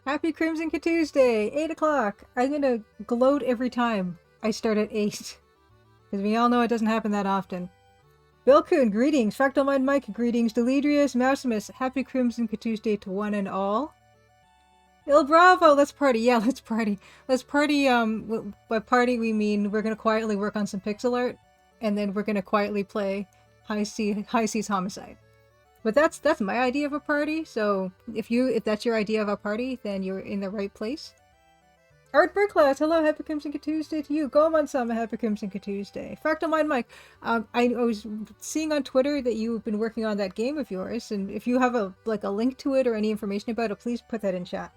Happy Crimson Tuesday, 8 o'clock. I'm gonna gloat every time I start at 8. Because we all know it doesn't happen that often. Bilkun, greetings. Fractal Mind Mike, greetings. Deledrius, Mousimus, happy Crimson Tuesday to one and all. Il Bravo, let's party. Yeah, let's party. Let's party, by party we mean we're gonna quietly work on some pixel art, and then we're gonna quietly play High Seas Homicide. But that's my idea of a party, so if that's your idea of a party, then you're in the right place. Art Burklaus, hello, happy Crimson Tuesday to you. Goemon-sama, happy Crimson Tuesday. Fractal Mind Mike, I was seeing on Twitter that you've been working on that game of yours, and if you have a link to it or any information about it, please put that in chat.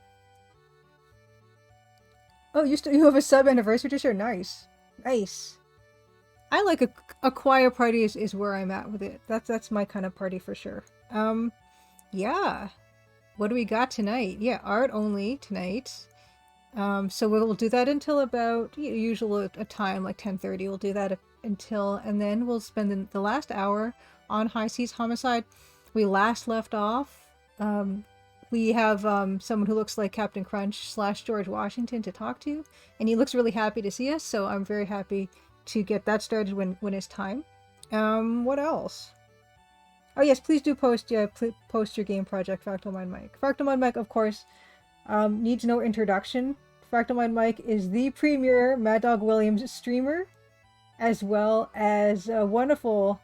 Oh, you have a sub anniversary to share? Nice. Nice. I like a choir party is where I'm at with it. That's my kind of party for sure. Yeah. What do we got tonight? Yeah, art only tonight. So we'll do that until about usually a time like 10:30. We'll do that until, and then we'll spend the last hour on High Seas Homicide. We last left off. We have someone who looks like Captain Crunch / George Washington to talk to, and he looks really happy to see us. So I'm very happy to get that started when it's time. What else? Oh yes, please do post post your game project, Fractal Mind Mike. Fractal Mind Mike, of course, needs no introduction. Fractal Mind Mike is the premier Mad Dog Williams streamer, as well as a wonderful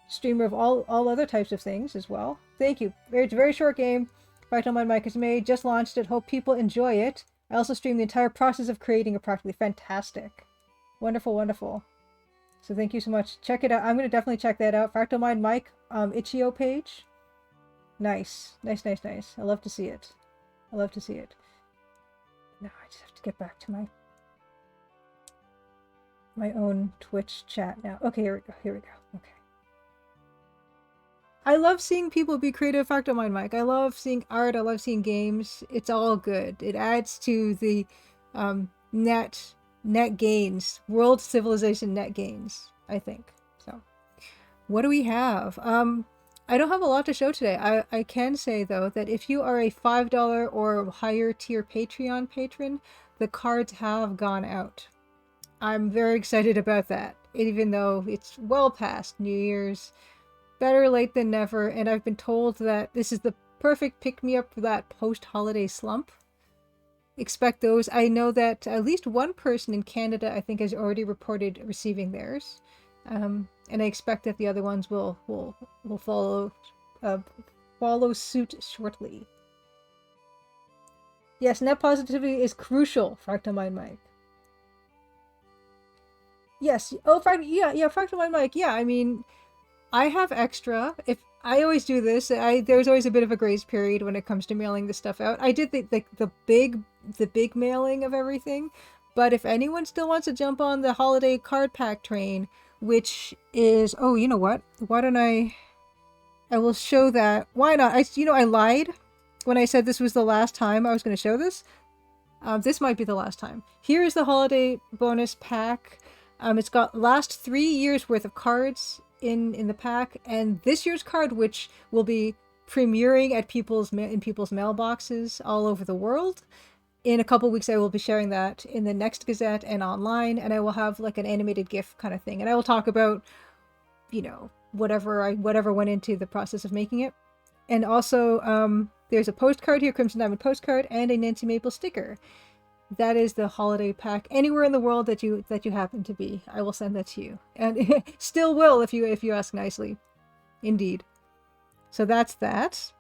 streamer of all other types of things as well. Thank you. It's a very short game. Fractal Mind Mike has made, just launched it. Hope people enjoy it. I also stream the entire process of creating it practically. Fantastic. Wonderful, wonderful. So thank you so much. Check it out. I'm going to definitely check that out. Fractal Mind Mike, itch.io page. Nice. Nice, nice, nice. I love to see it. I love to see it. Now I just have to get back to my own Twitch chat now. Okay, here we go. Here we go. Okay. I love seeing people be creative, Fractal Mind Mike. I love seeing art. I love seeing games. It's all good. It adds to the net gains, world civilization net gains, I think. So, what do we have? I don't have a lot to show today. I can say, though, that if you are a $5 or higher tier Patreon patron, the cards have gone out. I'm very excited about that, even though it's well past New Year's. Better late than never, and I've been told that this is the perfect pick-me-up for that post-holiday slump. Expect those. I know that at least one person in Canada, I think, has already reported receiving theirs. And I expect that the other ones will follow suit shortly. Yes, net positivity is crucial, Fractal Mind Mike. Yes. Oh, Fractal Mind Mike. Yeah, I mean, I have extra. If I always do this, there's always a bit of a grace period when it comes to mailing this stuff out. I did the big mailing of everything, but if anyone still wants to jump on the holiday card pack train, which is, oh, you know what? Why don't I will show that. Why not? I lied when I said this was the last time I was going to show this. This might be the last time. Here is the holiday bonus pack. It's got last 3 years worth of cards in the pack, and this year's card, which will be premiering at people's mailboxes all over the world. In a couple weeks, I will be sharing that in the next Gazette and online, and I will have like an animated GIF kind of thing, and I will talk about, whatever went into the process of making it. And also, there's a postcard here, Crimson Diamond postcard, and a Nancy Maple sticker. That is the holiday pack. Anywhere in the world that you happen to be, I will send that to you, and still will if you ask nicely, indeed. So that's that.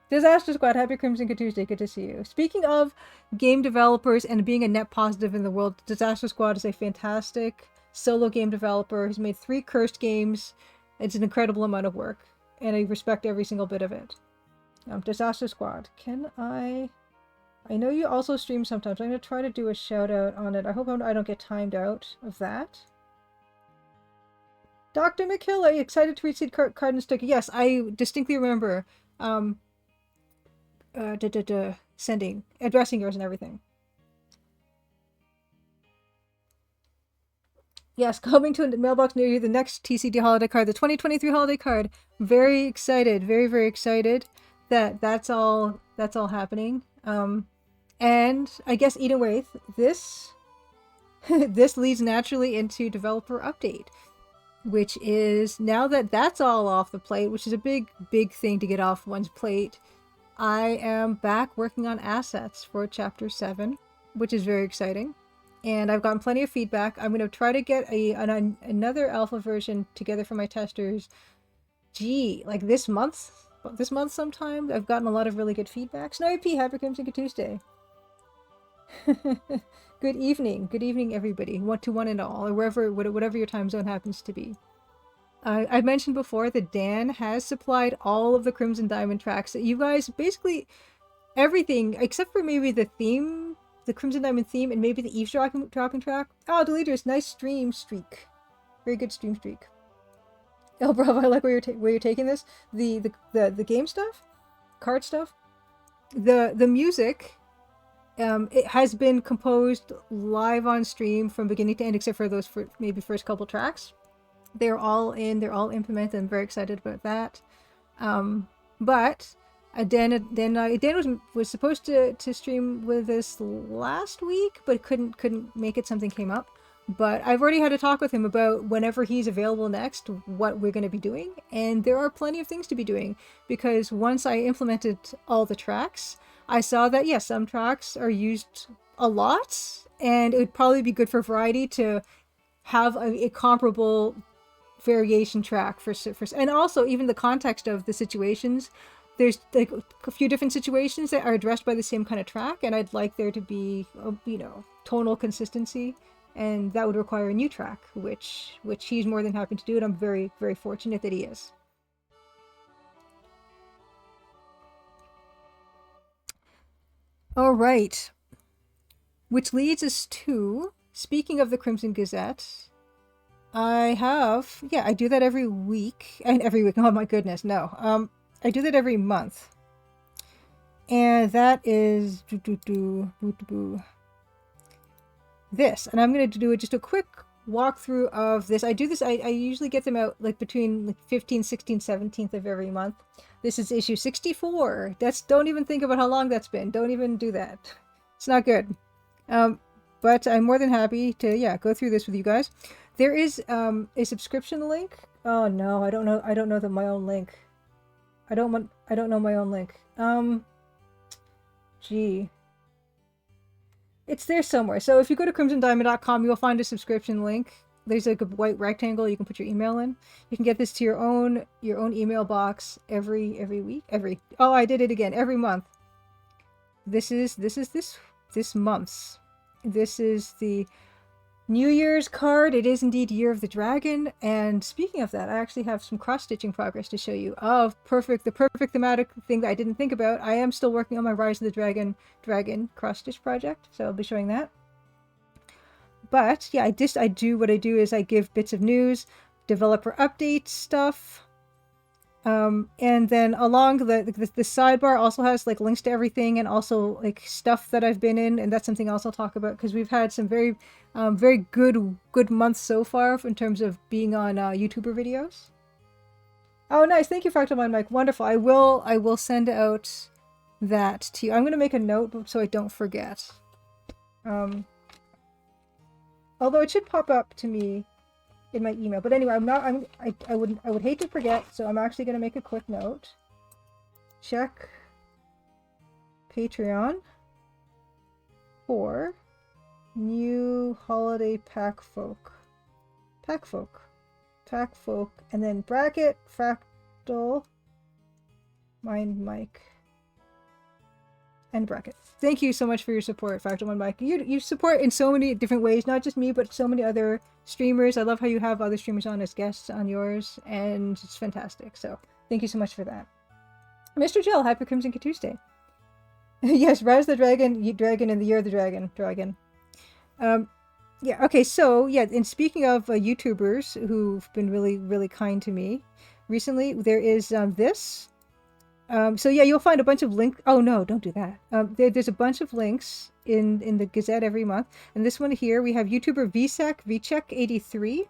Disaster Squad, happy Crimson Tuesday. Good to see you. Speaking of game developers and being a net positive in the world, Disaster Squad is a fantastic solo game developer who's made 3 cursed games. It's an incredible amount of work, and I respect every single bit of it. Disaster Squad, can I know you also stream sometimes. I'm going to try to do a shout out on it. I hope I don't get timed out of that. Dr. McHill, are you excited to receive card and sticker? Yes, I distinctly remember sending, addressing yours and everything. Yes, coming to a mailbox near you, the next TCD holiday card, the 2023 holiday card. Very excited, very, very excited. that's all happening. And I guess either way, this this leads naturally into developer update, which is now that that's all off the plate, which is a big thing to get off one's plate. I am back working on assets for Chapter 7, which is very exciting. And I've gotten plenty of feedback. I'm going to try to get another alpha version together for my testers. Like this month sometime. I've gotten a lot of really good feedback. Snowy P, happy Crimson Tuesday. Good evening, everybody. One and all, or whatever your time zone happens to be. I mentioned before that Dan has supplied all of the Crimson Diamond tracks. That you guys, basically everything except for maybe the theme, the Crimson Diamond theme, and maybe the eavesdropping track. Oh, Deleters, nice stream streak. Very good stream streak. Oh, bravo! I like where you're taking this. The game stuff, card stuff, the music. It has been composed live on stream from beginning to end, except for those maybe first couple tracks. They're all implemented. I'm very excited about that. But Dan was supposed to stream with us last week, but couldn't make it. Something came up. But I've already had a talk with him about whenever he's available next, what we're going to be doing. And there are plenty of things to be doing, because once I implemented all the tracks, I saw that, yes, some tracks are used a lot, and it would probably be good for variety to have a comparable variation track for, and also even the context of the situations. There's like a few different situations that are addressed by the same kind of track, and I'd like there to be, tonal consistency. And that would require a new track, which he's more than happy to do, and I'm very, very fortunate that he is. All right. Which leads us to, speaking of the Crimson Gazette, I do that every week. And every week, oh my goodness, no. I do that every month. And that is this, and I'm going to do just a quick walkthrough of this. I usually get them out like between 15th, 16th, 17th of every month. This is issue 64. Don't even think about how long that's been. Don't even do that. It's not good. But I'm more than happy to go through this with you guys. There is a subscription link. Oh no, I don't know my own link. I don't know my own link. Gee. It's there somewhere. So if you go to crimsondiamond.com, you'll find a subscription link. There's like a white rectangle. You can put your email in. You can get this to your own email box every week. I did it again. Every month. This month's. This is the New Year's card. It is indeed Year of the Dragon. And speaking of that, I actually have some cross-stitching progress to show you of the perfect thematic thing that I didn't think about. I am still working on my Rise of the Dragon cross-stitch project, so I'll be showing that. But yeah, what I do is I give bits of news, developer update stuff, and then along the sidebar also has like links to everything, and also like stuff that I've been in, and that's something else I'll talk about, because we've had some very good months so far in terms of being on YouTuber videos. Oh, nice! Thank you, Fractal Mind Mike. Wonderful. I will send out that to you. I'm gonna make a note so I don't forget. Although it should pop up to me in my email, but anyway, I would hate to forget, so I'm actually gonna make a quick note. Check Patreon for new holiday pack folk, and then bracket Fractal Mind Mike and bracket. Thank you so much for your support, Fractal Mind Mike. You support in so many different ways, not just me, but so many other streamers. I love how you have other streamers on as guests on yours, and it's fantastic. So thank you so much for that. Mr. Jill, happy Crimson Tuesday. Yes, Rise of the Dragon in the Year of the Dragon. Yeah, okay, so yeah, and speaking of YouTubers who've been really, really kind to me recently, there is this. So yeah, you'll find a bunch of links. Oh no, don't do that. There's a bunch of links in the Gazette every month. And this one here, we have YouTuber VCheck83,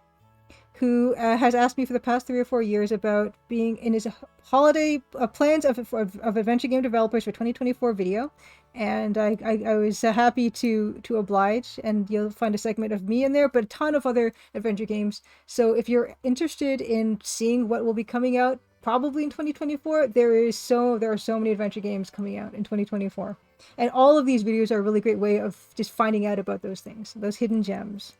who has asked me for the past 3 or 4 years about being in his holiday plans of adventure game developers for 2024 video. And I was happy to oblige, and you'll find a segment of me in there, but a ton of other adventure games. So if you're interested in seeing what will be coming out probably in 2024, there are so many adventure games coming out in 2024. And all of these videos are a really great way of just finding out about those things, those hidden gems.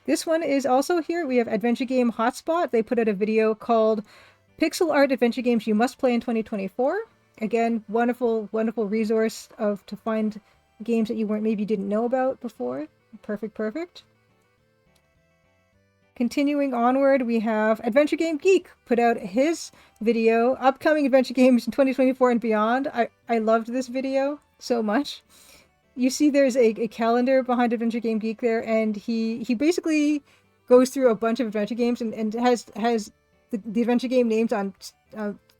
This one is also here. We have Adventure Game Hotspot. They put out a video called Pixel Art Adventure Games You Must Play in 2024. Again, wonderful, wonderful resource to find games that you maybe didn't know about before. Perfect. Continuing onward, we have Adventure Game Geek put out his video, Upcoming Adventure Games in 2024 and Beyond. I loved this video so much. You see there's a calendar behind Adventure Game Geek there, and he basically goes through a bunch of adventure games and has the adventure game names on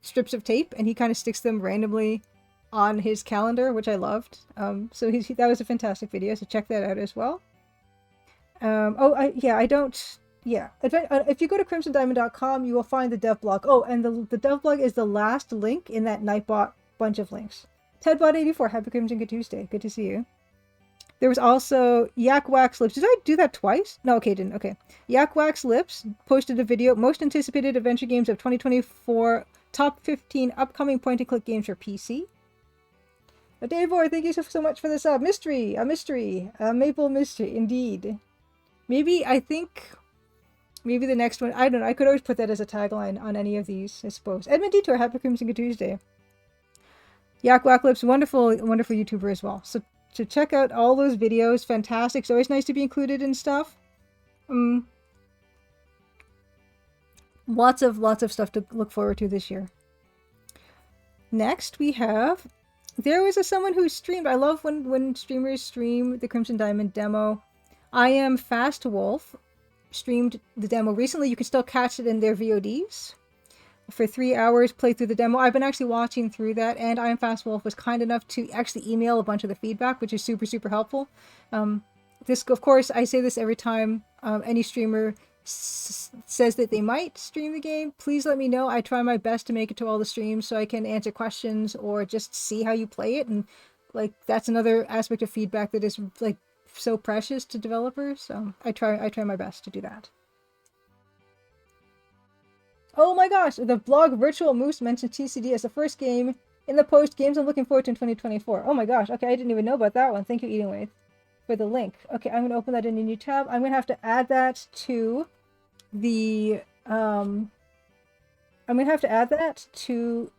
strips of tape, and he kind of sticks them randomly on his calendar, which I loved. So that was a fantastic video, so check that out as well. If you go to crimsondiamond.com, you will find the dev blog. Oh, and the dev blog is the last link in that Nightbot bunch of links. TedBot84, happy Crimson Good Tuesday. Good to see you. There was also Yak Wax Lips. Did I do that twice? No, okay, didn't. Okay. Yak Wax Lips posted a video, most anticipated adventure games of 2024, top 15 upcoming point-and-click games for PC. Davor, thank you so much for this mystery, a maple mystery, indeed. Maybe the next one, I don't know, I could always put that as a tagline on any of these, I suppose. Edmund Detour, happy Crimson Good Tuesday. Yak Wax Lips, wonderful YouTuber as well. So to check out all those videos, fantastic. It's always nice to be included in stuff. Lots of stuff to look forward to this year. Next we have, there was someone who streamed. I love when streamers stream the Crimson Diamond demo. I Am Fast Wolf streamed the demo recently. You can still catch it in their VODs. For 3 hours, play through the demo. I've been actually watching through that, and I Am Fast Wolf was kind enough to actually email a bunch of the feedback, which is super helpful. This, of course, I say this every time any streamer says that they might stream the game. Please let me know. I try my best to make it to all the streams so I can answer questions or just see how you play it. And like that's another aspect of feedback that is like so precious to developers. So I try my best to do that. Oh my gosh, the blog Virtual Moose mentioned TCD as the first game in the post games I'm looking forward to in 2024. Oh my gosh, okay, I didn't even know about that one. Thank you, Eating Wave, for the link. Okay, I'm going to open that in a new tab. I'm going to have to add that to the,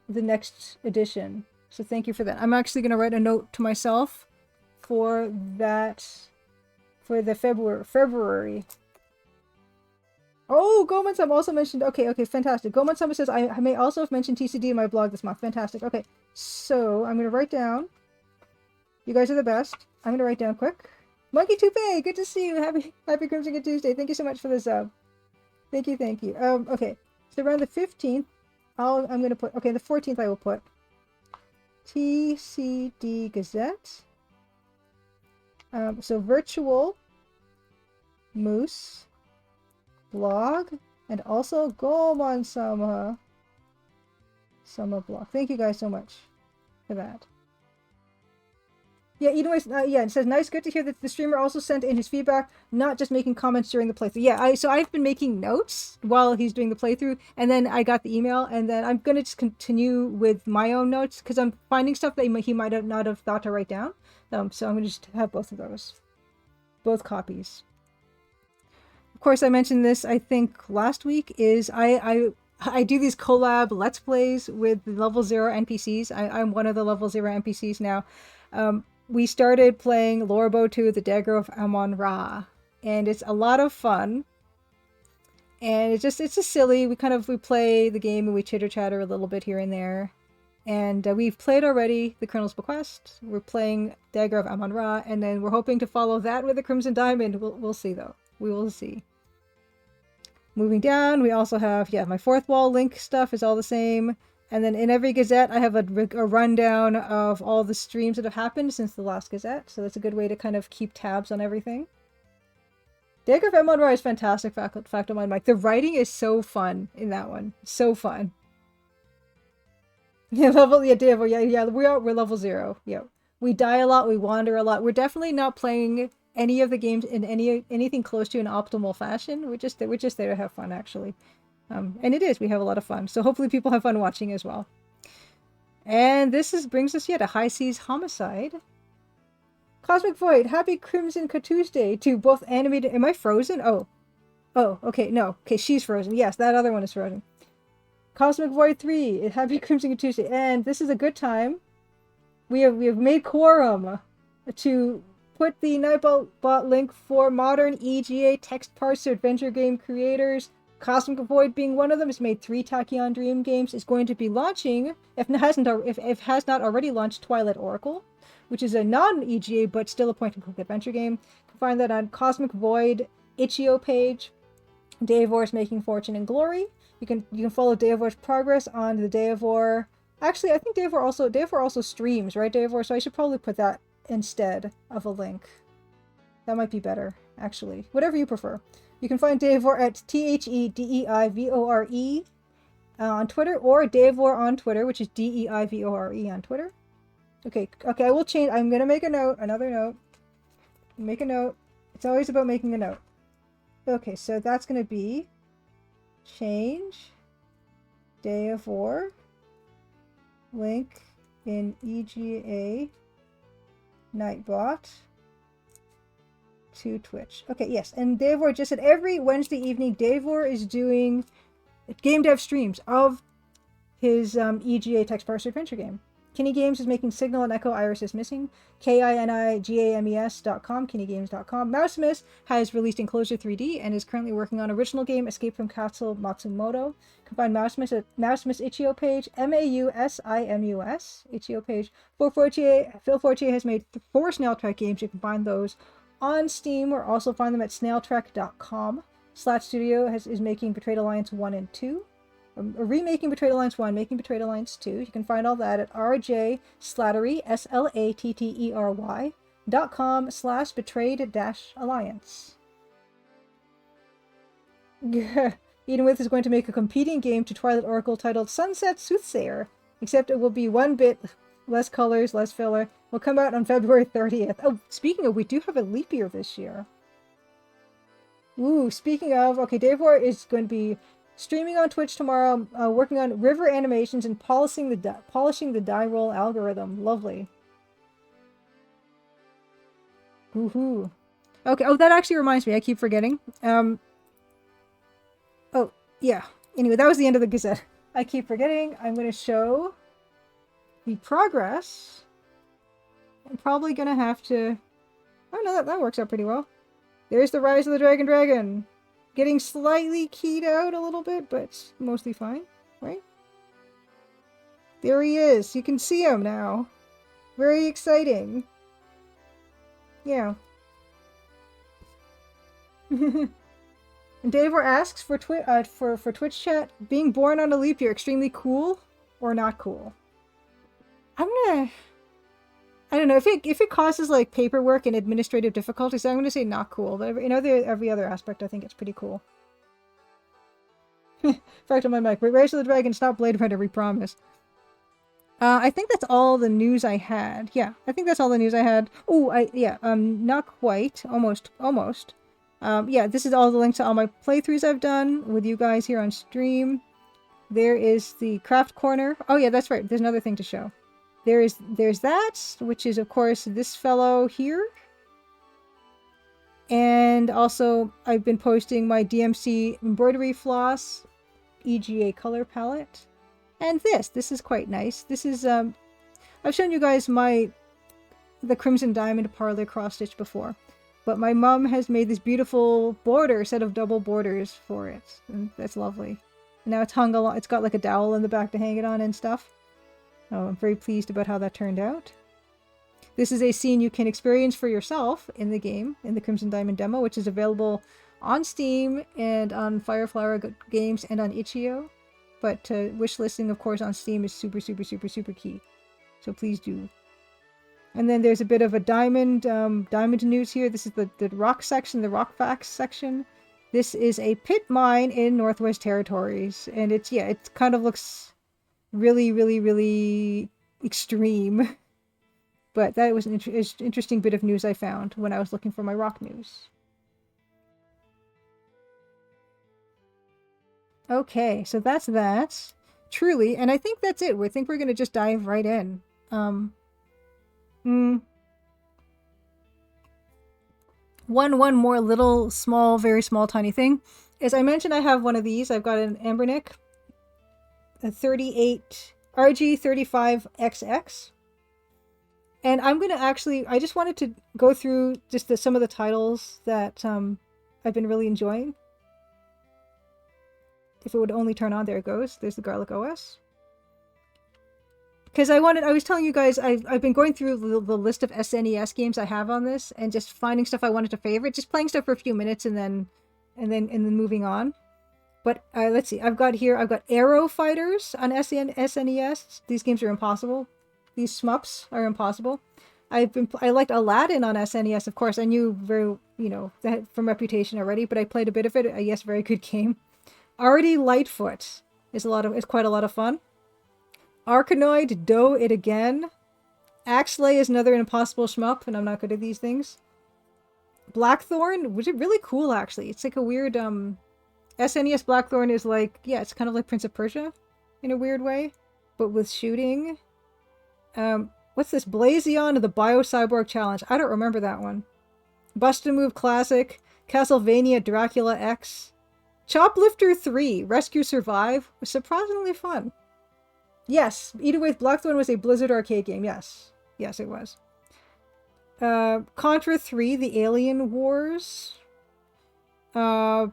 next edition. So thank you for that. I'm actually going to write a note to myself for that, for the February. Oh, Goman-sama also mentioned, okay, fantastic. Goman-sama says, I may also have mentioned TCD in my blog this month. Fantastic. Okay, so I'm going to write down. You guys are the best. I'm going to write down quick. Monkey Toupee, good to see you. Happy Crimson Good Tuesday. Thank you so much for the sub. Thank you. Okay, so around the 15th, I'm going to put, okay, the 14th I will put TCD Gazette. So Virtual Moose blog, and also Goman-sama blog. Thank you guys so much for that. Yeah, anyways, it says, nice, good to hear that the streamer also sent in his feedback, not just making comments during the playthrough. Yeah, so I've been making notes while he's doing the playthrough, and then I got the email, and then I'm going to just continue with my own notes, because I'm finding stuff that he might have not have thought to write down. So I'm going to just have both of those. Both copies. Of course, I mentioned this, I think, last week, is I do these collab Let's Plays with level 0 NPCs. I'm one of the level 0 NPCs now. We started playing Lorbo 2, the Dagger of Amon-Ra, and it's a lot of fun. And it's just silly. We play the game and we chitter-chatter a little bit here and there. And we've played already the Colonel's Bequest. We're playing Dagger of Amon-Ra, and then we're hoping to follow that with the Crimson Diamond. We'll see, though. We will see. Moving down, we also have, my fourth wall link stuff is all the same. And then in every Gazette, I have a rundown of all the streams that have happened since the last Gazette. So that's a good way to kind of keep tabs on everything. Day of Emon is fantastic, fact on my mic. The writing is so fun in that one. So fun. Yeah, Day of we're level 0. Yeah. We die a lot, we wander a lot. We're definitely not playing any of the games in anything close to an optimal fashion. We're just there to have fun, actually. And it is. We have a lot of fun. So hopefully people have fun watching as well. And this brings us to High Seas Homicide. Cosmic Void, happy Crimson Tuesday to both animated... Am I frozen? Oh. Oh, okay, no. Okay, she's frozen. Yes, that other one is frozen. Cosmic Void 3, happy Crimson Tuesday. And this is a good time. We have made quorum to put the Nightbot link for modern EGA text parser adventure game creators. Cosmic Void being one of them, has made 3 Tachyon Dream games, is going to be launching, if has not already launched, Twilight Oracle, which is a non-EGA but still a point-and-click adventure game. You can find that on Cosmic Void itch.io page. Daevor's Making Fortune and Glory. You can follow Daevor's progress on the Daevor. Actually, I think Daevor also streams, right, Daevor? So I should probably put that instead of a link. That might be better, actually. Whatever you prefer. You can find Daevor at THEDEIVORE on Twitter, or Daevor on Twitter, which is DEIVORE on Twitter. Okay, I will change. I'm going to make another note. Make a note. It's always about making a note. Okay, so that's going to be change Daevor link in EGA Nightbot to Twitch. Okay, yes, and Daevor just said every Wednesday evening Daevor is doing game dev streams of his EGA text parser adventure game. Kinney Games is making Signal and Echo Iris is Missing. KINIGAMES.com, KinneyGames.com. Mousemas has released Enclosure 3D and is currently working on original game Escape from Castle Matsumoto. You can find Mousemas at Mousemas itch.io page, MAUSIMUS itch.io page. Phil Fortier has made 4 Snail Track games. You can find those on Steam, or also find them at snailtrack.com. Slat is making Betrayed Alliance 1 and 2. Remaking Betrayed Alliance 1, making Betrayed Alliance 2. You can find all that at rjslattery, SLATTERY.com/betrayed-alliance. Edenwith is going to make a competing game to Twilight Oracle titled Sunset Soothsayer, except it will be 1 bit, less colors, less filler. Will come out on February 30th. Oh, speaking of, we do have a leap year this year. Ooh, speaking of, okay, Daevor is going to be streaming on Twitch tomorrow, working on river animations and polishing the die roll algorithm. Lovely. Woohoo. Okay, oh, that actually reminds me. I keep forgetting. Oh, yeah. Anyway, that was the end of the Gazette. I keep forgetting. I'm going to show the progress. I'm probably going to have to... Oh, no, that works out pretty well. There's the Rise of the Dragon. Getting slightly keyed out a little bit, but it's mostly fine, right? There he is. You can see him now. Very exciting. Yeah. And Daevor asks for Twitch chat, being born on a leap year, extremely cool or not cool? I don't know, if it causes like paperwork and administrative difficulties, I'm gonna say not cool. But in every other aspect, I think it's pretty cool. Fact on my mic. Rise of the Dragon, it's not Blade Runner, we promise. I think that's all the news I had. Yeah, I think that's all the news I had. Oh, not quite. Almost. Yeah, this is all the links to all my playthroughs I've done with you guys here on stream. There is the craft corner. Oh yeah, that's right. There's another thing to show. There's that, which is of course this fellow here. And also I've been posting my DMC embroidery floss EGA color palette. And this is quite nice. This is I've shown you guys the Crimson Diamond Parlor cross stitch before. But my mom has made this beautiful set of double borders for it. And that's lovely. And now it's hung along, it's got like a dowel in the back to hang it on and stuff. Oh, I'm very pleased about how that turned out. This is a scene you can experience for yourself in the game, in the Crimson Diamond demo, which is available on Steam and on Fireflower Games and on itch.io. But wishlisting, of course, on Steam is super, super, super, super key. So please do. And then there's a bit of a diamond news here. This is the rock section, the rock facts section. This is a pit mine in Northwest Territories, and it kind of looks really, really, really extreme. But that was an interesting bit of news I found when I was looking for my rock news. Okay, so that's that. Truly, and I think that's it. I think we're going to just dive right in. One more little small, very small, tiny thing. As I mentioned, I have one of these. I've got an Embernick, a 38 RG35XX. And I'm going to I just wanted to go through just some of the titles that I've been really enjoying. If it would only turn on, there it goes. There's the Garlic OS. Because I was telling you guys, I've been going through the list of SNES games I have on this, and just finding stuff I wanted to favorite, just playing stuff for a few minutes, and then moving on. But let's see, I've got Aero Fighters on SNES. These games are impossible. These shmups are impossible. I liked Aladdin on SNES, of course. I knew that from reputation already, but I played a bit of it. Yes, very good game. Artie Lightfoot is quite a lot of fun. Arkanoid, Do It Again. Axlay is another impossible shmup, and I'm not good at these things. Blackthorn, which is really cool, actually. It's like a weird, SNES Blackthorn is like, it's kind of like Prince of Persia, in a weird way, but with shooting. What's this? Blazion, the Bio-Cyborg Challenge. I don't remember that one. Bust a Move Classic. Castlevania Dracula X. Choplifter 3, Rescue Survive, was surprisingly fun. Yes, either way, Blackthorn was a Blizzard arcade game. Yes, it was. Contra 3, The Alien Wars. I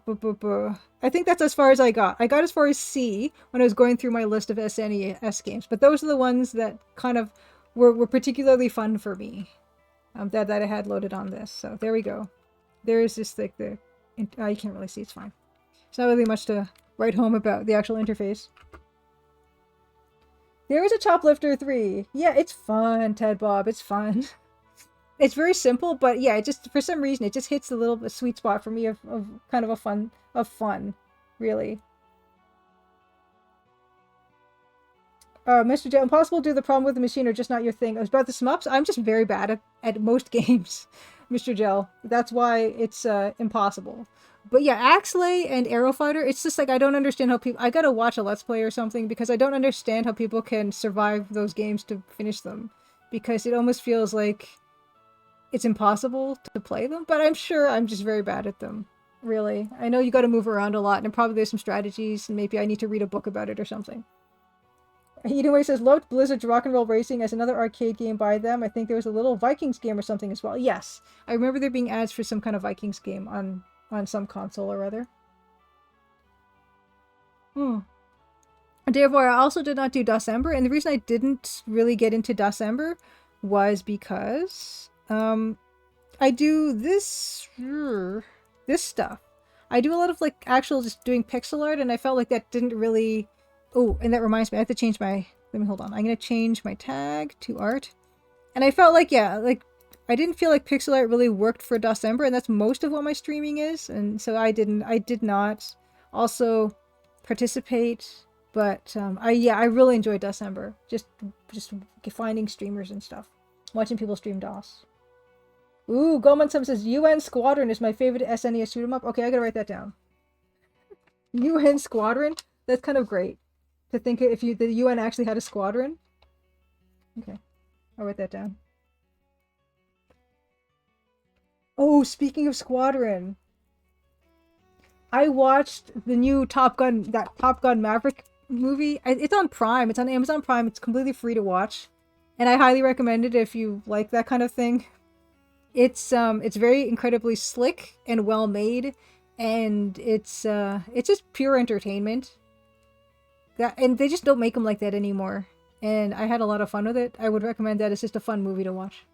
think that's as far as I got. I got as far as C when I was going through my list of SNES games, but those are the ones that kind of were particularly fun for me. That I had loaded on this. So there we go. There is this you can't really see. It's fine. It's not really much to write home about the actual interface. There is a Choplifter 3. Yeah, it's fun, Ted Bob. It's fun. It's very simple, but yeah, it just, for some reason, it just hits a little sweet spot for me of kind of fun, really. Mr. J, impossible to do the problem with the machine or just not your thing. I was about the shmups. I'm just very bad at most games, Mr. Gel. That's why it's impossible. But yeah, Axlay and Aero Fighter, it's just like I don't understand how people... I gotta watch a Let's Play or something because I don't understand how people can survive those games to finish them. Because it almost feels like it's impossible to play them. But I'm sure I'm just very bad at them. Really. I know you gotta move around a lot and probably there's some strategies and maybe I need to read a book about it or something. Anyway, says, load Blizzard's Rock and Roll Racing as another arcade game by them. I think there was a little Vikings game or something as well. Yes, I remember there being ads for some kind of Vikings game on some console or other. Therefore, I also did not do December, and the reason I didn't really get into December was because I do this stuff. I do a lot of like actual just doing pixel art, and I felt like that didn't really... Oh, and that reminds me, I have to change my... Let me hold on. I'm going to change my tag to art. And I felt like, I didn't feel like pixel art really worked for December, and that's most of what my streaming is. And so I did not also participate. But I really enjoyed December. Just finding streamers and stuff. Watching people stream DOS. Ooh, Gomansum says, UN Squadron is my favorite SNES shoot 'em up. Okay, I gotta write that down. UN Squadron? That's kind of great. To think if the UN actually had a squadron. Okay, I'll write that down. Oh, speaking of Squadron, I watched the new Top Gun Maverick movie. It's on Prime. It's on Amazon Prime. It's completely free to watch, and I highly recommend it if you like that kind of thing. It's very incredibly slick and well made, and it's just pure entertainment. And they just don't make them like that anymore. And I had a lot of fun with it. I would recommend that. It's just a fun movie to watch.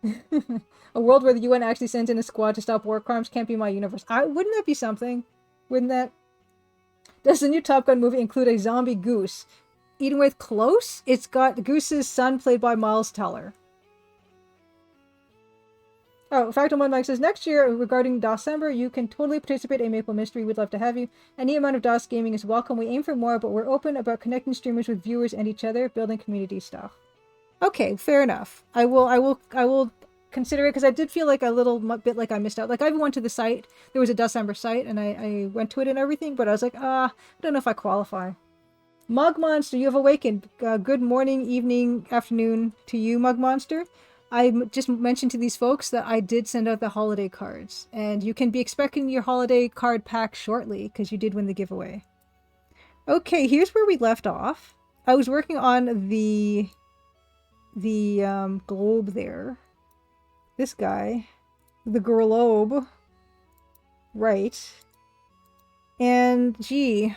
A world where the UN actually sends in a squad to stop war crimes can't be my universe. Wouldn't that be something? Wouldn't that? Does the new Top Gun movie include a zombie goose? Edenwaith, close. It's got Goose's son, played by Miles Teller. Oh, Fact One Mike says, next year, regarding December, you can totally participate in Maple Mystery. We'd love to have you. Any amount of DOS gaming is welcome. We aim for more, but we're open about connecting streamers with viewers and each other, building community stuff. Okay, fair enough. I will consider it, because I did feel like a little bit like I missed out. Like, I went to the site. There was a December site, and I went to it and everything, but I was like, I don't know if I qualify. Mug Monster, you have awakened. Good morning, evening, afternoon to you, Mug Monster. I just mentioned to these folks that I did send out the holiday cards, and you can be expecting your holiday card pack shortly, because you did win the giveaway. Okay, here's where we left off. I was working on the globe there. This guy. The globe. Right. And, gee,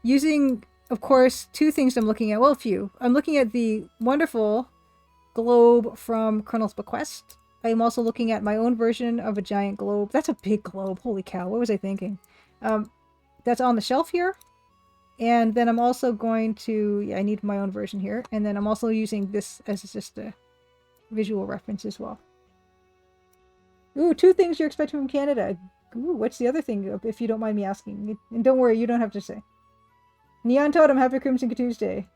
using, of course, two things I'm looking at. Well, a few. I'm looking at the wonderful globe from Colonel's Bequest. I am also looking at my own version of a giant globe. That's a big globe. Holy cow. What was I thinking? That's on the shelf here. And then I'm also going to... Yeah, I need my own version here. And then I'm also using this as just a visual reference as well. Ooh, two things you're expecting from Canada. Ooh, what's the other thing, if you don't mind me asking? And don't worry, you don't have to say. Neon Totem, Happy Crimson Tuesday.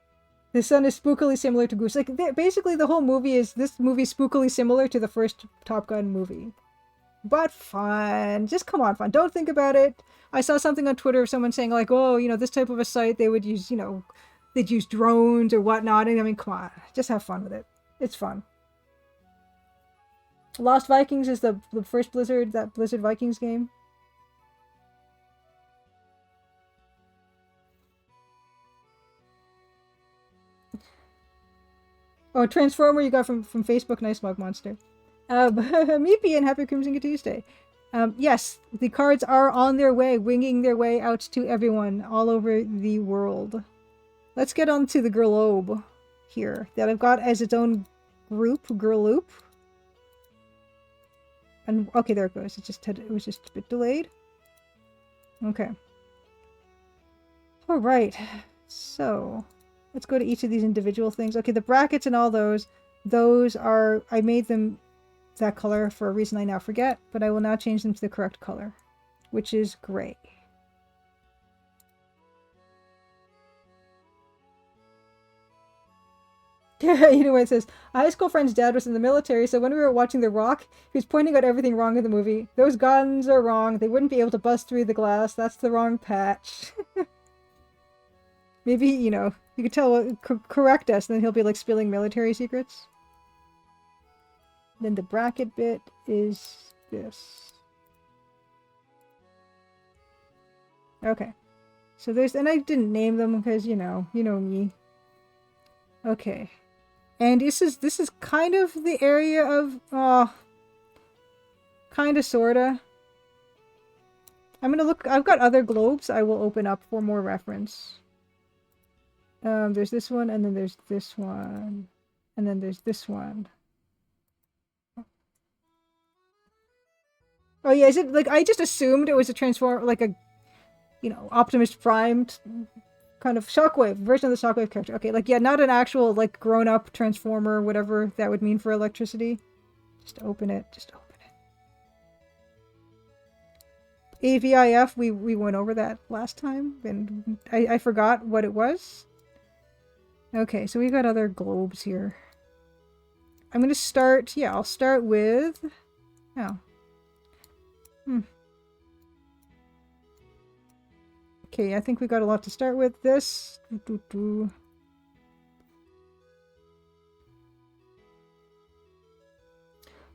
The sun is spookily similar to Goose. Like, basically the whole movie is... This movie is spookily similar to the first Top Gun movie. But fun. Just come on, fun. Don't think about it. I saw something on Twitter of someone saying, like, oh, you know, this type of a site, they would use, you know, they'd use drones or whatnot. And I mean, come on. Just have fun with it. It's fun. Lost Vikings is the first Blizzard Vikings game. Oh, Transformer you got from Facebook. Nice, Mug Monster. Meepy and Happy Crimson Tuesday. Yes, the cards are on their way, winging their way out to everyone all over the world. Let's get on to the globe here that I've got as its own girloop. And okay, there it goes. It was just a bit delayed. Okay. All right. So let's go to each of these individual things. Okay, the brackets and all those are, I made them that color for a reason I now forget, but I will now change them to the correct color, which is gray. You know what it says? A high school friend's dad was in the military, so when we were watching The Rock, he was pointing out everything wrong in the movie. Those guns are wrong. They wouldn't be able to bust through the glass. That's the wrong patch. Maybe, you know, you could tell, correct us, and then he'll be like spilling military secrets. Then the bracket bit is this. Okay. So there's, and I didn't name them because, you know me. Okay. And this is kind of the area of, kinda sorta. I'm gonna look, I've got other globes I will open up for more reference. There's this one, and then there's this one, and then there's this one. Oh yeah, is it, like, I just assumed it was a Transformer, like a, you know, Optimus Prime kind of Shockwave, version of the Shockwave character. Okay, like, yeah, not an actual, like, grown-up Transformer, whatever that would mean for electricity. Just open it, just open it. AVIF, we went over that last time, and I forgot what it was. Okay, so we got other globes here. I'm gonna start, yeah, I'll start with, oh. Okay, I think we got a lot to start with. This.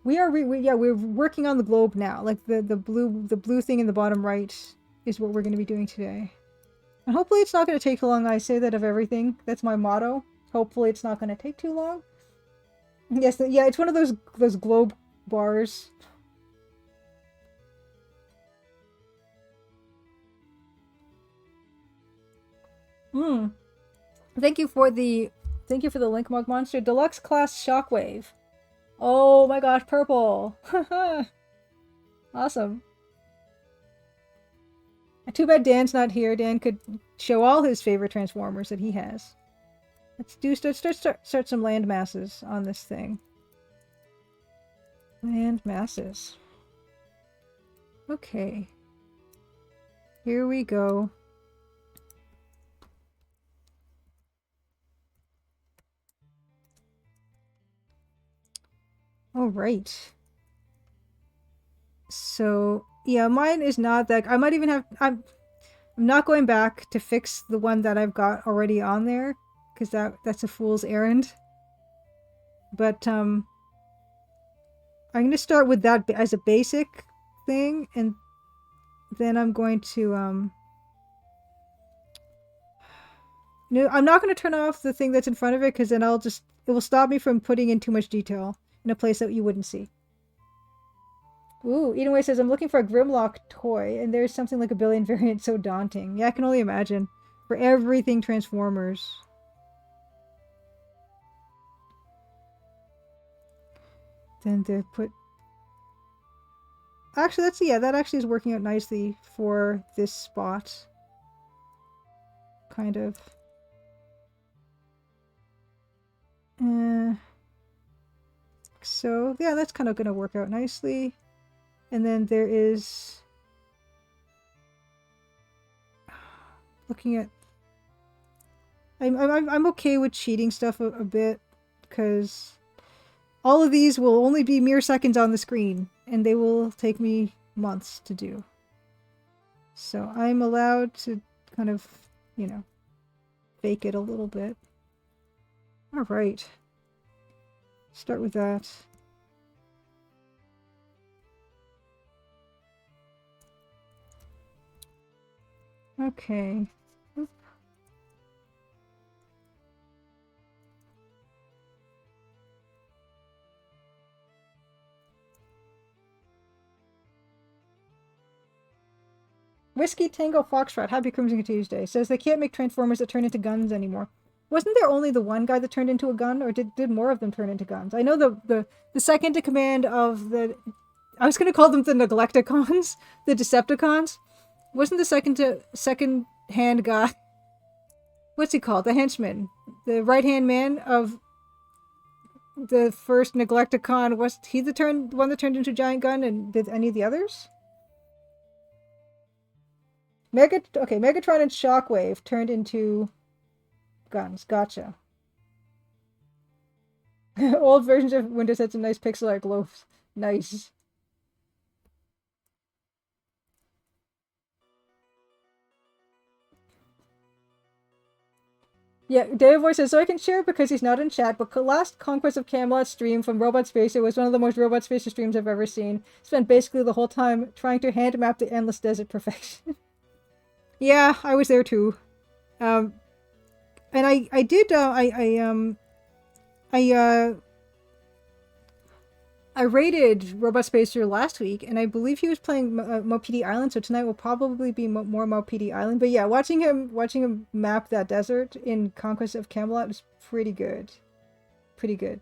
We're working on the globe now. Like the blue thing in the bottom right is what we're going to be doing today. And hopefully it's not going to take too long. I say that of everything. That's my motto. Hopefully it's not going to take too long. Yes, yeah, it's one of those globe bars. Thank you for the link, Mug Monster. Deluxe class Shockwave. Oh my gosh, purple. Awesome. Too bad Dan's not here. Dan could show all his favorite Transformers that he has. Let's do start some land masses on this thing. Land masses. Okay. Here we go. All right. So, yeah, mine is not that... I might even have... I'm not going back to fix the one that I've got already on there, because that's a fool's errand. But, I'm going to start with that as a basic thing, and then I'm going to, no, I'm not going to turn off the thing that's in front of it, because then it will stop me from putting in too much detail in a place that you wouldn't see. Ooh, Edenway says, I'm looking for a Grimlock toy, and there's something like a billion variants so daunting. Yeah, I can only imagine. For everything Transformers. Then they put... Actually, that actually is working out nicely for this spot. Kind of. So, yeah, that's kind of going to work out nicely. And then there is... Looking at... I'm okay with cheating stuff a bit, because all of these will only be mere seconds on the screen, and they will take me months to do. So I'm allowed to kind of, you know, fake it a little bit. Alright. Start with that. Okay. Oop. Whiskey Tango Foxtrot, Happy Crimson Tuesday, says they can't make Transformers that turn into guns anymore. Wasn't there only the one guy that turned into a gun, or did more of them turn into guns? I know the second in command of the... I was going to call them the Neglecticons, the Decepticons. Wasn't the second hand guy... What's he called? The henchman. The right-hand man of the first Neglecticon. Was he the one that turned into a giant gun, and did any of the others? Megatron and Shockwave turned into guns. Gotcha. Old versions of Windows had some nice pixel art globes. Nice. Yeah, David Boy says, so I can share it because he's not in chat, but last Conquest of Camelot stream from Robot Spacer was one of the most Robot Spacer streams I've ever seen. Spent basically the whole time trying to hand map the endless desert perfection. Yeah, I was there too. And I did, I rated Robot Spacer last week, and I believe he was playing Mopedi Island, so tonight will probably be more Mopedi Island. But yeah, watching him map that desert in Conquest of Camelot is pretty good. Pretty good.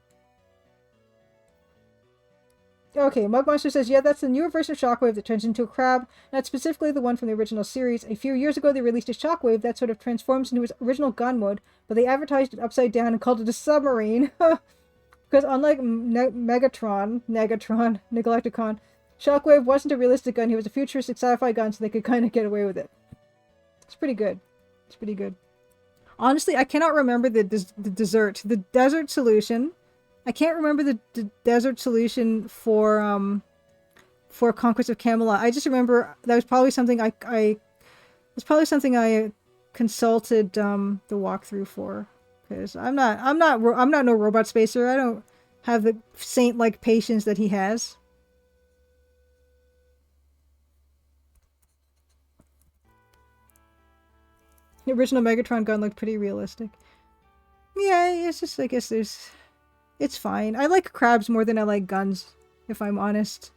Okay, Mug Monster says, yeah, that's the newer version of Shockwave that turns into a crab. Not specifically the one from the original series. A few years ago, they released a Shockwave that sort of transforms into its original gun mode, but they advertised it upside down and called it a submarine. Because unlike Neglecticon, Shockwave wasn't a realistic gun. He was a futuristic sci-fi gun, so they could kind of get away with it. It's pretty good. It's pretty good. Honestly, I cannot remember the desert solution. I can't remember the desert solution for Conquest of Camelot. I just remember that was probably something I consulted the walkthrough for. Because I'm not no Robot Spacer. I don't have the saint-like patience that he has. The original Megatron gun looked pretty realistic. Yeah, it's just, I guess it's fine. I like crabs more than I like guns, if I'm honest.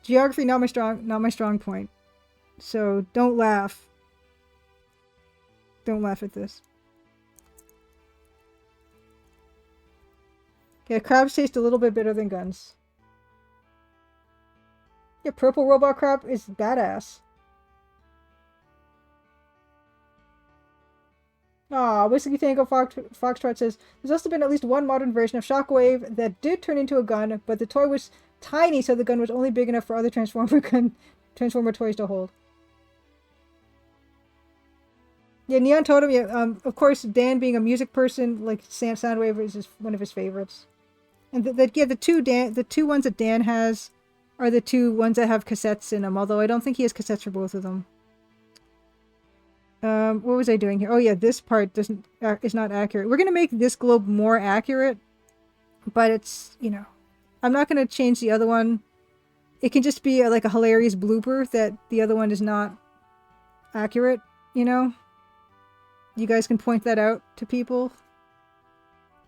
Geography not my strong point. So don't laugh. Don't laugh at this. Yeah, crabs taste a little bit better than guns. Yeah, purple robot crab is badass. Aw, Whiskey Tango Foxtrot says, there's also been at least one modern version of Shockwave that did turn into a gun, but the toy was tiny, so the gun was only big enough for other Transformer toys to hold. Yeah, Neon Totem, yeah, of course, Dan being a music person, like Soundwave is one of his favorites. And the two ones that Dan has are the two ones that have cassettes in them, although I don't think he has cassettes for both of them. What was I doing here? Oh yeah, this part is not accurate. We're gonna make this globe more accurate, but it's, you know, I'm not gonna change the other one. It can just be like a hilarious blooper that the other one is not accurate, you know? You guys can point that out to people.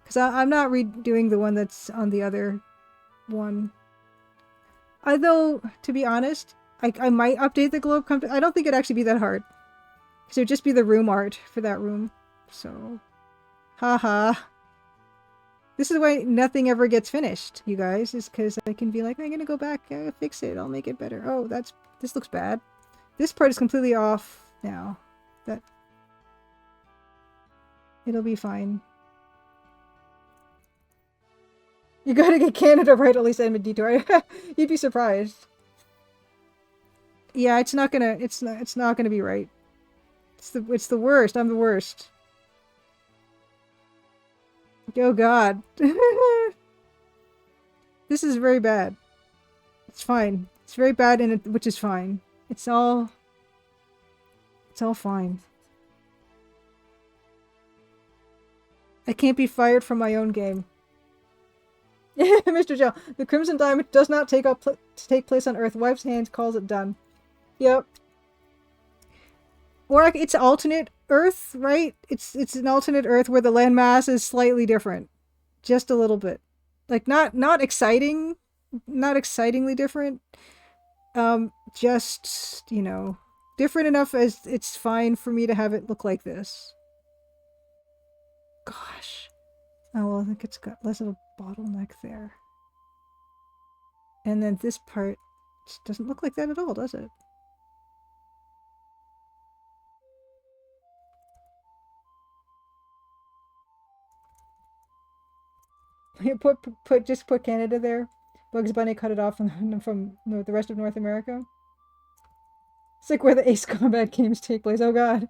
Because I'm not redoing the one that's on the other one. Although, to be honest, I might update the globe. I don't think it'd actually be that hard. Because it would just be the room art for that room. So, haha. This is why nothing ever gets finished, you guys. Is because I can be like, I'm gonna go back, fix it, I'll make it better. Oh, this looks bad. This part is completely off now. It'll be fine. You gotta get Canada right, at least Edmund Detour. You'd be surprised. Yeah, it's not gonna be right. It's the worst. I'm the worst. Oh god. This is very bad. It's fine. It's very bad, which is fine. It's all fine. I can't be fired from my own game. Mr. Joe, the Crimson Diamond does not take place on Earth. Wife's hands, calls it done. Yep. Or like, it's alternate Earth, right? It's an alternate Earth where the landmass is slightly different, just a little bit. Like not excitingly different. Just, you know, different enough as it's fine for me to have it look like this. Gosh. Oh, well, I think it's got less of a bottleneck there. And then this part just doesn't look like that at all, does it? Just put Canada there. Bugs Bunny cut it off from the rest of North America. It's like where the Ace Combat games take place. Oh god.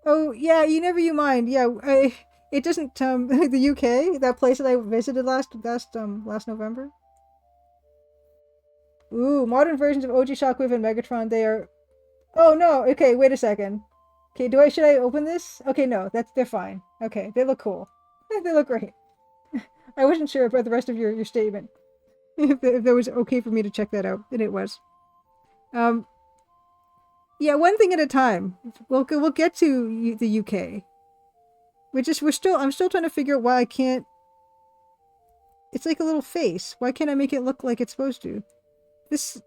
Oh yeah, you mind. Yeah, it doesn't the UK, that place that I visited last November. Ooh, modern versions of OG Shockwave and Megatron, they are. Oh no, okay, wait a second. Okay, should I open this? Okay, no, they're fine. Okay, they look cool. They look great. I wasn't sure about the rest of your statement. If that was okay for me to check that out, and it was. Yeah, one thing at a time. We'll get to the UK. I'm still trying to figure out why I can't. It's like a little face. Why can't I make it look like it's supposed to? This.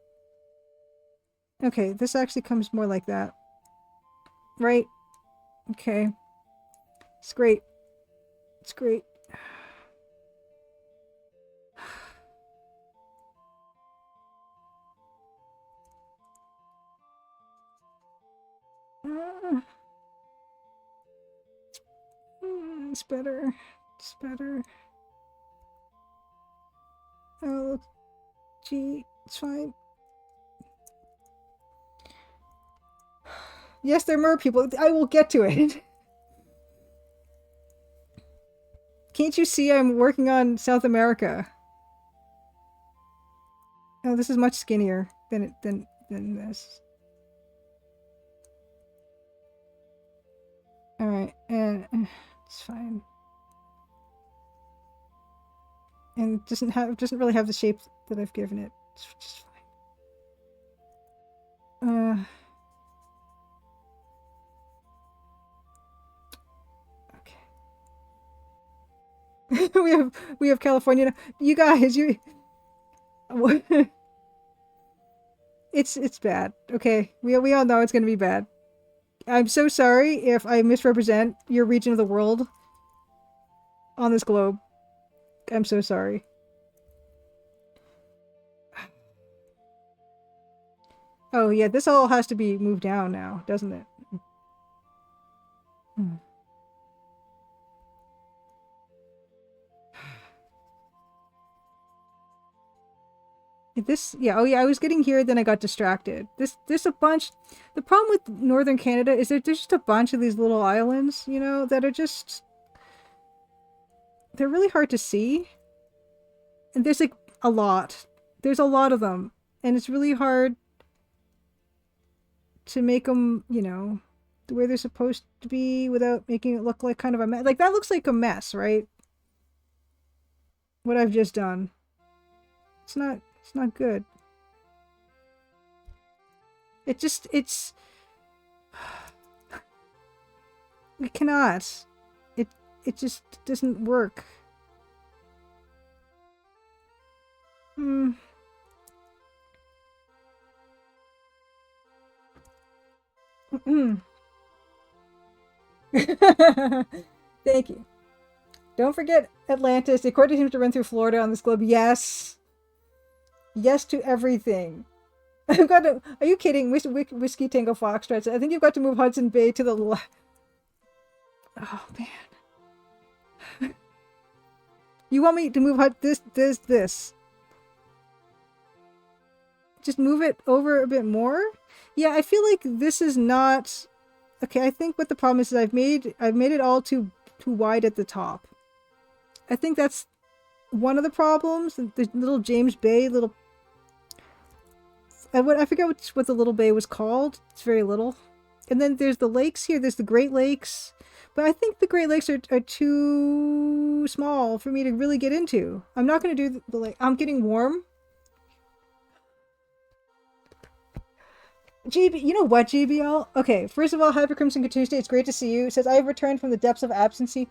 Okay, this actually comes more like that. Right? Okay. It's great. It's great. It's better. It's better. Oh, gee, it's fine. Yes, they're mer people. I will get to it. Can't you see I'm working on South America? Oh, this is much skinnier than this. Alright, and it's fine. And doesn't really have the shape that I've given it. It's just fine. Okay. we have California now. You guys, it's bad. Okay. We all know it's gonna be bad. I'm so sorry if I misrepresent your region of the world on this globe. I'm so sorry. Oh yeah, this all has to be moved down now, doesn't it? Hmm. This, yeah, oh yeah, I was getting here, then I got distracted. There's a bunch. The problem with northern Canada is that there's just a bunch of these little islands, you know, that are just, they're really hard to see. And there's like a lot. There's a lot of them. And it's really hard to make them, you know, the way they're supposed to be without making it look like kind of a mess. Like that looks like a mess, right? What I've just done. It's not good. It's we cannot. It it just doesn't work. Hmm. Thank you. Don't forget Atlantis. The equator seems to run through Florida on this globe. Yes. Yes to everything. I've got to. Are you kidding? Whiskey Tango Foxtrot. I think you've got to move Hudson Bay to the left. Oh man. You want me to move this? Just move it over a bit more? Yeah, I feel like this is not okay. I think what the problem is I've made it all too wide at the top. I think that's one of the problems. The little James Bay little. I forget what the little bay was called. It's very little. And then there's the lakes here. There's the Great Lakes. But I think the Great Lakes are too small for me to really get into. I'm not going to do the lake. I'm getting warm. GB, you know what, GBL? Okay, first of all, Hyper Crimson Tuesday, it's great to see you. It says, I have returned from the depths of absency.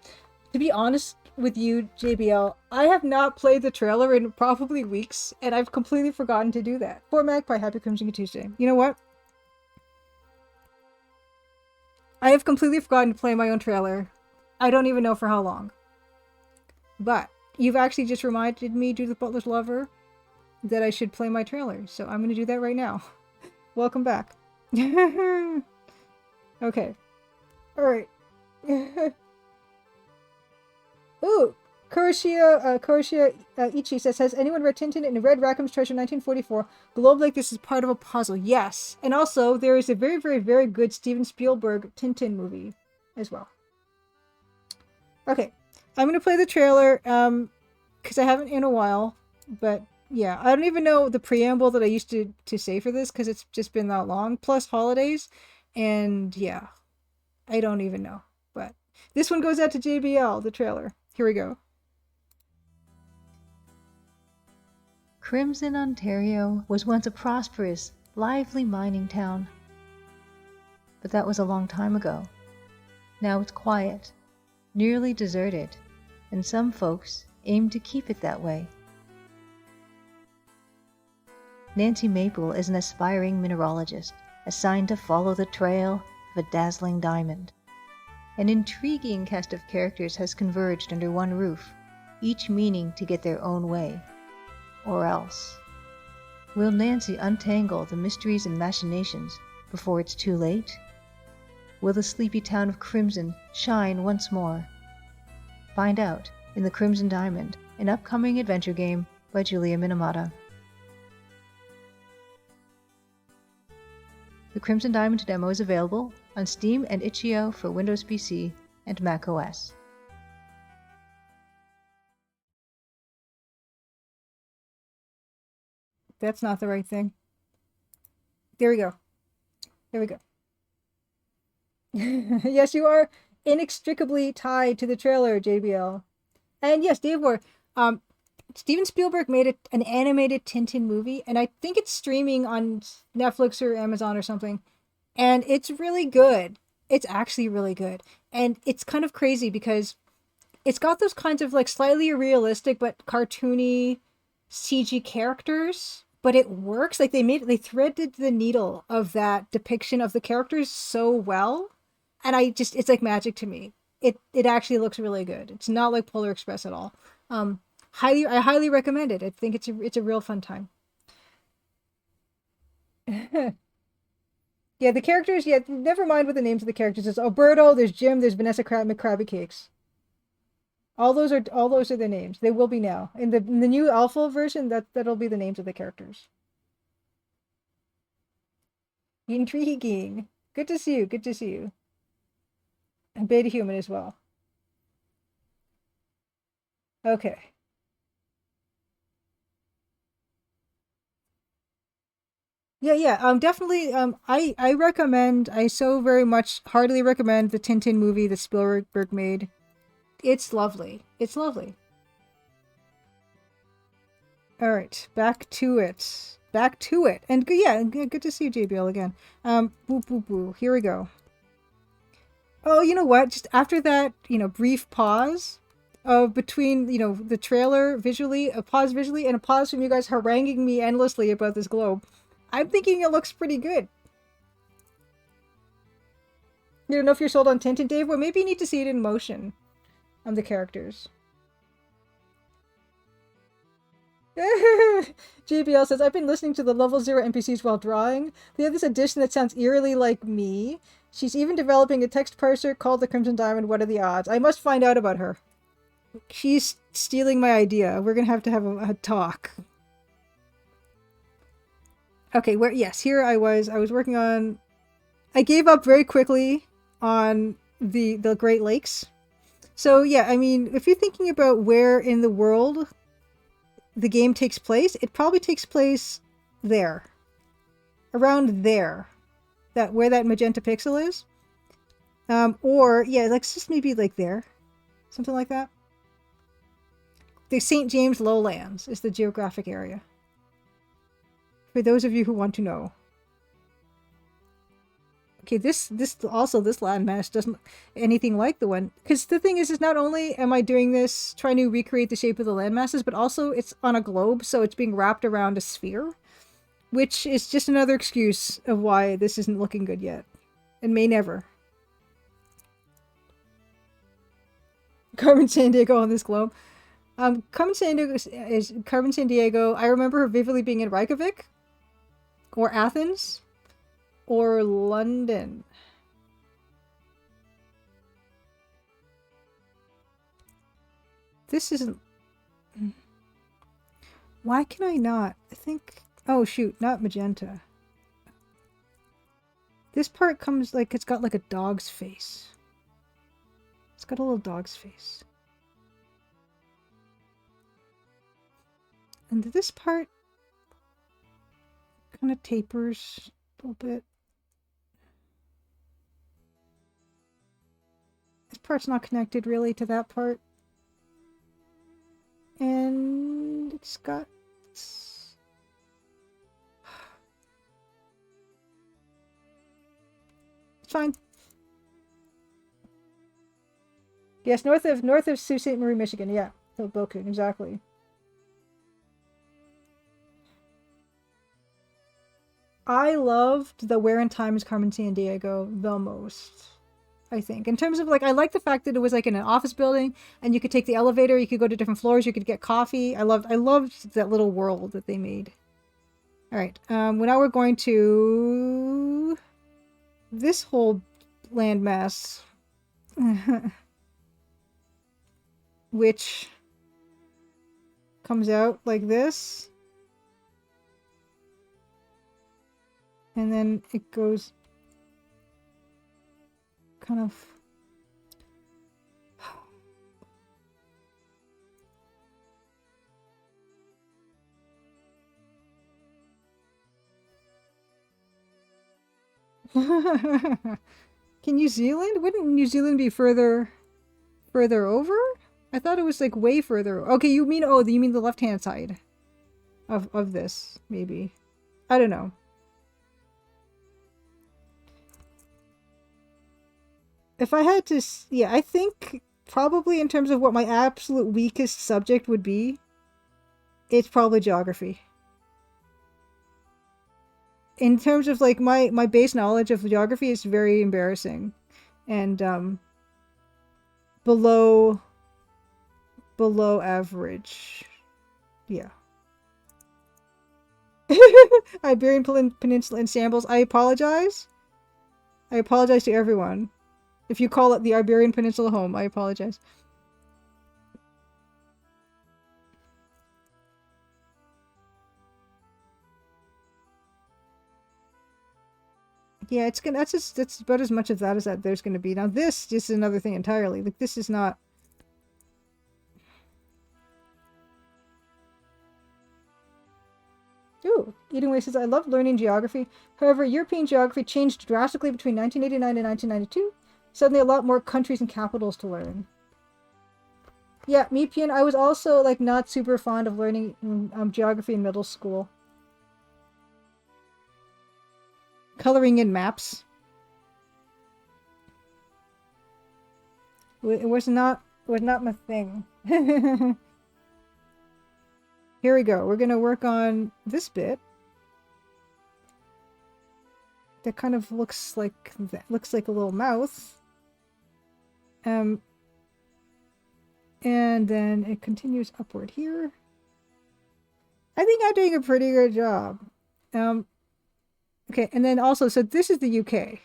To be honest with you, JBL, I have not played the trailer in probably weeks, and I've completely forgotten to do that. For Magpie, Happy Crimson Tuesday. You know what? I have completely forgotten to play my own trailer. I don't even know for how long. But you've actually just reminded me, Judith Butler's Lover, that I should play my trailer. So I'm going to do that right now. Welcome back. Okay. Alright. Ooh! Kuroshia Ichi says, has anyone read Tintin and Red Rackham's Treasure 1944? Globe like this is part of a puzzle. Yes. And also, there is a very, very, very good Steven Spielberg Tintin movie as well. Okay. I'm going to play the trailer, because I haven't in a while. But, yeah. I don't even know the preamble that I used to say for this, because it's just been that long. Plus holidays. And, yeah. I don't even know. But this one goes out to JBL, the trailer. Here we go. Crimson, Ontario was once a prosperous, lively mining town. But that was a long time ago. Now it's quiet, nearly deserted, and some folks aim to keep it that way. Nancy Maple is an aspiring mineralogist, assigned to follow the trail of a dazzling diamond. An intriguing cast of characters has converged under one roof, each meaning to get their own way. Or else. Will Nancy untangle the mysteries and machinations before it's too late? Will the sleepy town of Crimson shine once more? Find out in The Crimson Diamond, an upcoming adventure game by Julia Minamata. The Crimson Diamond demo is available on Steam and itch.io for Windows PC and Mac OS. That's not the right thing. There we go. There we go. Yes, you are inextricably tied to the trailer, JBL. And yes, Dave Ward, Steven Spielberg made an animated Tintin movie, and I think it's streaming on Netflix or Amazon or something. And it's really good. It's actually really good. And it's kind of crazy because it's got those kinds of like slightly realistic but cartoony CG characters. but it works. Like they threaded the needle of that depiction of the characters so well, and it's like magic to me. It actually looks really good. It's not like Polar Express at all. I highly recommend it. I think it's a real fun time. Yeah, the characters. Yeah, never mind what the names of the characters. There's Alberto. There's Jim. There's Vanessa McCrabby Cakes. All those are their names. They will be now in the new alpha version. That'll be the names of the characters. Intriguing. Good to see you. Good to see you. And Beta Human as well. Okay. Yeah, yeah. Definitely. I recommend. I so very much heartily recommend the Tintin movie that Spielberg made. It's lovely. It's lovely. All right, back to it. Back to it. And yeah, good to see you, JBL again. Boo boo boo. Here we go. Oh, you know what? Just after that, brief pause between, the trailer visually, a pause visually, and a pause from you guys haranguing me endlessly about this globe, I'm thinking it looks pretty good. You don't know if you're sold on Tintin, Dave? Well, maybe you need to see it in motion on the characters. JBL says, I've been listening to the level 0 NPCs while drawing. They have this addition that sounds eerily like me. She's even developing a text parser called the Crimson Diamond. What are the odds? I must find out about her. She's stealing my idea. We're gonna have to have a talk. Okay, yes, here I was working on... I gave up very quickly on the Great Lakes. So yeah, I mean, if you're thinking about where in the world the game takes place, it probably takes place there. Around there. Where that magenta pixel is. Or, yeah, like just maybe like there. Something like that. The St. James Lowlands is the geographic area. For those of you who want to know. Okay, this landmass doesn't anything like the one, because the thing is not only am I doing this trying to recreate the shape of the landmasses, but also it's on a globe, so it's being wrapped around a sphere, which is just another excuse of why this isn't looking good yet, and may never. Carmen Sandiego on this globe. Carmen Sandiego. I remember her vividly being in Reykjavik, or Athens, or London. This isn't... Why can I not? I think... Oh, shoot. Not magenta. This part comes like... It's got like a dog's face. It's got a little dog's face. And this part... kind of tapers a little bit. This part's not connected really to that part. And it's got... It's fine. Yes, north of Sault Ste. Marie, Michigan. Yeah, Hoboken, exactly. I loved the Where in Times Carmen Sandiego the most, I think. In terms of, like, I like the fact that it was, like, in an office building, and you could take the elevator, you could go to different floors, you could get coffee. I loved that little world that they made. Alright, well, now we're going to... this whole landmass. Which comes out like this. And then it goes kind of... Can New Zealand? Wouldn't New Zealand be further over? I thought it was like way further. Okay, you mean the left-hand side of this, maybe. I don't know. If I had to, yeah, I think probably in terms of what my absolute weakest subject would be, it's probably geography. in terms of like my base knowledge of geography is very embarrassing, and below average. Yeah. Iberian Peninsula ensembles. I apologize. I apologize to everyone. If you call it the Iberian Peninsula home, I apologize. Yeah, it's gonna. That's about as much of that as that there's gonna be. Now this is another thing entirely. Like this is not. Ooh, Eating Way says, I love learning geography. However, European geography changed drastically between 1989 and 1992. Suddenly a lot more countries and capitals to learn. Yeah, me, Pian, I was also, like, not super fond of learning geography in middle school. Coloring in maps. It was not my thing. Here we go. We're gonna work on this bit. That kind of looks like a little mouth. And then it continues upward here. I think I'm doing a pretty good job. Okay, and then also, so this is the UK.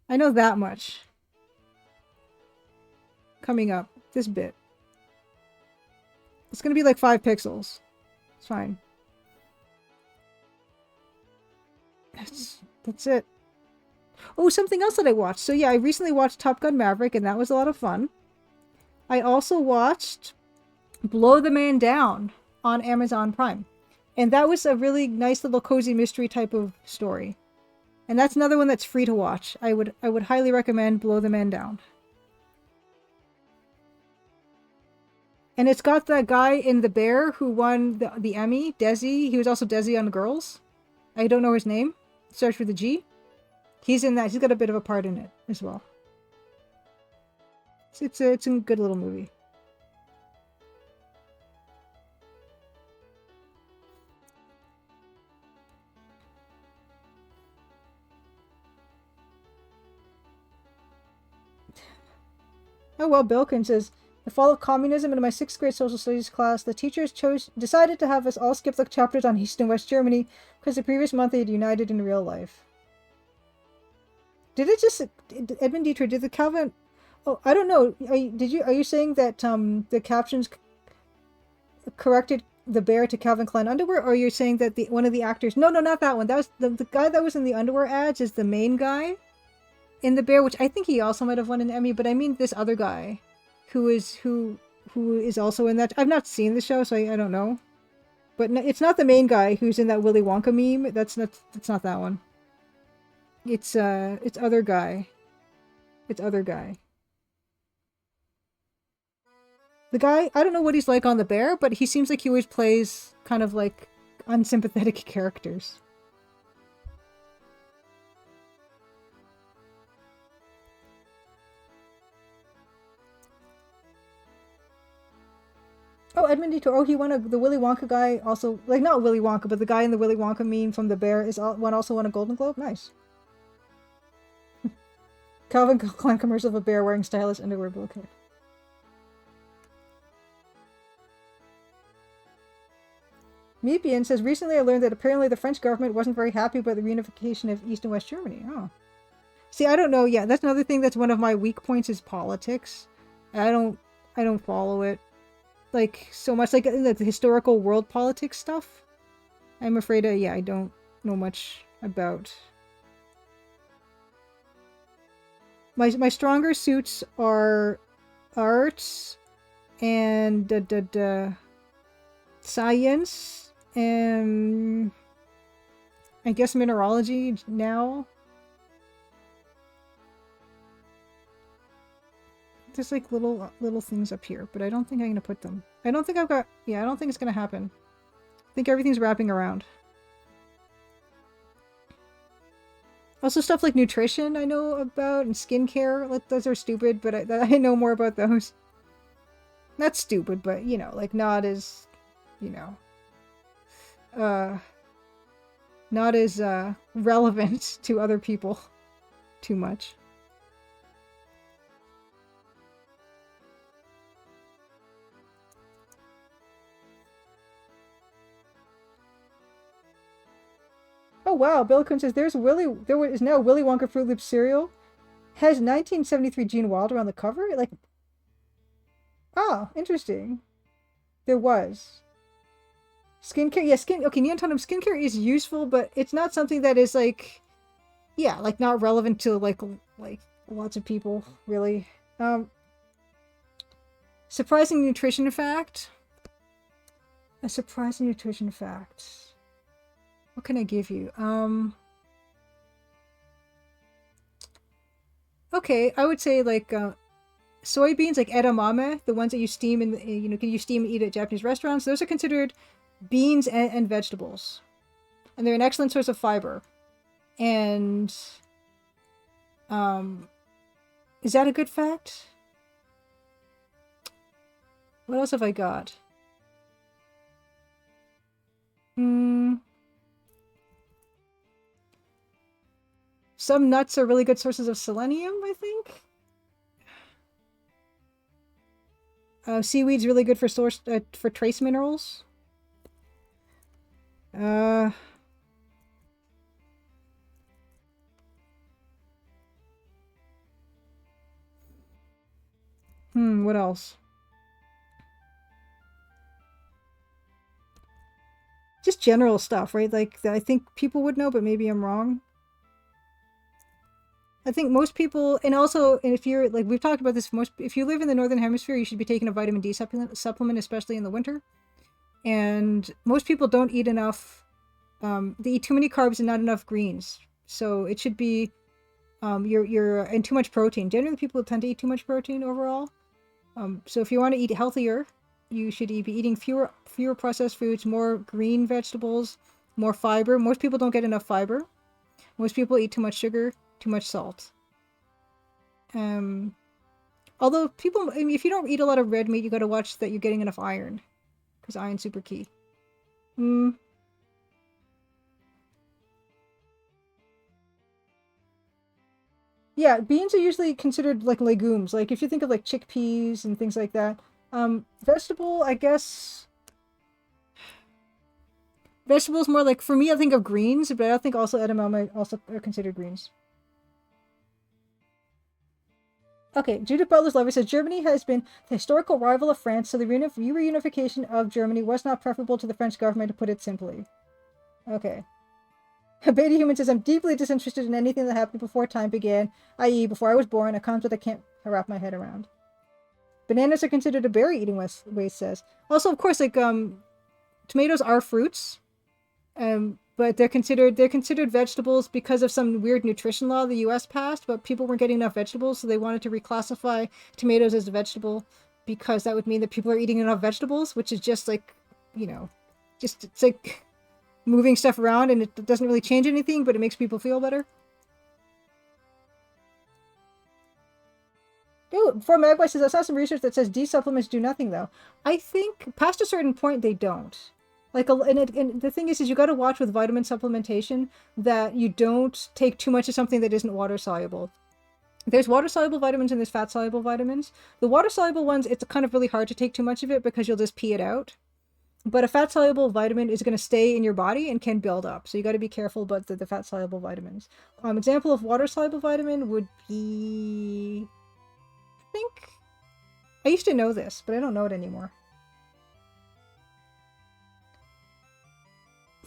I know that much. Coming up, this bit. It's gonna be like 5 pixels. It's fine. That's it. Oh, something else that I watched. So yeah, I recently watched Top Gun Maverick, and that was a lot of fun. I also watched Blow the Man Down on Amazon Prime. And that was a really nice little cozy mystery type of story. And that's another one that's free to watch. I would highly recommend Blow the Man Down. And it's got that guy in The Bear who won the Emmy, Desi. He was also Desi on Girls. I don't know his name. It starts with a G. He's in that. He's got a bit of a part in it as well. It's a good little movie. Oh well, Bilkin says, the fall of communism in my 6th grade social studies class, the teachers decided to have us all skip the chapters on East and West Germany because the previous month they had united in real life. Did it just... Edmund Dietrich, did the Calvin... Oh, I don't know. Are you saying that the captions corrected the bear to Calvin Klein underwear, or you're saying that one of the actors... No, not that one. That was the guy that was in the underwear ads is the main guy in The Bear, which I think he also might have won an Emmy, but I mean this other guy who is also in that. I've not seen the show, so I don't know. But no, it's not the main guy who's in that Willy Wonka meme. That's not that one. It's other guy. It's other guy. The guy, I don't know what he's like on The Bear, but he seems like he always plays kind of like unsympathetic characters. Oh, Edmund Detour. Oh, he won the Willy Wonka guy also, like not Willy Wonka, but the guy in the Willy Wonka meme from The Bear also won a Golden Globe. Nice. Calvin Klein commercial of a bear wearing stylish underwear. Okay. Meepian says, recently I learned that apparently the French government wasn't very happy about the reunification of East and West Germany. Oh. See, I don't know. Yeah, that's another thing that's one of my weak points is politics. I don't follow it like so much, like the historical world politics stuff. I'm afraid I don't know much about. My stronger suits are arts and science and I guess mineralogy now. There's like little things up here, but I don't think I'm gonna put them. I don't think I've got... Yeah, I don't think it's gonna happen. I think everything's wrapping around. Also stuff like nutrition I know about, and skincare. Like, those are stupid, but I know more about those. Not stupid, but, you know, like not as, you know. not as relevant to other people too much. Oh wow, Bill Coon says there is now Willy Wonka Fruit Loop cereal. Has 1973 Gene Wilder on the cover? Like, oh, interesting. There was. Skincare, yeah, okay, Neon Tandem skincare is useful, but it's not something that is like, yeah, like not relevant to like lots of people, really. Surprising nutrition fact. A surprising nutrition fact. What can I give you? Okay, I would say like soybeans, like edamame, the ones that you steam and you steam and eat at Japanese restaurants. Those are considered beans and vegetables, and they're an excellent source of fiber. And is that a good fact? What else have I got? Some nuts are really good sources of selenium, I think. Seaweed's really good for for trace minerals. What else? Just general stuff, right? Like, I think people would know, but maybe I'm wrong. I think most people, and also, and if you're, like, we've talked about this, if you live in the Northern Hemisphere, you should be taking a vitamin D supplement, especially in the winter. And most people don't eat enough, they eat too many carbs and not enough greens. So it should be, you're in too much protein. Generally, people tend to eat too much protein overall. So if you want to eat healthier, you should be eating fewer processed foods, more green vegetables, more fiber. Most people don't get enough fiber. Most people eat too much sugar, too much salt. Although people, I mean, if you don't eat a lot of red meat, you got to watch that you're getting enough iron, because iron's super key. Yeah, beans are usually considered like legumes. Like if you think of like chickpeas and things like that. Vegetable, I guess. Vegetables more like, for me, I think of greens, but I think also edamame also are considered greens. Okay, Judith Butler's Lover says Germany has been the historical rival of France, so the reunification of Germany was not preferable to the French government, to put it simply. Okay. Beta Human says I'm deeply disinterested in anything that happened before time began, i.e., before I was born, a concept I can't wrap my head around. Bananas are considered a berry-eating waste says. Also, of course, like tomatoes are fruits, but they're considered vegetables because of some weird nutrition law the U.S. passed. But people weren't getting enough vegetables, so they wanted to reclassify tomatoes as a vegetable because that would mean that people are eating enough vegetables, which is just like, it's like moving stuff around, and it doesn't really change anything, but it makes people feel better. Ooh, before Magpie says, I saw some research that says D supplements do nothing, though. I think past a certain point they don't. Like, and the thing is you got to watch with vitamin supplementation that you don't take too much of something that isn't water soluble. There's water soluble vitamins and there's fat soluble vitamins. The water soluble ones, it's kind of really hard to take too much of it because you'll just pee it out. But a fat soluble vitamin is going to stay in your body and can build up. So you got to be careful about the fat soluble vitamins. Example of water soluble vitamin would be, I think, I used to know this, but I don't know it anymore.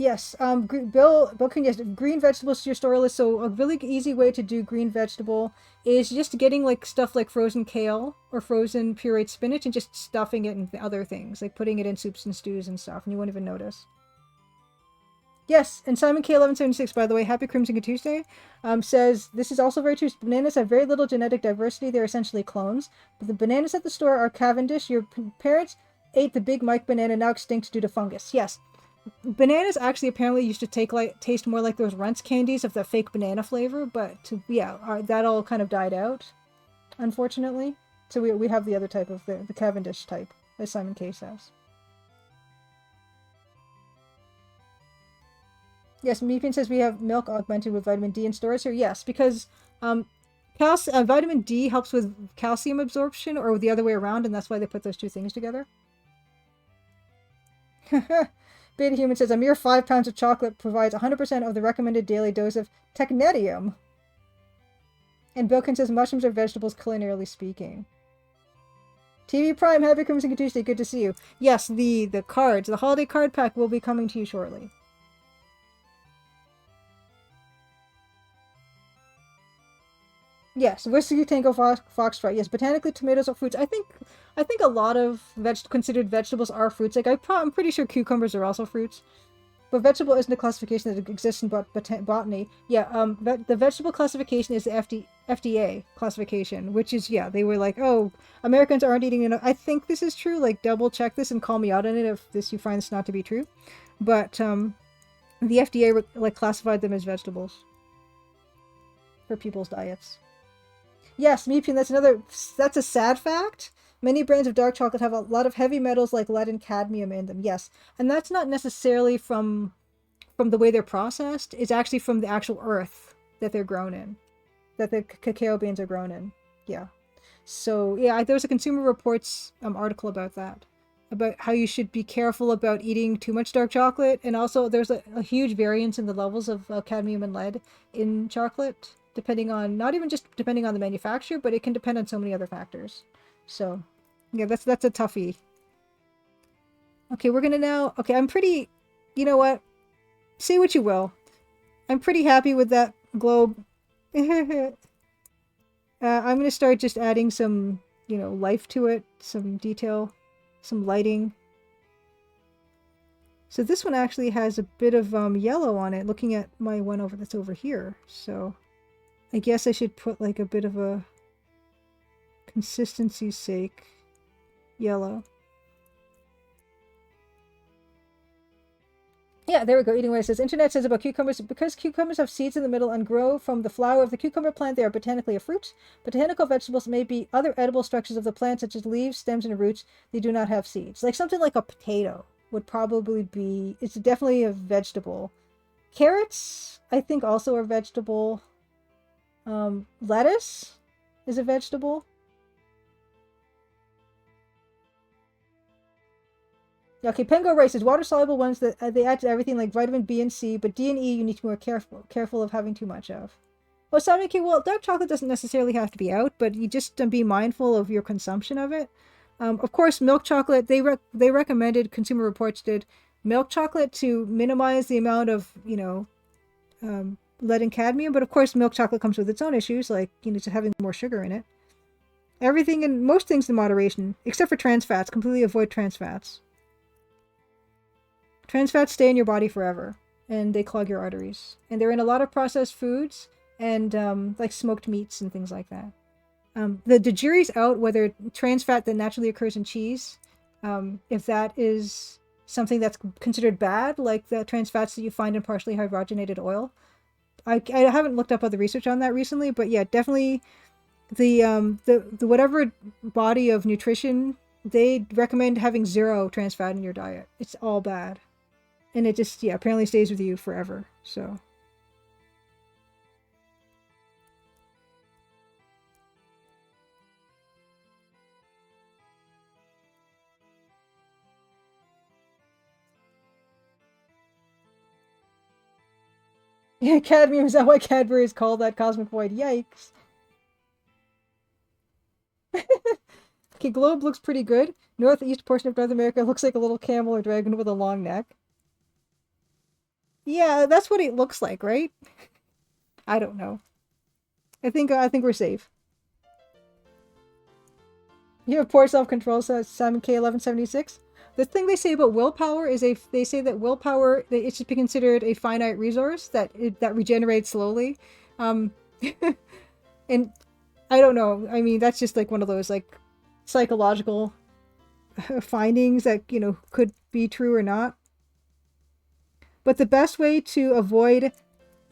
Yes, Bill can, yes, green vegetables to your store list. So a really easy way to do green vegetable is just getting like stuff like frozen kale or frozen pureed spinach and just stuffing it in other things, like putting it in soups and stews and stuff, and you won't even notice. Yes, and Simon K1176, by the way, happy Crimson Tuesday, says, this is also very true. Bananas have very little genetic diversity. They're essentially clones. But the bananas at the store are Cavendish. Your parents ate the Big Mike banana, now extinct due to fungus. Yes. Bananas actually apparently used to taste more like those Runts candies of the fake banana flavor, but that all kind of died out, unfortunately. So we have the other type of the Cavendish type, as Simon K says. Yes, Meepian says we have milk augmented with vitamin D in stores here. Yes, because um, vitamin D helps with calcium absorption, or the other way around, and that's why they put those two things together. Beta Human says a mere 5 pounds of chocolate provides 100% of the recommended daily dose of technetium. And Bilkin says mushrooms are vegetables, culinarily speaking. TV Prime, happy Crimson Tuesday, good to see you. Yes, the cards, the holiday card pack will be coming to you shortly. Yes, Whiskey Tango Foxtrot. Yes, botanically tomatoes are fruits. I think a lot of considered vegetables are fruits. Like I'm pretty sure cucumbers are also fruits. But vegetable isn't a classification that exists in botany. Yeah, the vegetable classification is the FDA classification, which is, yeah, they were like, oh, Americans aren't eating enough. I think this is true. Like, double check this and call me out on it if you find this not to be true. But the FDA like classified them as vegetables for people's diets. Yes, Meepian, that's a sad fact. Many brands of dark chocolate have a lot of heavy metals like lead and cadmium in them. Yes, and that's not necessarily from the way they're processed. It's actually from the actual earth that they're grown in, that the cacao beans are grown in. Yeah. So yeah, there was a Consumer Reports article about that, about how you should be careful about eating too much dark chocolate, and also there's a huge variance in the levels of cadmium and lead in chocolate, depending on not even just depending on the manufacturer, but it can depend on so many other factors. So yeah, that's a toughie. Okay, we're gonna now. Okay, I'm pretty. You know what? Say what you will. I'm pretty happy with that globe. I'm going to start just adding some, life to it, some detail, some lighting. So this one actually has a bit of yellow on it, looking at my one that's over here. So I guess I should put like a bit of a consistency's sake yellow. Yeah, there we go. Eating away. It says, Internet says about cucumbers, because cucumbers have seeds in the middle and grow from the flower of the cucumber plant, they are botanically a fruit. Botanical vegetables may be other edible structures of the plant, such as leaves, stems, and roots. They do not have seeds. Like something like a potato would probably be, it's definitely a vegetable. Carrots, I think, also are vegetable. Lettuce is a vegetable. Okay, Pengo Rice is water-soluble ones that they add to everything like vitamin B and C, but D and E you need to be more careful of having too much of. Well, Samiki, well, dark chocolate doesn't necessarily have to be out, but you just be mindful of your consumption of it. Of course, milk chocolate, they recommended, Consumer Reports did, milk chocolate to minimize the amount of, lead and cadmium, but of course milk chocolate comes with its own issues, like, just having more sugar in it. Everything and most things in moderation, except for trans fats. Completely avoid trans fats. Trans fats stay in your body forever, and they clog your arteries. And they're in a lot of processed foods, and like smoked meats and things like that. The jury's out whether trans fat that naturally occurs in cheese, if that is something that's considered bad, like the trans fats that you find in partially hydrogenated oil. I haven't looked up other research on that recently, but yeah, definitely the whatever body of nutrition, they recommend having 0 trans fat in your diet. It's all bad. And it just, yeah, apparently stays with you forever. So. Yeah, cadmium, is that why Cadbury is called that cosmic void? Yikes. Okay, globe looks pretty good. Northeast portion of North America looks like a little camel or dragon with a long neck. Yeah, that's what it looks like, right? I don't know. I think we're safe. You have poor self-control, says Simon K1176. The thing they say about willpower is they say that willpower, it should be considered a finite resource that regenerates slowly. And I don't know. I mean, that's just like one of those like psychological findings that, could be true or not. But the best way to avoid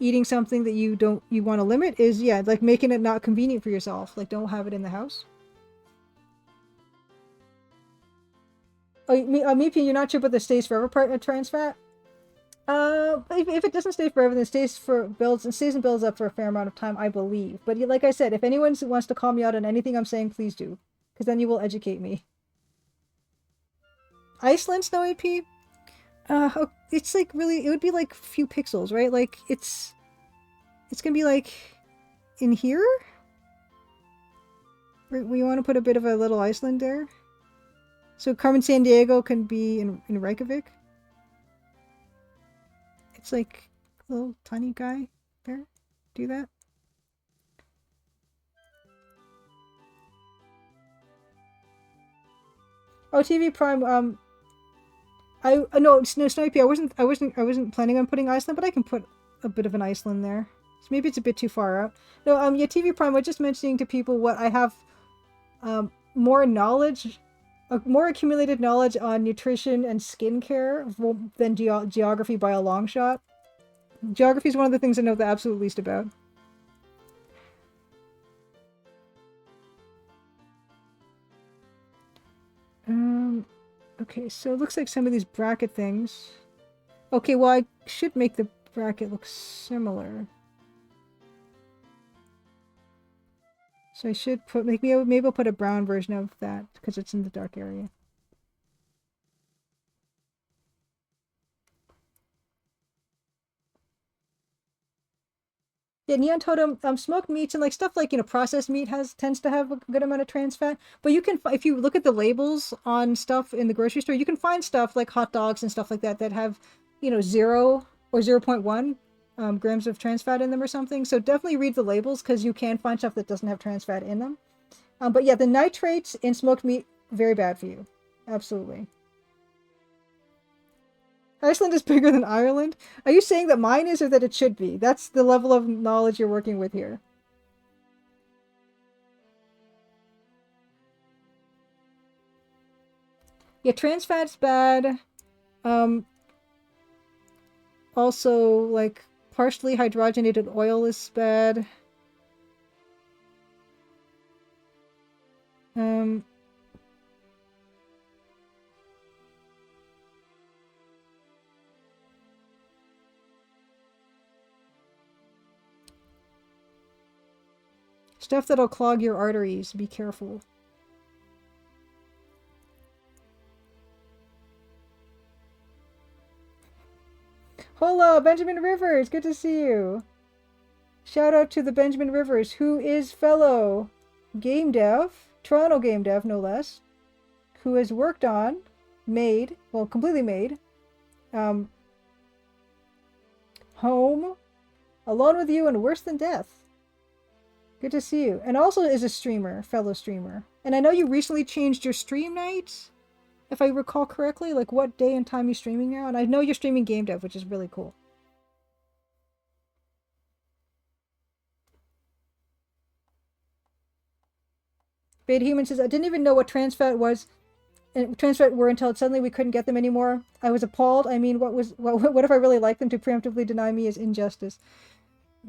eating something that you want to limit is, yeah, like making it not convenient for yourself. Like, don't have it in the house. Oh, Meepian, you're not sure about the stays forever part of trans fat? if it doesn't stay forever, then it stays and builds up for a fair amount of time, I believe. But like I said, if anyone wants to call me out on anything I'm saying, please do, because then you will educate me. Iceland Snow AP? It's like really, it would be like a few pixels, right? Like it's gonna be like in here. We want to put a bit of a little Iceland there. So Carmen Sandiego can be in Reykjavik. It's like a little tiny guy there. Do that. Oh, TV Prime. I no Snipey. I wasn't planning on putting Iceland, but I can put a bit of an Iceland there. So maybe it's a bit too far out. No, yeah, TV Prime. I was just mentioning to people what I have, more knowledge, more accumulated knowledge on nutrition and skincare than geography by a long shot. Geography is one of the things I know the absolute least about. Okay, so it looks like some of these bracket things. Okay, well, I should make the bracket look similar. So I should put, maybe I'll put a brown version of that, because it's in the dark area. Yeah, Neon Totem, smoked meats and like stuff like, processed meat tends to have a good amount of trans fat. But you can, if you look at the labels on stuff in the grocery store, you can find stuff like hot dogs and stuff like that that have, 0 or 0.1 grams of trans fat in them or something. So definitely read the labels, because you can find stuff that doesn't have trans fat in them. But yeah, the nitrates in smoked meat, very bad for you. Absolutely. Iceland is bigger than Ireland? Are you saying that mine is, or that it should be? That's the level of knowledge you're working with here. Yeah, trans fat's bad. Also, like, partially hydrogenated oil is bad. Stuff that'll clog your arteries. Be careful. Hola, Benjamin Rivers. Good to see you. Shout out to the Benjamin Rivers, who is fellow game dev, Toronto game dev, no less, who has worked on, completely made, Home, Alone with You, and Worse Than Death. Good to see you. And also is a streamer, fellow streamer. And I know you recently changed your stream nights, if I recall correctly, like what day and time you're streaming now. And I know you're streaming game dev, which is really cool. Beta Human says, I didn't even know what trans fat was, and trans fat were, until suddenly we couldn't get them anymore. I was appalled. I mean, what if I really liked them? To preemptively deny me is injustice.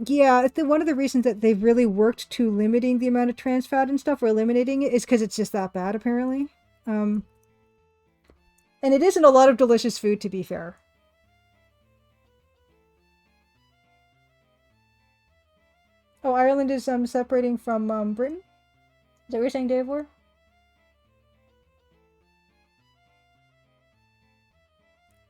Yeah, one of the reasons that they've really worked to limiting the amount of trans fat and stuff, or eliminating it, is because it's just that bad, apparently. And it isn't a lot of delicious food, to be fair. Oh, Ireland is separating from Britain? Is that what you're saying, Dave? War?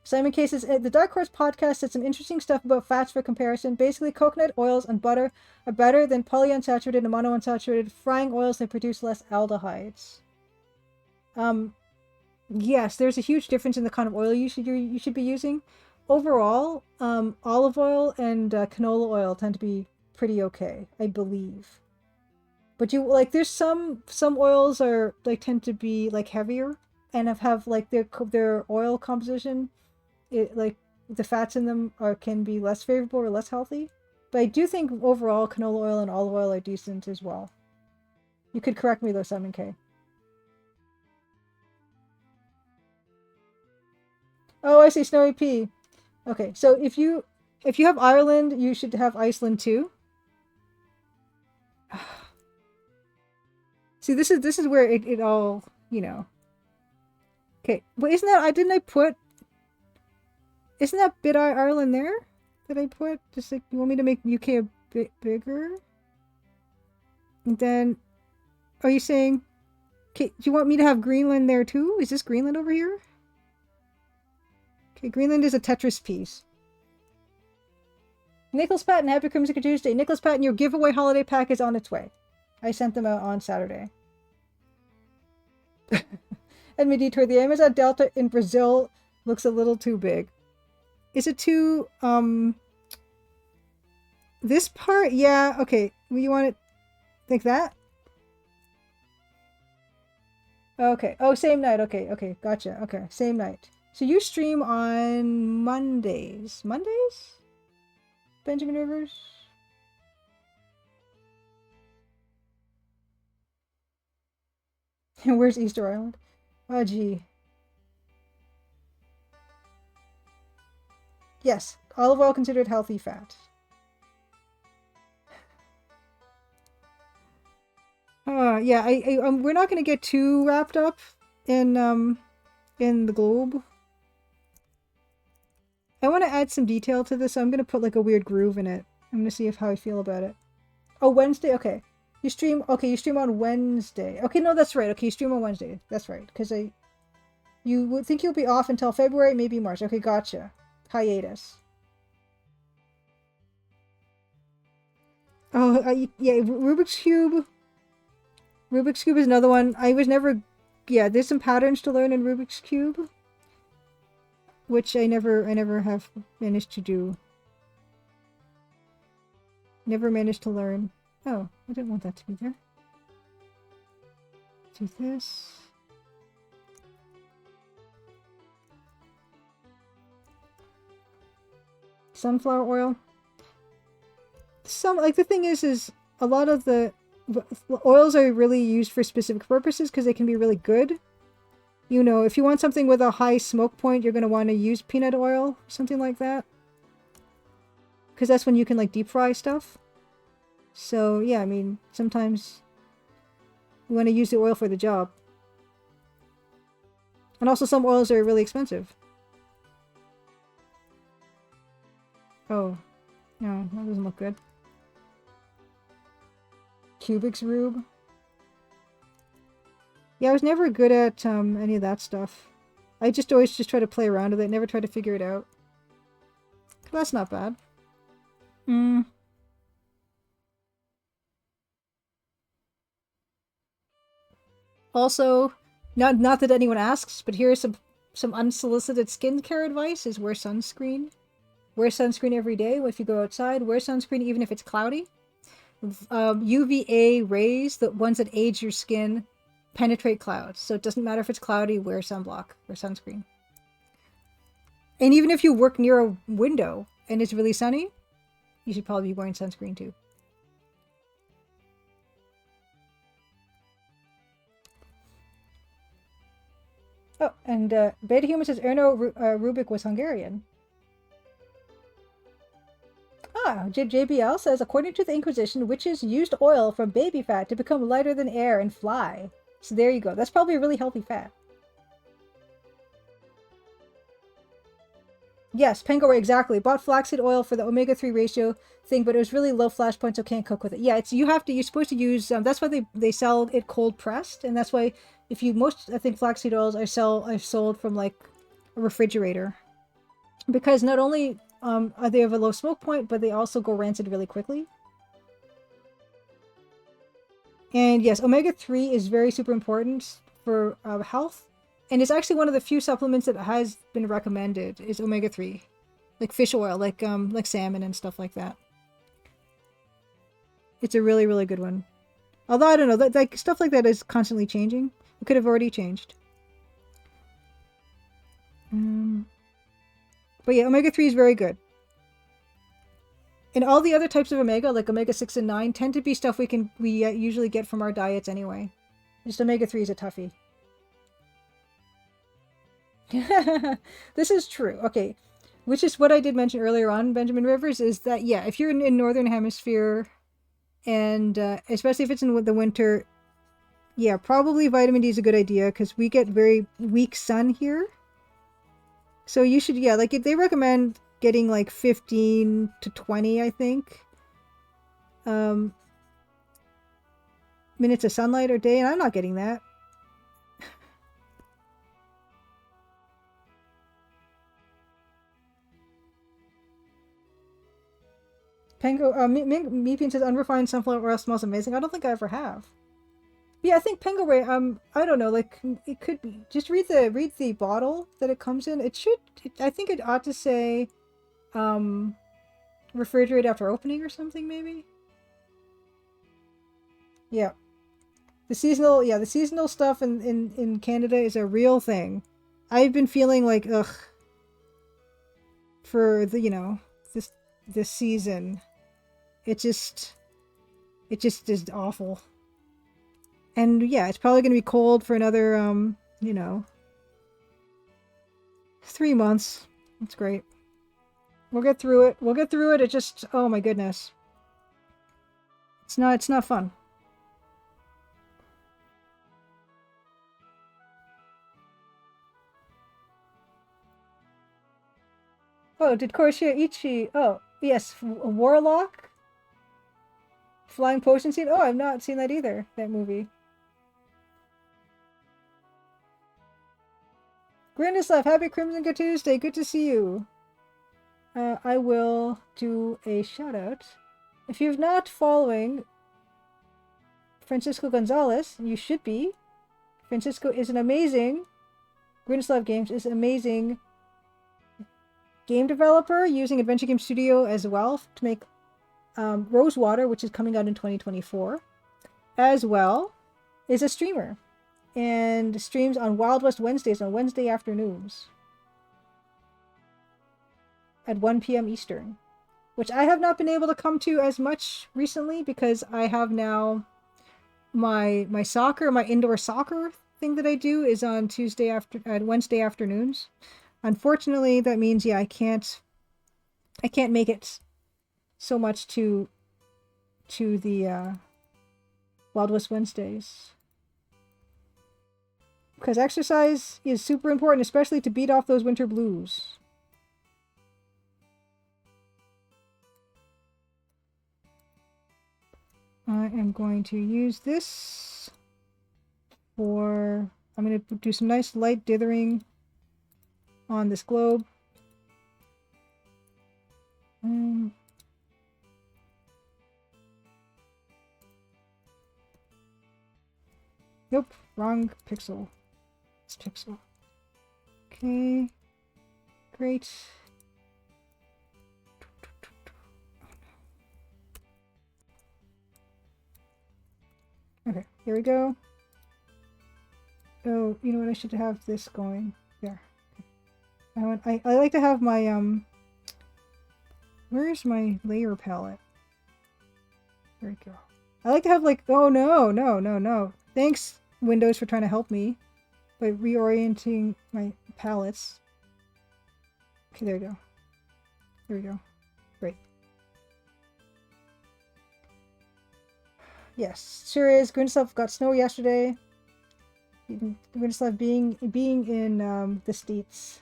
Simon Case says, the Dark Horse podcast said some interesting stuff about fats for comparison. Basically, coconut oils and butter are better than polyunsaturated and monounsaturated frying oils that produce less aldehydes. Yes, there's a huge difference in the kind of oil you should be using. Overall, olive oil and canola oil tend to be pretty okay, I believe. But there's some oils are tend to be heavier and have their oil composition. The fats in them can be less favorable or less healthy. But I do think overall canola oil and olive oil are decent as well. You could correct me though, Simon K. Oh, I see, Snowy P. Okay, so if you have Ireland, you should have Iceland too. See, this is where it all, Okay, but isn't that Bit Ireland there? that I put? Just like, you want me to make UK a bit bigger? And then, are you saying, okay, do you want me to have Greenland there too? Is this Greenland over here? Okay, Greenland is a Tetris piece. Nicholas Patton, happy Crimson Tuesday. Nicholas Patton, your giveaway holiday pack is on its way. I sent them out on Saturday. And Detour, the Amazon Delta in Brazil looks a little too big. Is it too, this part? Yeah, okay. You want it like that? Okay. Oh, same night. Okay, okay. Gotcha. Okay, same night. So you stream on Mondays. Mondays? Benjamin Rivers? Where's Easter Island? Oh, gee. Yes, olive oil considered healthy fat. Yeah, we're not going to get too wrapped up in the globe. I want to add some detail to this, so I'm going to put like a weird groove in it. I'm going to see how I feel about it. Oh, Wednesday? Okay. You stream on Wednesday. Okay, no, that's right. Okay, you stream on Wednesday. That's right. Because you would think you'll be off until February, maybe March. Okay, gotcha. Hiatus. Oh, yeah, Rubik's Cube. Rubik's Cube is another one. I was never... Yeah, there's some patterns to learn in Rubik's Cube, which I never have managed to do. Never managed to learn. Oh, I didn't want that to be there. Do this. Sunflower oil. Like the thing is a lot of the oils are really used for specific purposes because they can be really good. You know, if you want something with a high smoke point, you're going to want to use peanut oil, something like that. Because that's when you can like deep fry stuff. So yeah, I mean, sometimes you want to use the oil for the job. And also some oils are really expensive. Oh, no, that doesn't look good. Cubics Rube. Yeah, I was never good at any of that stuff. I just always try to play around with it, never try to figure it out. That's not bad. Also, not that anyone asks, but here's some unsolicited skincare advice: is wear sunscreen. Wear sunscreen every day if you go outside. Wear sunscreen even if it's cloudy. UVA rays, the ones that age your skin, penetrate clouds. So it doesn't matter if it's cloudy, wear sunblock or sunscreen. And even if you work near a window and it's really sunny, you should probably be wearing sunscreen too. Oh, and Beta Human says Erno Rubik was Hungarian. Ah, JBL says, according to the Inquisition, witches used oil from baby fat to become lighter than air and fly. So there you go. That's probably a really healthy fat. Yes, Penguin, exactly. Bought flaxseed oil for the omega-3 ratio thing, but it was really low flash point, so can't cook with it. Yeah, you're supposed to use, that's why they sell it cold pressed, and that's why I think flaxseed oils are sold from like a refrigerator. Because not only they have a low smoke point, but they also go rancid really quickly. And yes, omega-3 is very super important for health. And it's actually one of the few supplements that has been recommended is omega-3. Like fish oil, like salmon and stuff like that. It's a really, really good one. Although, I don't know, like stuff like that is constantly changing. It could have already changed. But yeah, omega-3 is very good. And all the other types of omega, like omega-6 and 9, tend to be stuff we usually get from our diets anyway. Just omega-3 is a toughie. This is true. Okay. Which is what I did mention earlier on, Benjamin Rivers, is that, yeah, if you're in Northern Hemisphere, and especially if it's in the winter, yeah, probably vitamin D is a good idea, because we get very weak sun here. So you should, yeah, like if they recommend getting like 15 to 20, I think, minutes of sunlight a day, and I'm not getting that. Pango, Meepian says unrefined sunflower oil smells amazing. I don't think I ever have. But yeah, I think Pango Ray. I don't know. Like it could be. Just read the bottle that it comes in. It should. I think it ought to say, refrigerate after opening or something maybe. Yeah, the seasonal stuff in Canada is a real thing. I've been feeling like ugh for the this season. It just is awful. And yeah, it's probably going to be cold for another 3 months. That's great. We'll get through it. We'll get through it. It just, oh my goodness. It's not fun. Oh, did Korishia Ichi, oh, yes, Warlock? Flying potion scene? Oh, I've not seen that either, that movie. Grandislav, happy Crimson Good Tuesday. Good to see you. I will do a shout out. If you're not following Francisco Gonzalez, you should be. Francisco is an amazing, Grinslav Games is an amazing game developer using Adventure Game Studio as well to make Rosewater, which is coming out in 2024, as well is a streamer and streams on Wild West Wednesdays on Wednesday afternoons at 1 p.m. Eastern, which I have not been able to come to as much recently because I have now my indoor soccer thing that I do is on Wednesday afternoons. Unfortunately, that means I can't make it so much to the Wild West Wednesdays. Because exercise is super important, especially to beat off those winter blues. I am going to use this for... I'm going to do some nice light dithering on this globe. Nope, wrong pixel. This pixel. Okay, great. Okay, here we go. Oh, you know what? I should have this going there. I like to have my Where's my layer palette? There we go. I like to have like, oh no. Thanks Windows for trying to help me by reorienting my palettes. Okay, there we go. There we go. Great. Yes, sure is. Grinslav got snow yesterday. Grinslav being in the States.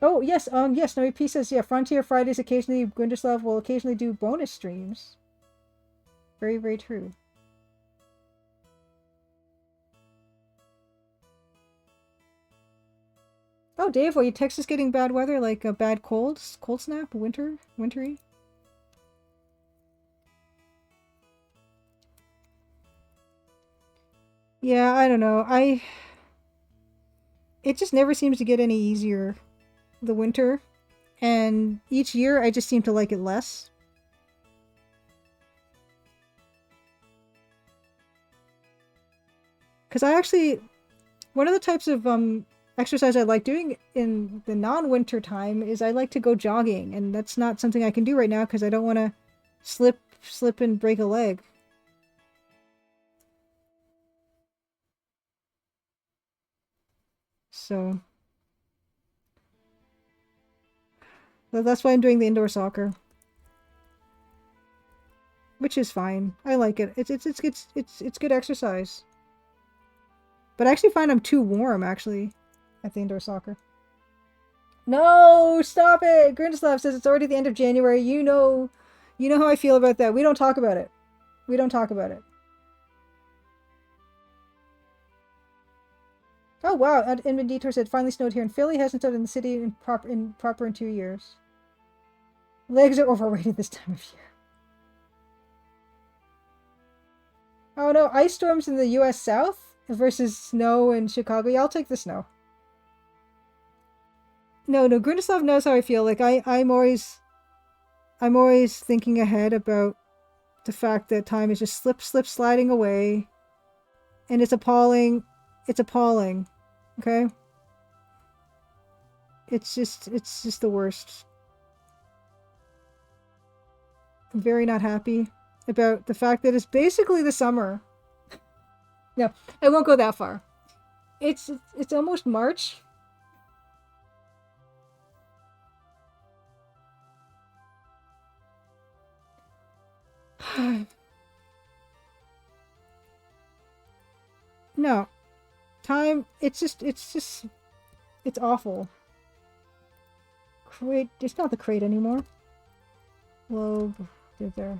Oh, yes, yes, Noe P says, yeah, Frontier Fridays occasionally, Grinderslav will occasionally do bonus streams. Very, very true. Oh, Dave, are you Texas getting bad weather, like a bad cold snap, wintry? Yeah, I don't know. It just never seems to get any easier, the winter. And each year, I just seem to like it less. Because I actually... One of the types of exercise I like doing in the non-winter time is I like to go jogging. And that's not something I can do right now because I don't want to slip and break a leg. So that's why I'm doing the indoor soccer. which is fine. I like it. It's good exercise. But I actually find I'm too warm, actually, at the indoor soccer. No, stop it! Grinslav says it's already the end of January. You know how I feel about that. We don't talk about it. We don't talk about it. Oh wow! Edmund Detour said finally snowed here in Philly. Hasn't snowed in the city in proper in 2 years. Legs are overrated this time of year. Oh no! Ice storms in the U.S. South versus snow in Chicago. Yeah, I'll take the snow. No, Grunislav knows how I feel. Like I'm always thinking ahead about the fact that time is just sliding away, and it's appalling. It's appalling. Okay. It's just the worst. I'm very not happy about the fact that it's basically the summer. No, I won't go that far. It's almost March. No. Time, it's awful. Crate, it's not the crate anymore. Globe, there.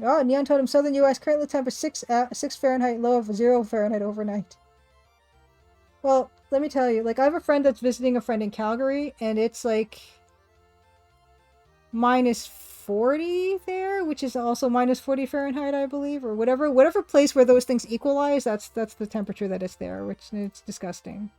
Oh, Neon Totem, Southern U.S. Currently temperature 6 Fahrenheit, low of 0 Fahrenheit overnight. Well, let me tell you, like, I have a friend that's visiting a friend in Calgary, and it's like -40 there, which is also -40 Fahrenheit, I believe, or whatever place where those things equalize. That's the temperature that is there, which it's disgusting.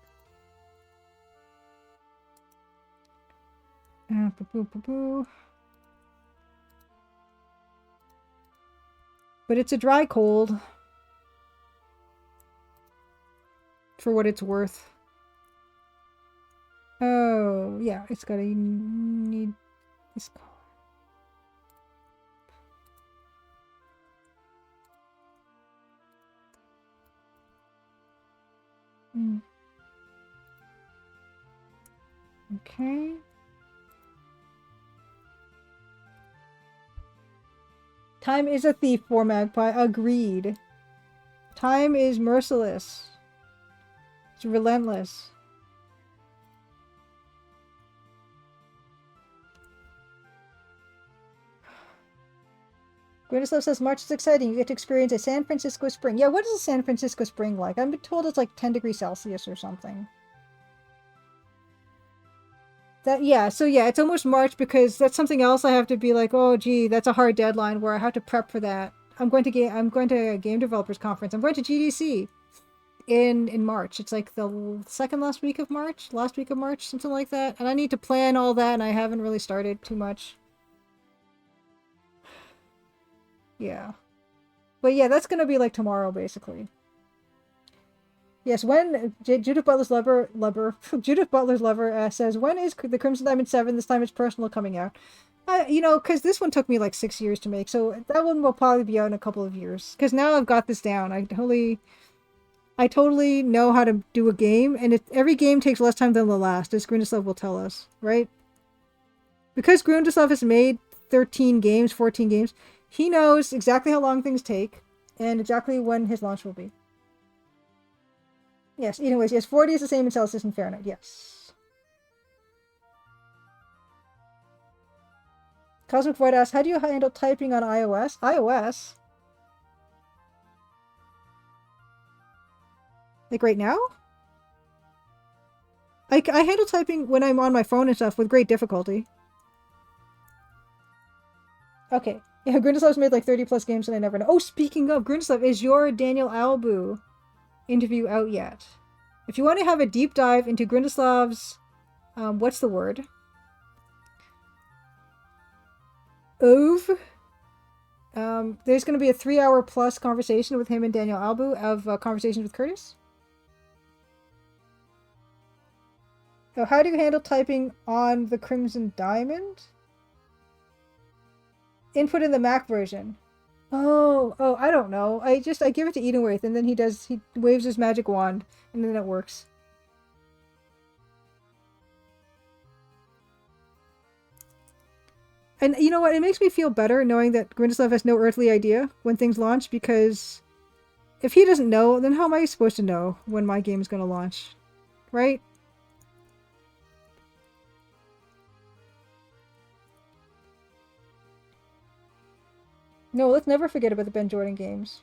But it's a dry cold, for what it's worth. Oh yeah, it's gotta need this color. Okay. Time is a thief for Magpie. Agreed. Time is merciless. It's relentless. Granislav says March is exciting. You get to experience a San Francisco spring. Yeah, what is a San Francisco spring like? I've been told it's like 10 degrees Celsius or something. So it's almost March because that's something else I have to be like, oh gee, that's a hard deadline where I have to prep for that. I'm going to a game developers conference. I'm going to GDC in March. It's like the last week of March, something like that. And I need to plan all that, and I haven't really started too much. Yeah. But yeah, that's gonna be like tomorrow, basically. Yes, when Judith Butler's lover says, when is the Crimson Diamond 7? This time it's personal coming out. Because this one took me like 6 years to make, so that one will probably be out in a couple of years. Because now I've got this down. I totally know how to do a game, and every game takes less time than the last, as Grundislav will tell us, right? Because Grundislav has made 14 games, he knows exactly how long things take, and exactly when his launch will be. Yes, anyways, yes, 40 is the same in Celsius and Fahrenheit, yes. Cosmic Void asks, how do you handle typing on iOS? iOS? Like right now? I handle typing when I'm on my phone and stuff with great difficulty. Okay. Yeah, Grundislav's made like 30 plus games and I never know. Oh, speaking of, Grundislav, is your Daniel Albu interview out yet? If you want to have a deep dive into Grundislav's, what's the word? There's going to be a 3-hour plus conversation with him and Daniel Albu of Conversations with Curtis. So how do you handle typing on the Crimson Diamond? Input in the Mac version. Oh, I don't know. I give it to Edenwaith, and then he waves his magic wand, and then it works. And you know what? It makes me feel better knowing that Grindeslav has no earthly idea when things launch, because if he doesn't know, then how am I supposed to know when my game is going to launch? Right? No, let's never forget about the Ben Jordan games.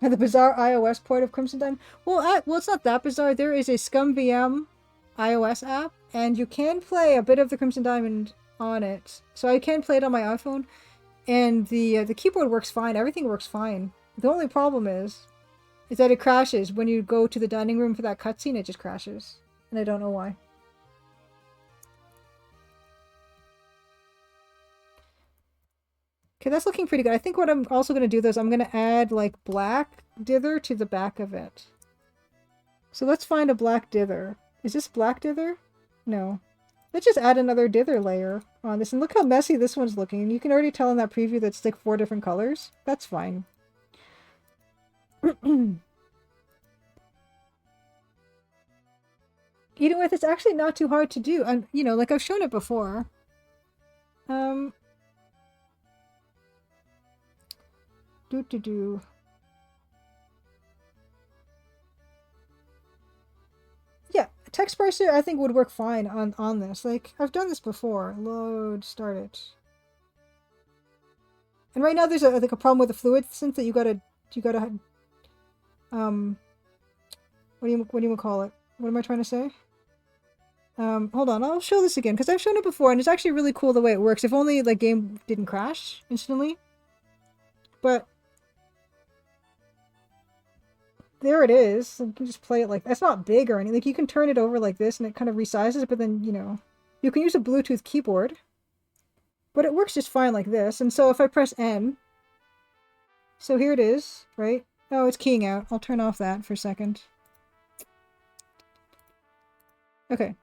And the bizarre iOS port of Crimson Diamond. Well, it's not that bizarre. There is a ScumVM iOS app, and you can play a bit of the Crimson Diamond on it. So I can play it on my iPhone, and the keyboard works fine. Everything works fine. The only problem is that it crashes when you go to the dining room for that cutscene. It just crashes, and I don't know why. Okay, that's looking pretty good. I think what I'm also going to do, though, is I'm going to add, like, black dither to the back of it. So let's find a black dither. Is this black dither? No. Let's just add another dither layer on this. And look how messy this one's looking. And you can already tell in that preview that it's, like, 4 different colors. That's fine. Even with, it's actually not too hard to do. And, you know, like I've shown it before. Yeah, text parser I think would work fine on this. Like, I've done this before. Load, start it. And right now there's a problem with the fluid synth that you gotta what do you call it? What am I trying to say? Hold on, I'll show this again, because I've shown it before, and it's actually really cool the way it works. If only the game didn't crash instantly. But there it is. You can just play it like... It's not big or anything. Like, you can turn it over like this, and it kind of resizes, but then, you know... You can use a Bluetooth keyboard. But it works just fine like this. And so if I press N... So here it is, right? Oh, it's keying out. I'll turn off that for a second. Okay.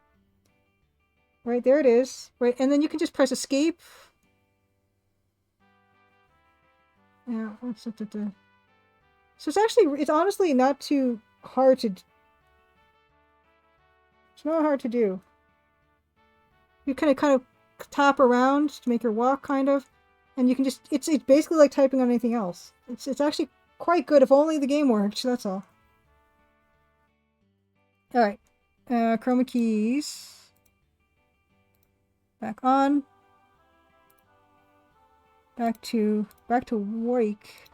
Right, there it is. Right, and then you can just press escape. Yeah, what's it? So it's honestly not too hard to... It's not hard to do. You kind of tap around to make your walk, kind of. And you can just... It's basically like typing on anything else. It's actually quite good if only the game worked, that's all. Alright. Chroma keys. Back on. Back to wake.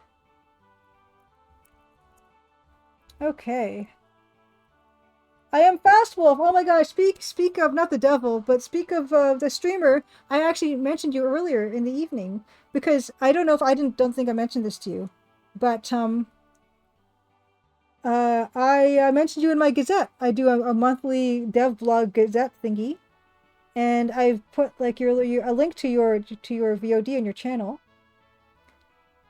Okay. I am Fast Wolf. Oh my gosh, speak of not the devil, but speak of the streamer. I actually mentioned you earlier in the evening, because I don't know if don't think I mentioned this to you, but I mentioned you in my Gazette. I do a monthly dev blog Gazette thingy, and I've put like a link to your VOD on your channel.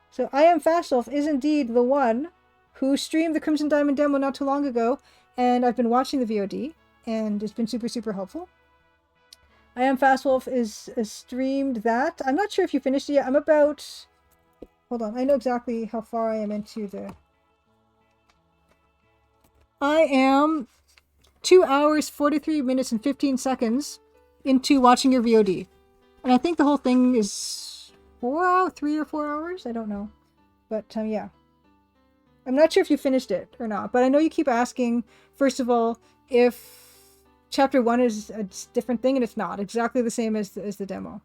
So I am Fast Wolf is indeed the one who streamed the Crimson Diamond demo not too long ago, and I've been watching the VOD, and it's been super, super helpful. I Am Fast Wolf is streamed that. I'm not sure if you finished it yet. I'm about... Hold on, I know exactly how far I am into the... I am 2 hours, 43 minutes, and 15 seconds into watching your VOD. And I think the whole thing is 3 or 4 hours? I don't know. But, yeah. I'm not sure if you finished it or not, but I know you keep asking, first of all, if Chapter 1 is a different thing, and it's not. Exactly the same as the demo.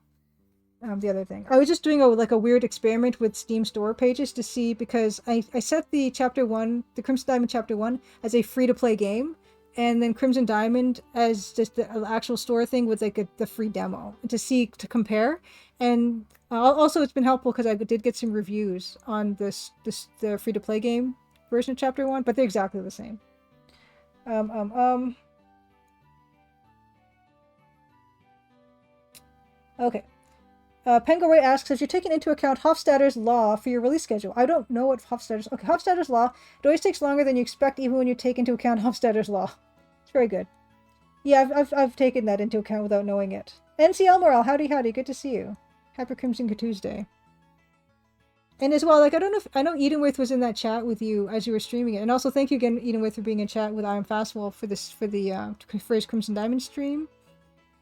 The other thing. I was just doing a weird experiment with Steam store pages to see, because I set the Chapter 1, the Crimson Diamond Chapter 1, as a free-to-play game, and then Crimson Diamond as just the actual store thing with the free demo, to compare. And also it's been helpful because I did get some reviews on the free-to-play game version of Chapter 1, but they're exactly the same. Okay. Pengo Ray asks, have you taken into account Hofstadter's law for your release schedule? I don't know what Hofstadter's... Okay, Hofstadter's law. It always takes longer than you expect, even when you take into account Hofstadter's law. It's very good. Yeah, I've taken that into account without knowing it. NC Elmoral, howdy, good to see you. Happy Crimson Tuesday. And as well, I don't know if... I know Edenwith was in that chat with you as you were streaming it. And also, thank you again, Edenwith, for being in chat with I Am Fast Wolf for his Crimson Diamond stream.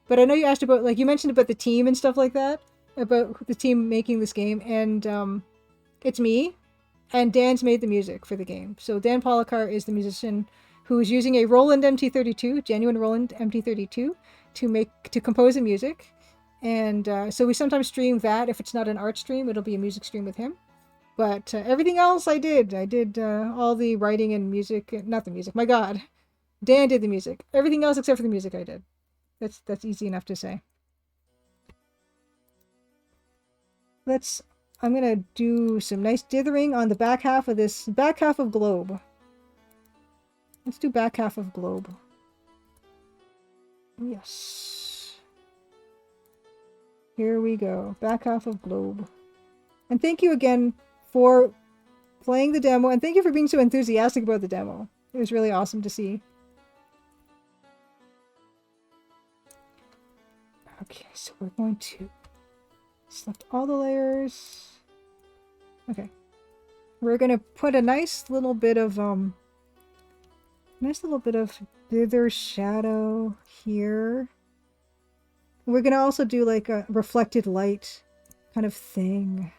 But I know you asked about, like, you mentioned about the team and stuff like that, about the team making this game, and it's me, and Dan's made the music for the game. So Dan Polakar is the musician who is using a Roland MT32, genuine Roland MT32, to compose the music. And so we sometimes stream that. If it's not an art stream, it'll be a music stream with him. But everything else I did. I did all the writing and music. Not the music, my God. Dan did the music. Everything else except for the music I did. That's easy enough to say. I'm gonna do some nice dithering on the back half of this, back half of globe. Let's do back half of globe. Yes. Here we go. Back half of globe. And thank you again for playing the demo, and thank you for being so enthusiastic about the demo. It was really awesome to see. Okay, so we're going to select all the layers. Okay. We're gonna put a nice little bit of dither shadow here. We're gonna also do like a reflected light kind of thing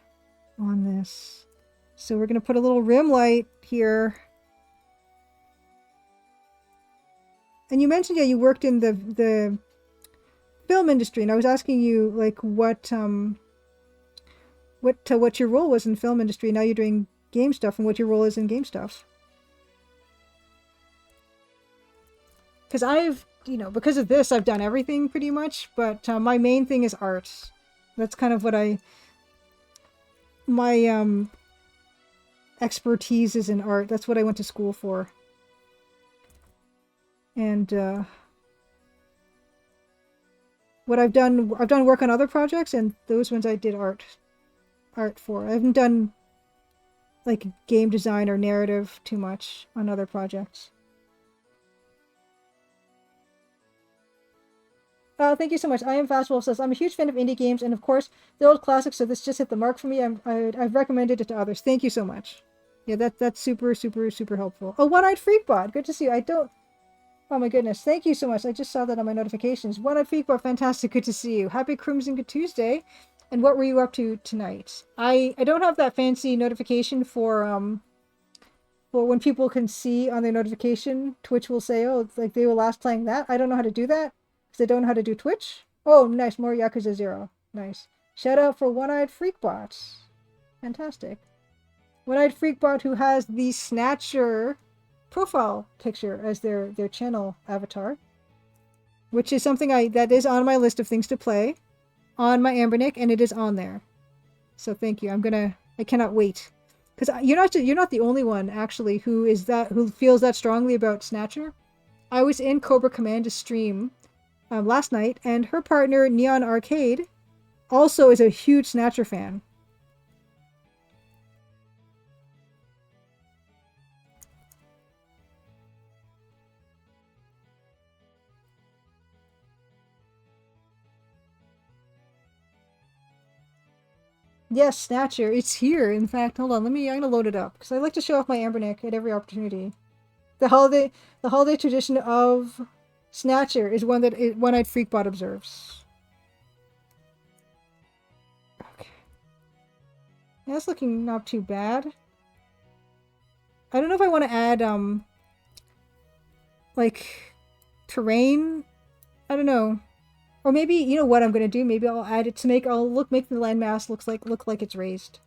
on this. So we're gonna put a little rim light here. And you mentioned, yeah, you worked in the film industry, and I was asking you like what your role was in film industry. Now you're doing game stuff, and what your role is in game stuff. Because because of this, I've done everything pretty much, but my main thing is art. That's kind of what my expertise is in art. That's what I went to school for. And what I've done work on other projects, and those ones I did art for. I haven't done like game design or narrative too much on other projects. Thank you so much. I am Fastwolf says, I'm a huge fan of indie games and of course the old classics, so this just hit the mark for me. I've recommended it to others. Thank you so much. Yeah, that's super, super, super helpful. Oh, One-Eyed Freakbot. Good to see you. Oh my goodness. Thank you so much. I just saw that on my notifications. One-Eyed Freakbot, fantastic. Good to see you. Happy Crimson Good Tuesday. And what were you up to tonight? I don't have that fancy notification for when people can see on their notification. Twitch will say, oh, it's like they were last playing that. I don't know how to do that because I don't know how to do Twitch. Oh, nice. More Yakuza 0. Nice. Shout out for One-Eyed Freakbot. Fantastic. One-Eyed Freakbot, who has the Snatcher profile picture as their channel avatar, which is something that is on my list of things to play on my Ambernick, and it is on there. So thank you. I cannot wait, because you're not the only one actually who feels that strongly about Snatcher. I was in Cobra Commander's stream last night, and her partner Neon Arcade also is a huge Snatcher fan. Yes, Snatcher. It's here. In fact, hold on. I'm gonna load it up because I like to show off my Ambernick at every opportunity. The holiday tradition of Snatcher is one that One-Eyed Freakbot observes. Okay, that's looking not too bad. I don't know if I want to add like terrain. I don't know. Or maybe, you know what I'm gonna do? Maybe I'll add it to make the landmass look like it's raised.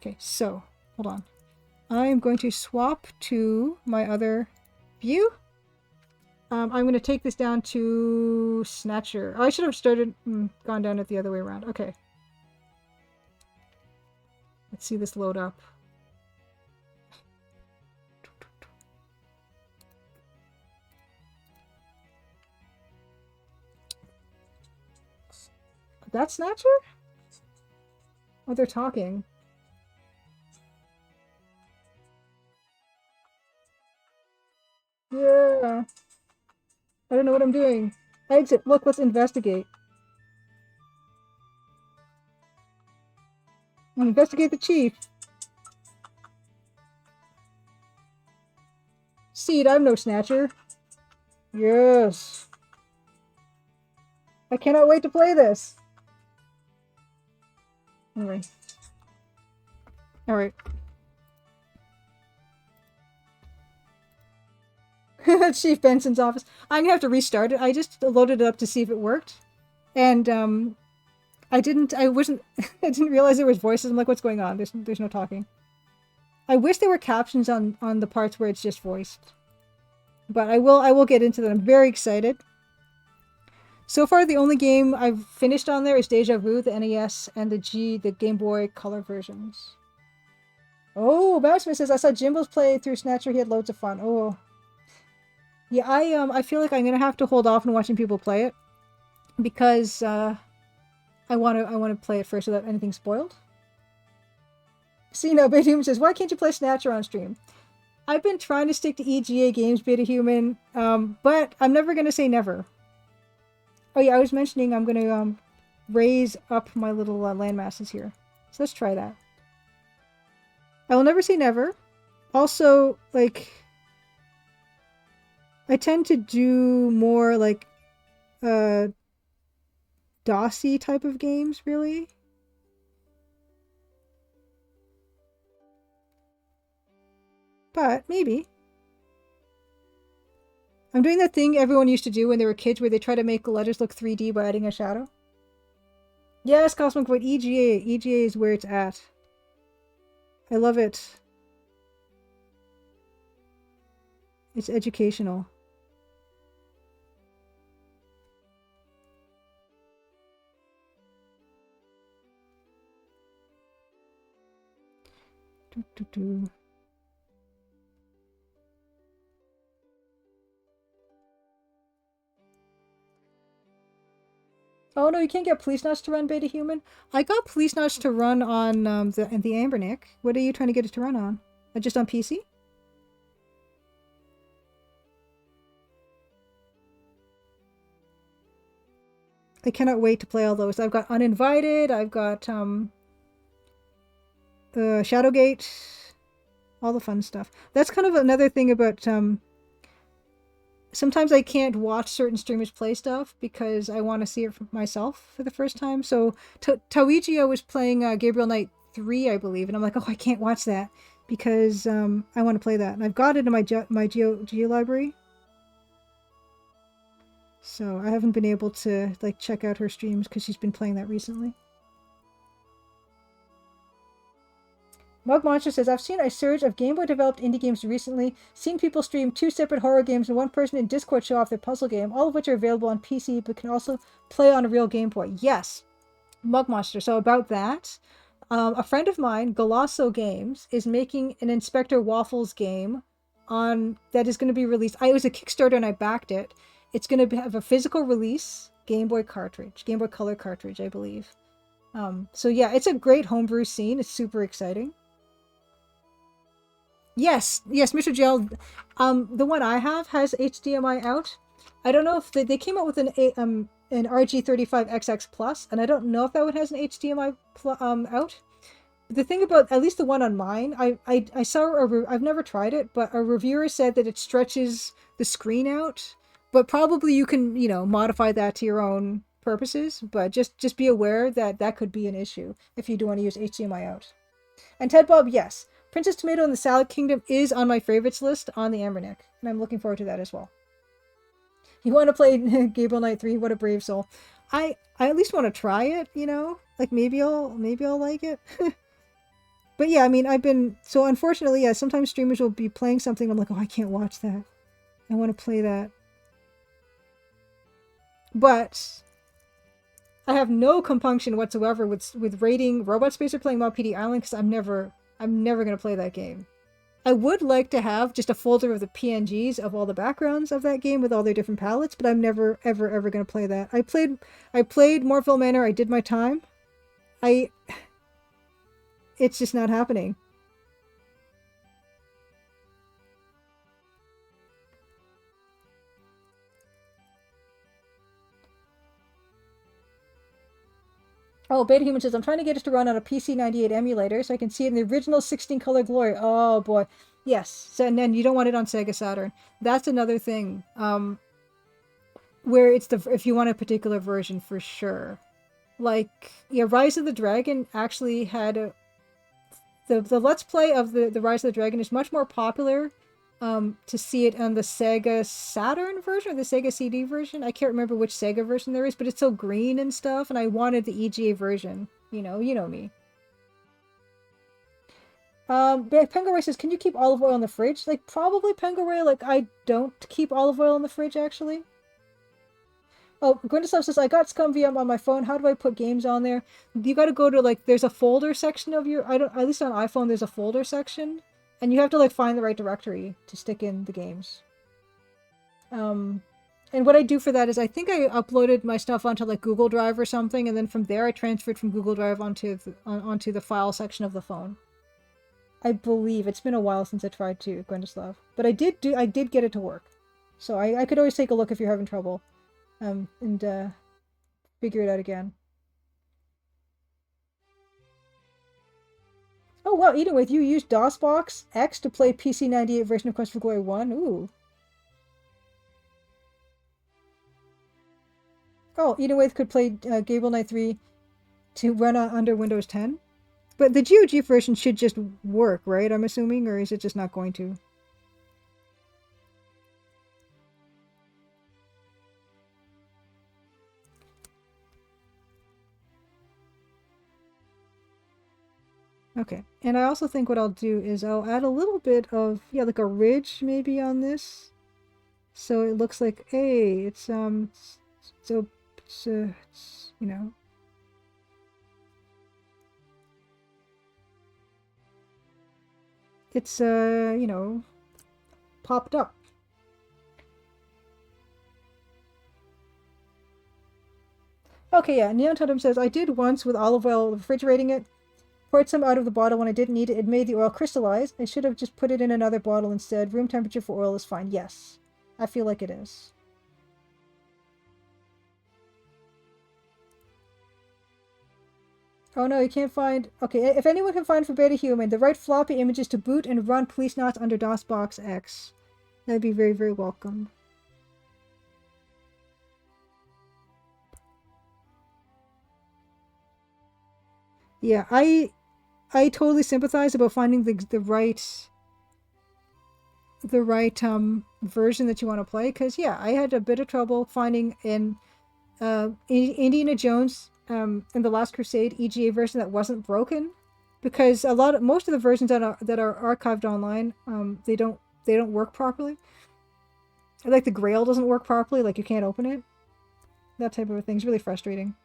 Okay, so hold on. I'm going to swap to my other view. I'm going to take this down to Snatcher. Oh, I should have gone down it the other way around. Okay. Let's see this load up. That's Snatcher? Oh, they're talking. Yeah. I don't know what I'm doing. Exit. Look, let's investigate. Investigate the chief. Seed, I'm no Snatcher. Yes. I cannot wait to play this. Alright. Alright. Chief Benson's office. I'm gonna have to restart it. I just loaded it up to see if it worked. And I didn't I didn't realize there was voices. I'm like, what's going on? There's no talking. I wish there were captions on the parts where it's just voiced. But I will get into that. I'm very excited. So far, the only game I've finished on there is Deja Vu, the NES, and the Game Boy Color versions. Oh, Bounceman says, I saw Jimbo's play through Snatcher. He had loads of fun. Oh. Yeah, I feel like I'm gonna have to hold off on watching people play it. Because, I want to play it first without anything spoiled. See, no, Beta Human says, why can't you play Snatcher on stream? I've been trying to stick to EGA games, Beta Human, but I'm never gonna say never. Oh yeah, I was mentioning I'm going to raise up my little landmasses here. So let's try that. I will never say never. Also, like, I tend to do more, like, DOSy type of games, really. But, maybe. I'm doing that thing everyone used to do when they were kids where they try to make the letters look 3D by adding a shadow. Yes, Cosmic Void, EGA. EGA is where it's at. I love it. It's educational. Doo, doo, doo. Oh no, you can't get Police Notch to run Beta Human. I got Police Notch to run on the Ambernick. What are you trying to get it to run on? Just on PC? I cannot wait to play all those. I've got Uninvited. I've got Shadowgate. All the fun stuff. That's kind of another thing about sometimes I can't watch certain streamers play stuff because I want to see it for myself for the first time. So Tawigio was playing Gabriel Knight 3, I believe, and I'm like, oh, I can't watch that because I want to play that. And I've got it in my Geo library. So I haven't been able to like check out her streams because she's been playing that recently. Mug Monster says, I've seen a surge of Game Boy developed indie games recently, seen people stream 2 separate horror games and one person in Discord show off their puzzle game, all of which are available on PC but can also play on a real Game Boy. Yes, Mug Monster. So about that, a friend of mine, Golosso Games, is making an Inspector Waffles game that is going to be released. It was a Kickstarter and I backed it. It's going to have a physical release Game Boy cartridge, Game Boy Color cartridge, I believe. So yeah, it's a great homebrew scene. It's super exciting. Yes, Mr. Gel. The one I have has HDMI out. I don't know if they came out with an RG35XX Plus, and I don't know if that one has an HDMI out. The thing about at least the one on mine, I saw I've never tried it, but a reviewer said that it stretches the screen out. But probably you can, modify that to your own purposes. But just be aware that that could be an issue if you do want to use HDMI out. And Ted Bob, yes. Princess Tomato and the Salad Kingdom is on my favorites list on the Ambernick, and I'm looking forward to that as well. You want to play Gabriel Knight 3? What a brave soul. I at least want to try it, Like maybe I'll like it. But yeah, I mean, so unfortunately, yeah, sometimes streamers will be playing something, I'm like, oh, I can't watch that. I want to play that. But I have no compunction whatsoever with rating Robot Space or playing Mob PD Island because I'm never going to play that game. I would like to have just a folder of the PNGs of all the backgrounds of that game with all their different palettes, but I'm never, ever, ever going to play that. I played Morphville Manor, I did my time. It's just not happening. Oh, Beta Human says, I'm trying to get it to run on a PC98 emulator so I can see it in the original 16-color glory. Oh, boy. Yes. So, and then you don't want it on Sega Saturn. That's another thing. where it's the if you want a particular version for sure. Like, yeah, Rise of the Dragon actually had the Let's Play of the Rise of the Dragon is much more popular to see it on the Sega Saturn version or the Sega CD version. I can't remember which Sega version there is, but it's so green and stuff, and I wanted the EGA version. You know me. Penguin says, can you keep olive oil in the fridge? Like, probably Penguin, like, I don't keep olive oil in the fridge, actually. Oh, Gwendoslav says, I got ScumVM on my phone. How do I put games on there? You gotta go to, like, there's a folder section of your, at least on iPhone, there's a folder section. And you have to, like, find the right directory to stick in the games. And what I do for that is I think I uploaded my stuff onto, like, Google Drive or something, and then from there I transferred from Google Drive onto the file section of the phone. I believe. It's been a while since I tried to, Gwendoslav. But I did get it to work. So I could always take a look if you're having trouble. And figure it out again. Oh wow, Eating With You used DOSBox X to play PC98 version of Quest for Glory 1? Ooh. Oh, Eating With could play Gable Knight 3 to run under Windows 10? But the GOG version should just work, right? I'm assuming, or is it just not going to? Okay, and I also think what I'll do is I'll add a little bit of, yeah, like a ridge maybe on this. So it looks like, hey, it's, you know. It's, you know, popped up. Okay, yeah, Neon Totem says, I did once with olive oil refrigerating it. Poured some out of the bottle when I didn't need it. It made the oil crystallize. I should have just put it in another bottle instead. Room temperature for oil is fine. Yes. I feel like it is. Oh no, you can't find... Okay, if anyone can find for Beta Human, the right floppy images to boot and run Police Knots under DOSBox X. That'd be very, very welcome. Yeah, I totally sympathize about finding the right version that you want to play, because yeah, I had a bit of trouble finding in Indiana Jones in the Last Crusade EGA version that wasn't broken, because most of the versions that are archived online they don't work properly. Like the Grail doesn't work properly, like you can't open it. That type of a thing is really frustrating.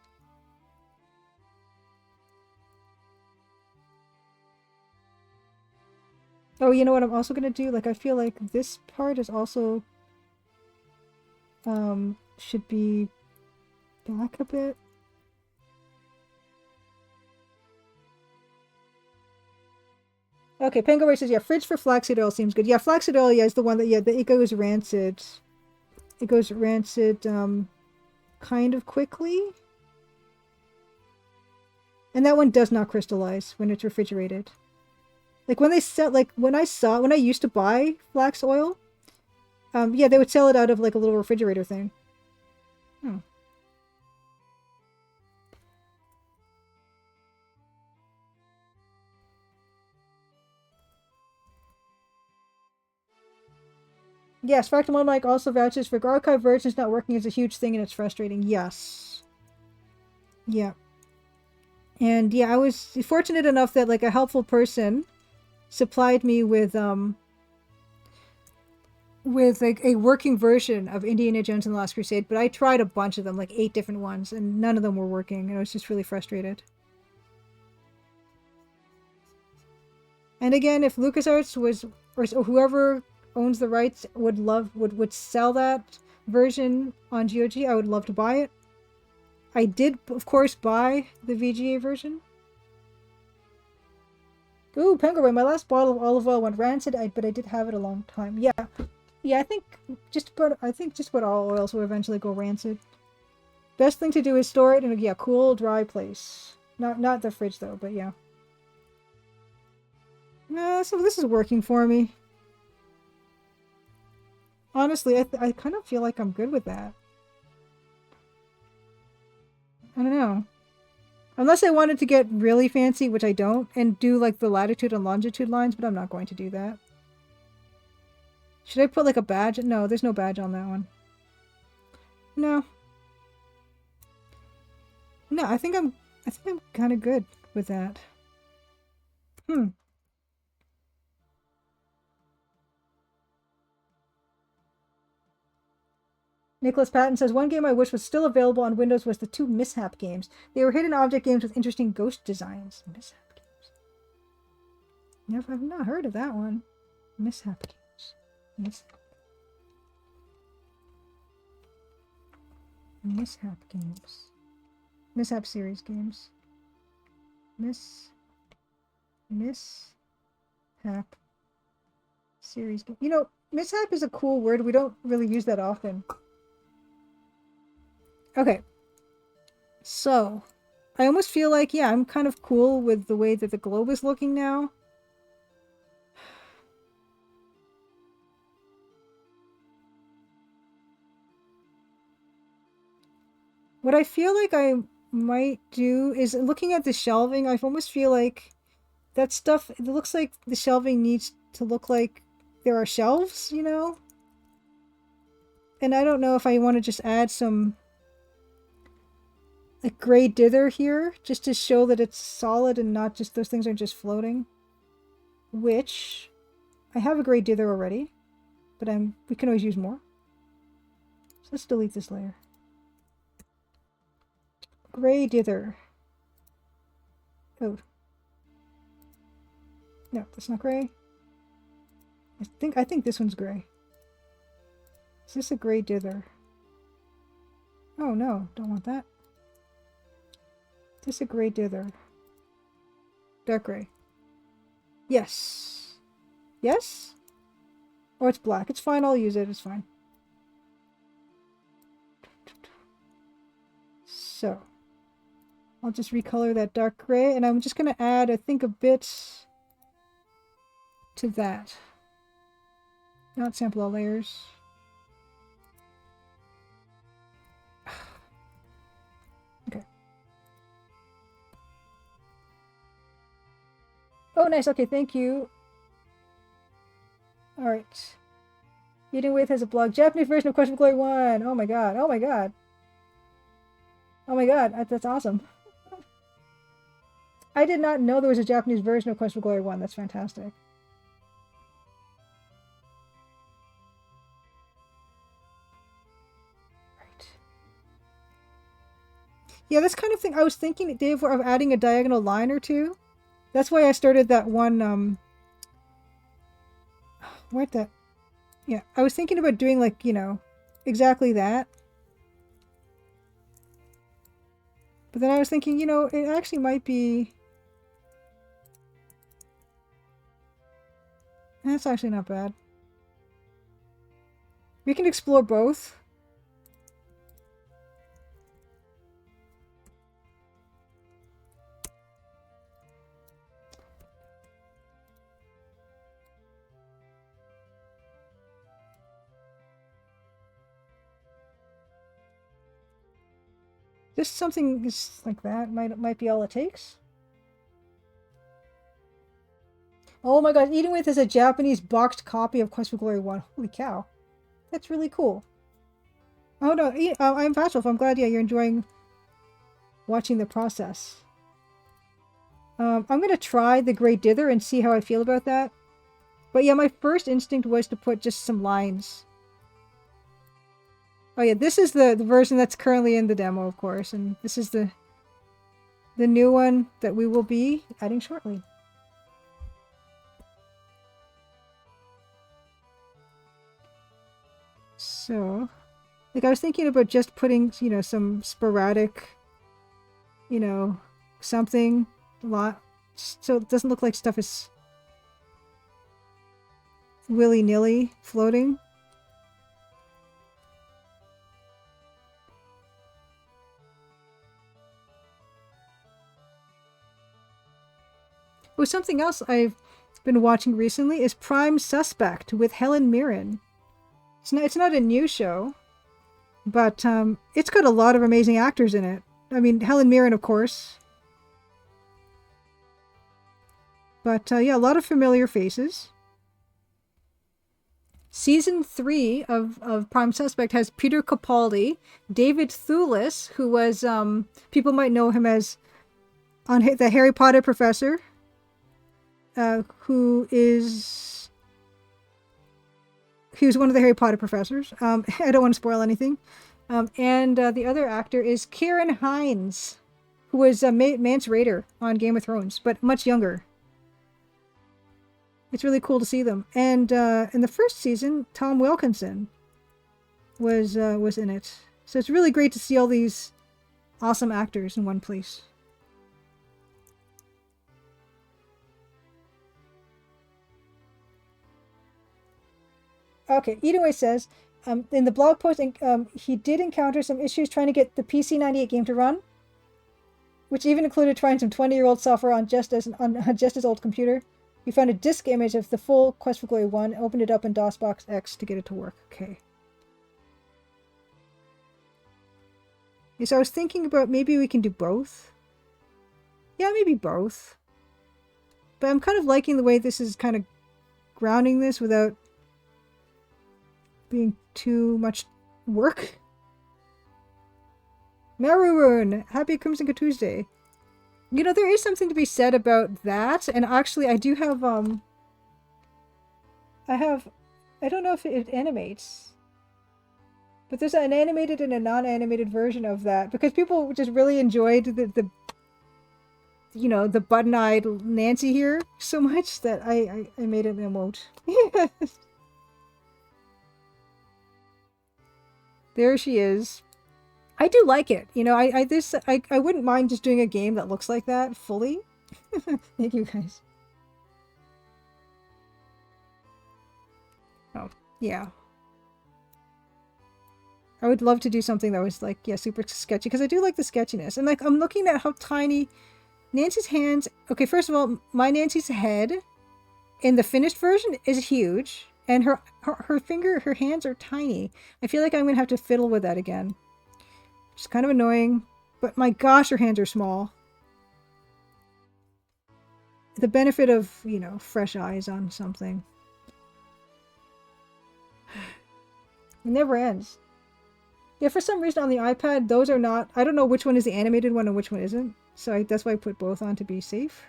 Oh, you know what I'm also gonna do? Like, I feel like this part is also should be back a bit. Okay, Penguin says, yeah, fridge for flaxseed oil seems good. Yeah, flaxseed oil, yeah, is the one that, yeah, it goes rancid. It goes rancid, kind of quickly. And that one does not crystallize when it's refrigerated. Like when they sell, like when I used to buy flax oil, yeah, they would sell it out of like a little refrigerator thing. Hmm. Yes, Factor One Mike also vouches for archive versions not working is a huge thing and it's frustrating. Yes. Yeah. And yeah, I was fortunate enough that like a helpful person supplied me with like a working version of Indiana Jones and the Last Crusade, but I tried a bunch of them, like 8 different ones, and none of them were working, and I was just really frustrated. And again, if LucasArts was, or whoever owns the rights would sell that version on GOG, I would love to buy it. I did, of course, buy the VGA version. Ooh, Penguin, my last bottle of olive oil went rancid, but I did have it a long time. Yeah. Yeah, I think just about all oils will eventually go rancid. Best thing to do is store it in a cool, dry place. Not the fridge though, but yeah. So this is working for me. Honestly, I kind of feel like I'm good with that. I don't know. Unless I wanted to get really fancy, which I don't, and do like the latitude and longitude lines, but I'm not going to do that. Should I put like a badge? No, there's no badge on that one. No. No, I think I'm kind of good with that. Nicholas Patton says, one game I wish was still available on Windows was the 2 Mishap games. They were hidden object games with interesting ghost designs. Mishap games. I've not heard of that one. Mishap games. Mishap games. Mishap series games. Mishap series game. You know, mishap is a cool word. We don't really use that often. Okay. So, I almost feel like, yeah, I'm kind of cool with the way that the globe is looking now. What I feel like I might do is looking at the shelving, I almost feel like that stuff, it looks like the shelving needs to look like there are shelves, you know? And I don't know if I want to just add some like gray dither here, just to show that it's solid and not just those things are just floating. Which, I have a gray dither already, but we can always use more. So let's delete this layer. Gray dither. Oh. No, that's not gray. I think this one's gray. Is this a gray dither? Oh no, don't want that. Is this a gray dither? Dark gray. Yes. Yes? Or it's black. It's fine, I'll use it, it's fine. So. I'll just recolor that dark gray, and I'm just going to add, I think, a bit to that. Not sample all layers. Okay. Oh, nice. Okay, thank you. Alright. Eating With has a blog. Japanese version of Quest of Glory 1. Oh my god. Oh my god. Oh my god. That's awesome. I did not know there was a Japanese version of Quest for Glory 1. That's fantastic. Right. Yeah, this kind of thing. I was thinking, Dave, of adding a diagonal line or two. That's why I started that one, what that? Yeah, I was thinking about doing, like, you know, exactly that. But then I was thinking, you know, it actually might be... That's actually not bad. We can explore both. Just something just like that might be all it takes. Oh my god, Eating With is a Japanese boxed copy of Quest for Glory 1. Holy cow. That's really cool. Oh no, I'm Vasholf. I'm glad, yeah, you're enjoying watching the process. I'm going to try the Grey Dither and see how I feel about that. But yeah, my first instinct was to put just some lines. Oh yeah, this is the version that's currently in the demo, of course. And this is the new one that we will be adding shortly. So, like, I was thinking about just putting, you know, some sporadic, you know, something a lot, so it doesn't look like stuff is willy-nilly floating. Oh, something else I've been watching recently is Prime Suspect with Helen Mirren. It's not a new show, but it's got a lot of amazing actors in it. I mean, Helen Mirren, of course. But yeah, a lot of familiar faces. Season 3 of Prime Suspect has Peter Capaldi, David Thewlis, who was, people might know him as on the Harry Potter professor, he was one of the Harry Potter professors. I don't want to spoil anything. And the other actor is Kieran Hines, who was Mance Rayder on Game of Thrones, but much younger. It's really cool to see them. And in the first season, Tom Wilkinson was in it. So it's really great to see all these awesome actors in one place. Okay, Eataway says, in the blog post, he did encounter some issues trying to get the PC98 game to run, which even included trying some 20-year-old software on just his old computer. He found a disk image of the full Quest for Glory 1, opened it up in DOSBox X to get it to work. Okay. Yeah, so I was thinking about maybe we can do both. Yeah, maybe both. But I'm kind of liking the way this is kind of grounding this without being too much work. Maroon! Happy Crimson Tuesday. You know, there is something to be said about that, and actually I do have, I don't know if it animates, but there's an animated and a non-animated version of that, because people just really enjoyed the you know, the button-eyed Nancy here so much that I made an emote. There she is. I do like it. You know, I wouldn't mind just doing a game that looks like that fully. Thank you guys. Oh, yeah. I would love to do something that was like, yeah, super sketchy, because I do like the sketchiness. And like, I'm looking at how tiny Nancy's hands. Okay, first of all, my Nancy's head in the finished version is huge, and her hands are tiny. I feel like I'm gonna have to fiddle with that again. It's kind of annoying, but my gosh, her hands are small. The benefit of, you know, fresh eyes on something. It never ends. Yeah, for some reason on the iPad, those are not... I don't know which one is the animated one and which one isn't. So that's why I put both on to be safe.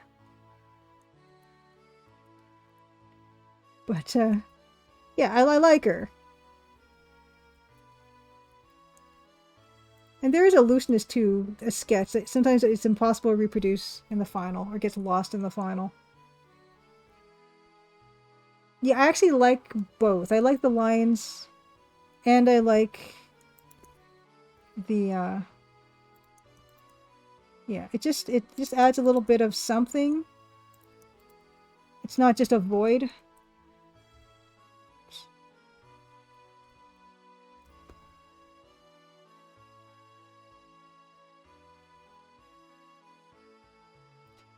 But, yeah, I like her. And there is a looseness to a sketch that sometimes it's impossible to reproduce in the final, or gets lost in the final. Yeah, I actually like both. I like the lines, and I like the, yeah, it just adds a little bit of something. It's not just a void.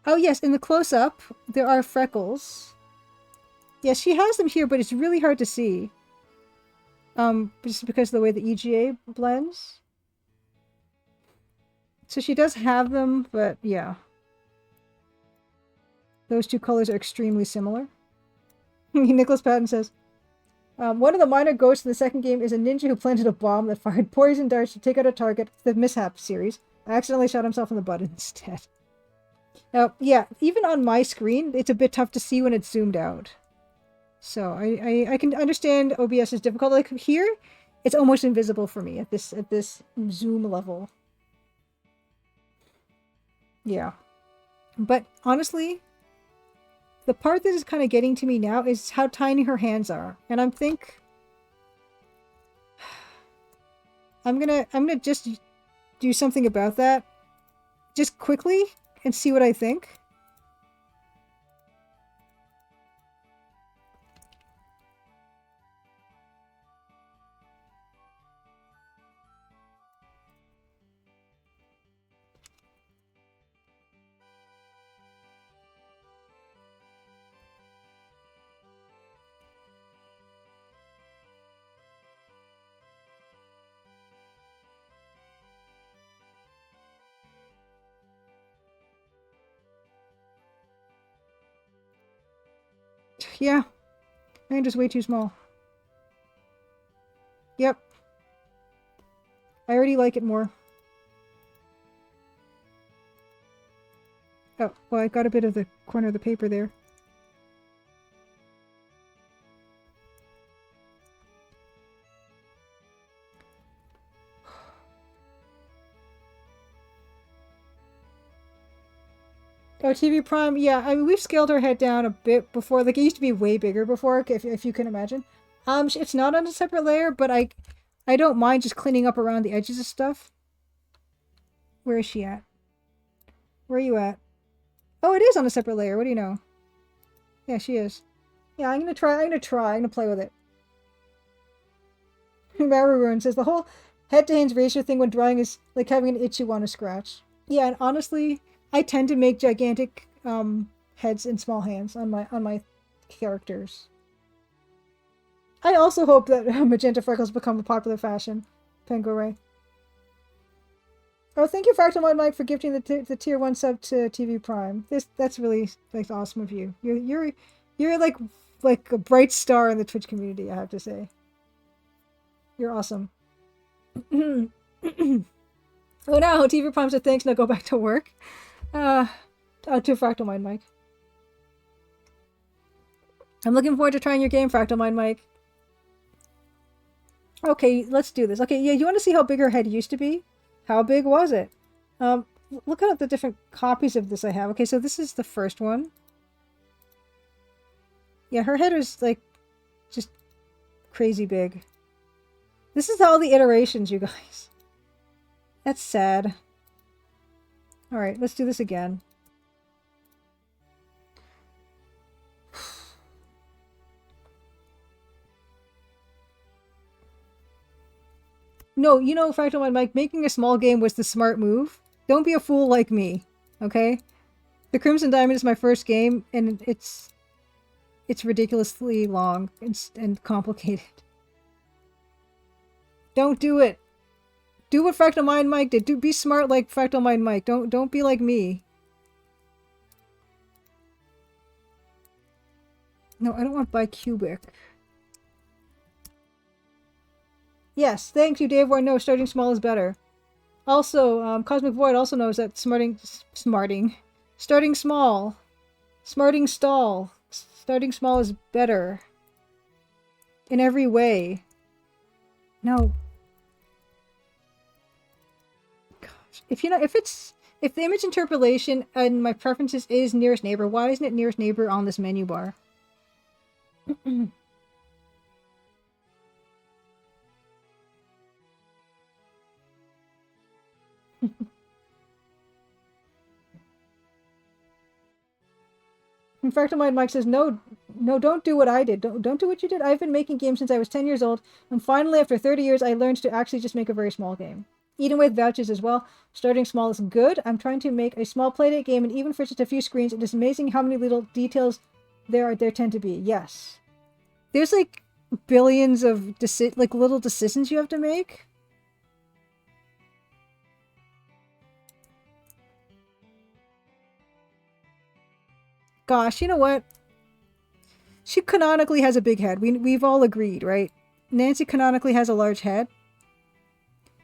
Oh yes, in the close-up, there are freckles. Yes, she has them here, but it's really hard to see. Just because of the way the EGA blends. So she does have them, but yeah. Those two colors are extremely similar. Nicholas Patton says, one of the minor ghosts in the second game is a ninja who planted a bomb that fired poison darts to take out a target. The Mishap series. I accidentally shot himself in the butt instead. Now, yeah, even on my screen, it's a bit tough to see when it's zoomed out. So I can understand OBS is difficult. Like here, it's almost invisible for me at this zoom level. Yeah. But honestly, the part that is kind of getting to me now is how tiny her hands are. And I'm gonna just do something about that just quickly and see what I think. Yeah. I'm just way too small. Yep. I already like it more. Oh, well, I got a bit of the corner of the paper there. Oh, TV Prime, yeah, I mean, we've scaled our head down a bit before. Like, it used to be way bigger before, if you can imagine. It's not on a separate layer, but I don't mind just cleaning up around the edges of stuff. Where is she at? Where are you at? Oh, it is on a separate layer. What do you know? Yeah, she is. Yeah, I'm gonna play with it. Maroon says the whole head-to-hands ratio thing when drawing is like having an itch you want to scratch. Yeah, and honestly, I tend to make gigantic heads and small hands on my characters. I also hope that magenta freckles become a popular fashion. Penguin. Oh, thank you, Fractal Mod Mike, for gifting the tier 1 sub to TV Prime. That's really like awesome of you. You're like a bright star in the Twitch community, I have to say. You're awesome. Oh no, TV Prime said thanks, now go back to work. To Fractal Mind Mike. I'm looking forward to trying your game, Fractal Mind Mike. Okay, let's do this. Okay, yeah, you want to see how big her head used to be? How big was it? Look at the different copies of this I have. Okay, so this is the first one. Yeah, her head is like just crazy big. This is all the iterations, you guys. That's sad. Alright, let's do this again. No, you know, Fractal Mind Mike, making a small game was the smart move. Don't be a fool like me, okay? The Crimson Diamond is my first game, and it's ridiculously long and complicated. Don't do it. Do what Fractal Mind Mike did. Be smart like Fractal Mind Mike. Don't be like me. No, I don't want bicubic. Yes, thank you, Dave Ward. No, starting small is better. Also, Cosmic Void also knows that starting small, smarting stall, starting small is better. In every way. No. Gosh. If the image interpolation and my preferences is nearest neighbor, why isn't it nearest neighbor on this menu bar? In fact, my Mike says, no, don't do what I did. Don't do what you did. I've been making games since I was 10 years old, and finally, after 30 years, I learned to actually just make a very small game. Even with vouchers as well, starting small is good. I'm trying to make a small playdate game, and even for just a few screens, it is amazing how many little details there tend to be. Yes. There's like billions of little decisions you have to make. Gosh, you know what? She canonically has a big head. We've all agreed, right? Nancy canonically has a large head.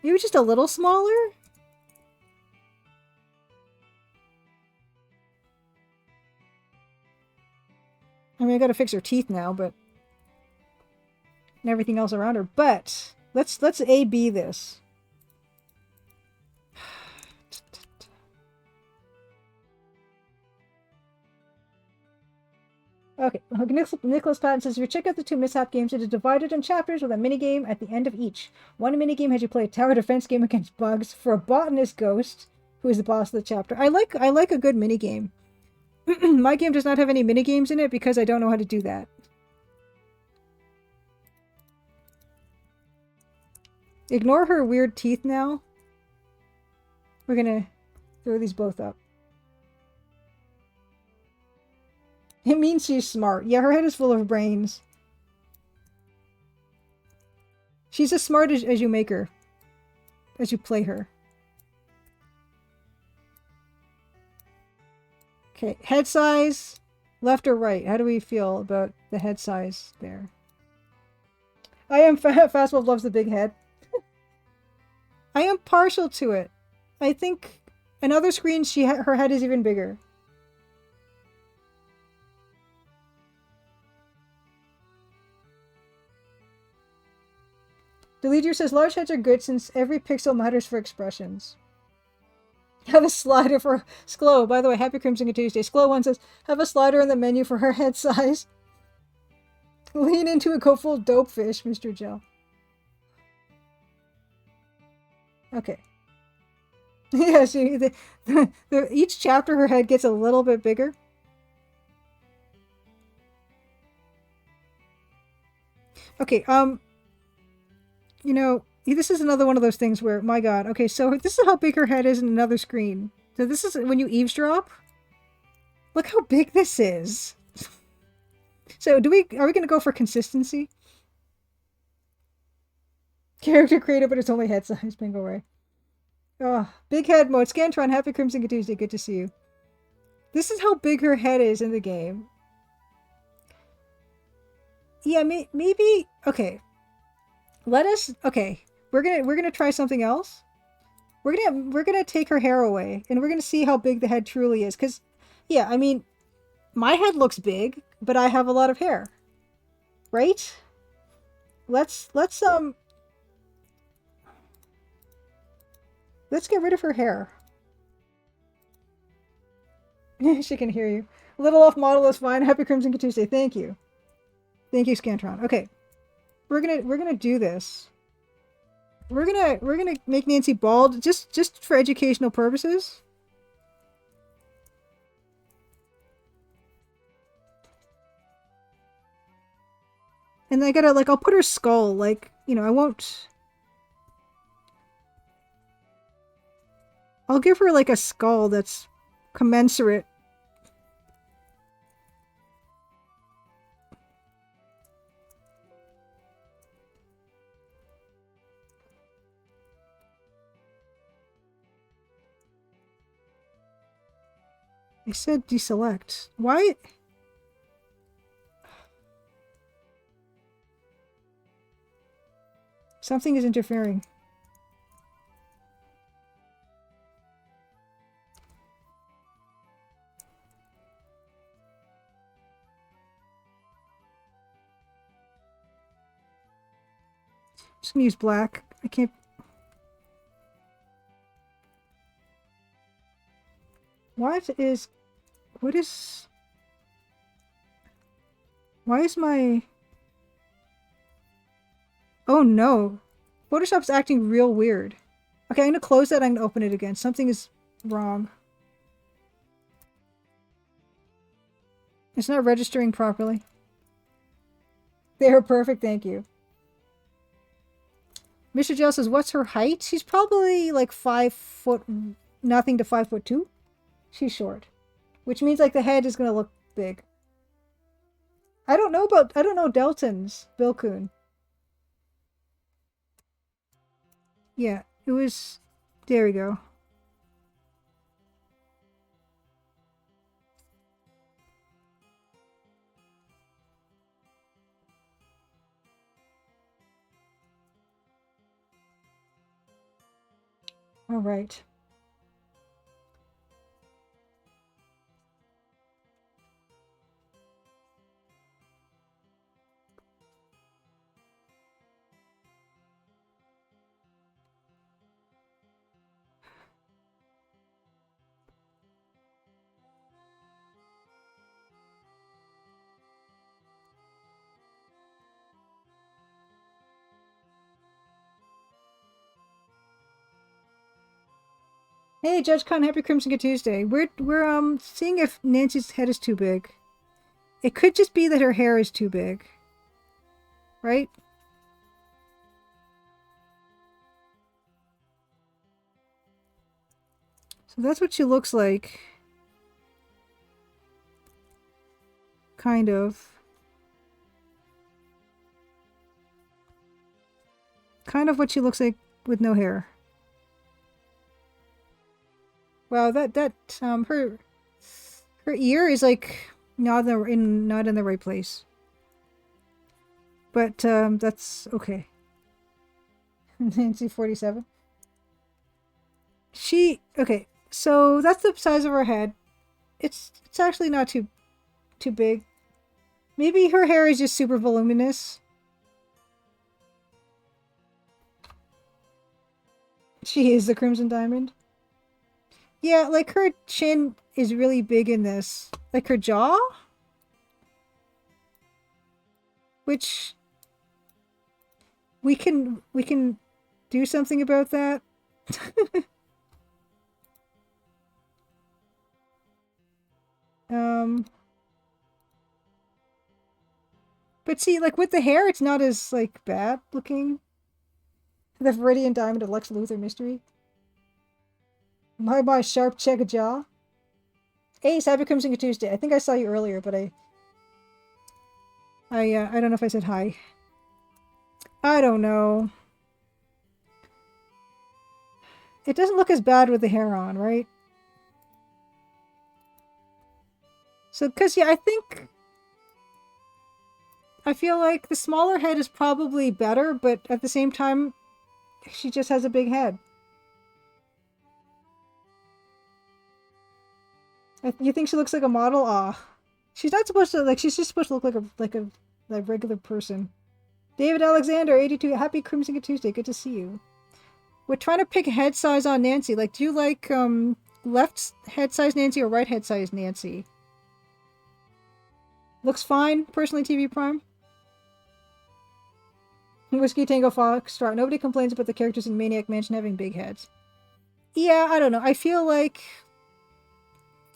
Maybe just a little smaller? I mean, I gotta fix her teeth now, but... and everything else around her. But, let's A-B this. Okay, Nicholas Patton says, if you check out the 2 mishap games, it is divided in chapters with a minigame at the end of each. One minigame has you play a tower defense game against bugs for a botanist ghost, who is the boss of the chapter. I like a good minigame. My game does not have any minigames in it because I don't know how to do that. Ignore her weird teeth now. We're gonna throw these both up. It means she's smart. Yeah, her head is full of brains. She's as smart as you make her. As you play her. Okay, head size. Left or right? How do we feel about the head size there? I am Fastwolf loves the big head. I am partial to it. I think in other screens her head is even bigger. Deleter says large heads are good since every pixel matters for expressions. Have a slider for Sklo. By the way, happy Crimson Tuesday. Sklo1 says, have a slider in the menu for her head size. Lean into a go full dope fish, Mr. Gel. Okay. Yeah, each chapter her head gets a little bit bigger. Okay, you know, this is another one of those things where, my god, okay, so this is how big her head is in another screen. So this is when you eavesdrop. Look how big this is. So are we gonna go for consistency? Character created, but it's only head size, Bingo Ray. Oh, big head mode. Scantron, happy Crimson Tuesday, good to see you. This is how big her head is in the game. Yeah, maybe, okay. Okay, we're gonna try something else. We're gonna take her hair away, and we're gonna see how big the head truly is. Cause, yeah, I mean, my head looks big, but I have a lot of hair, right? Let's get rid of her hair. She can hear you. A little off model is fine. Happy Crimson Tuesday. Thank you. Thank you, Scantron. Okay, we're gonna do this. We're gonna make Nancy bald just for educational purposes. And I gotta, like, I'll put her skull, like, you know, I won't... I'll give her, like, a skull that's commensurate. I said deselect. Why? Something is interfering. I'm just gonna use black. I can't... What is... Why is my... Oh no. Photoshop's acting real weird. Okay, I'm gonna close that, I'm gonna open it again. Something is wrong. It's not registering properly. They are perfect, thank you. Mr. Gel says, what's her height? She's probably like 5 foot nothing to 5'2". She's short. Which means like the head is gonna look big. I don't know Delton's Bilkun. Yeah, it was... There we go. All right. Hey, Judge Con, happy Crimson Tuesday. We're seeing if Nancy's head is too big. It could just be that her hair is too big. Right? So that's what she looks like. Kind of. Kind of what she looks like with no hair. Wow, her ear is like Not not in the right place. But that's okay. Nancy 47. Okay. So that's the size of her head. It's actually not too big. Maybe her hair is just super voluminous. She is the Crimson Diamond. Yeah, like her chin is really big in this. Like her jaw? Which we can do something about that. But see, like with the hair, it's not as like bad looking. The Viridian Diamond of Lex Luthor mystery. My sharp check a jaw. Hey, Happy Crimson Tuesday. I think I saw you earlier, but I don't know if I said hi. I don't know. It doesn't look as bad with the hair on, right? So, cause yeah, I feel like the smaller head is probably better, but at the same time, she just has a big head. You think she looks like a model? Ah, she's not supposed to like. She's just supposed to look like a regular person. David Alexander, 82. Happy Crimson Tuesday. Good to see you. We're trying to pick head size on Nancy. Like, do you like left head size Nancy or right head size Nancy? Looks fine, personally. TV Prime. Whiskey Tango Foxtrot. Nobody complains about the characters in Maniac Mansion having big heads. Yeah, I don't know. I feel like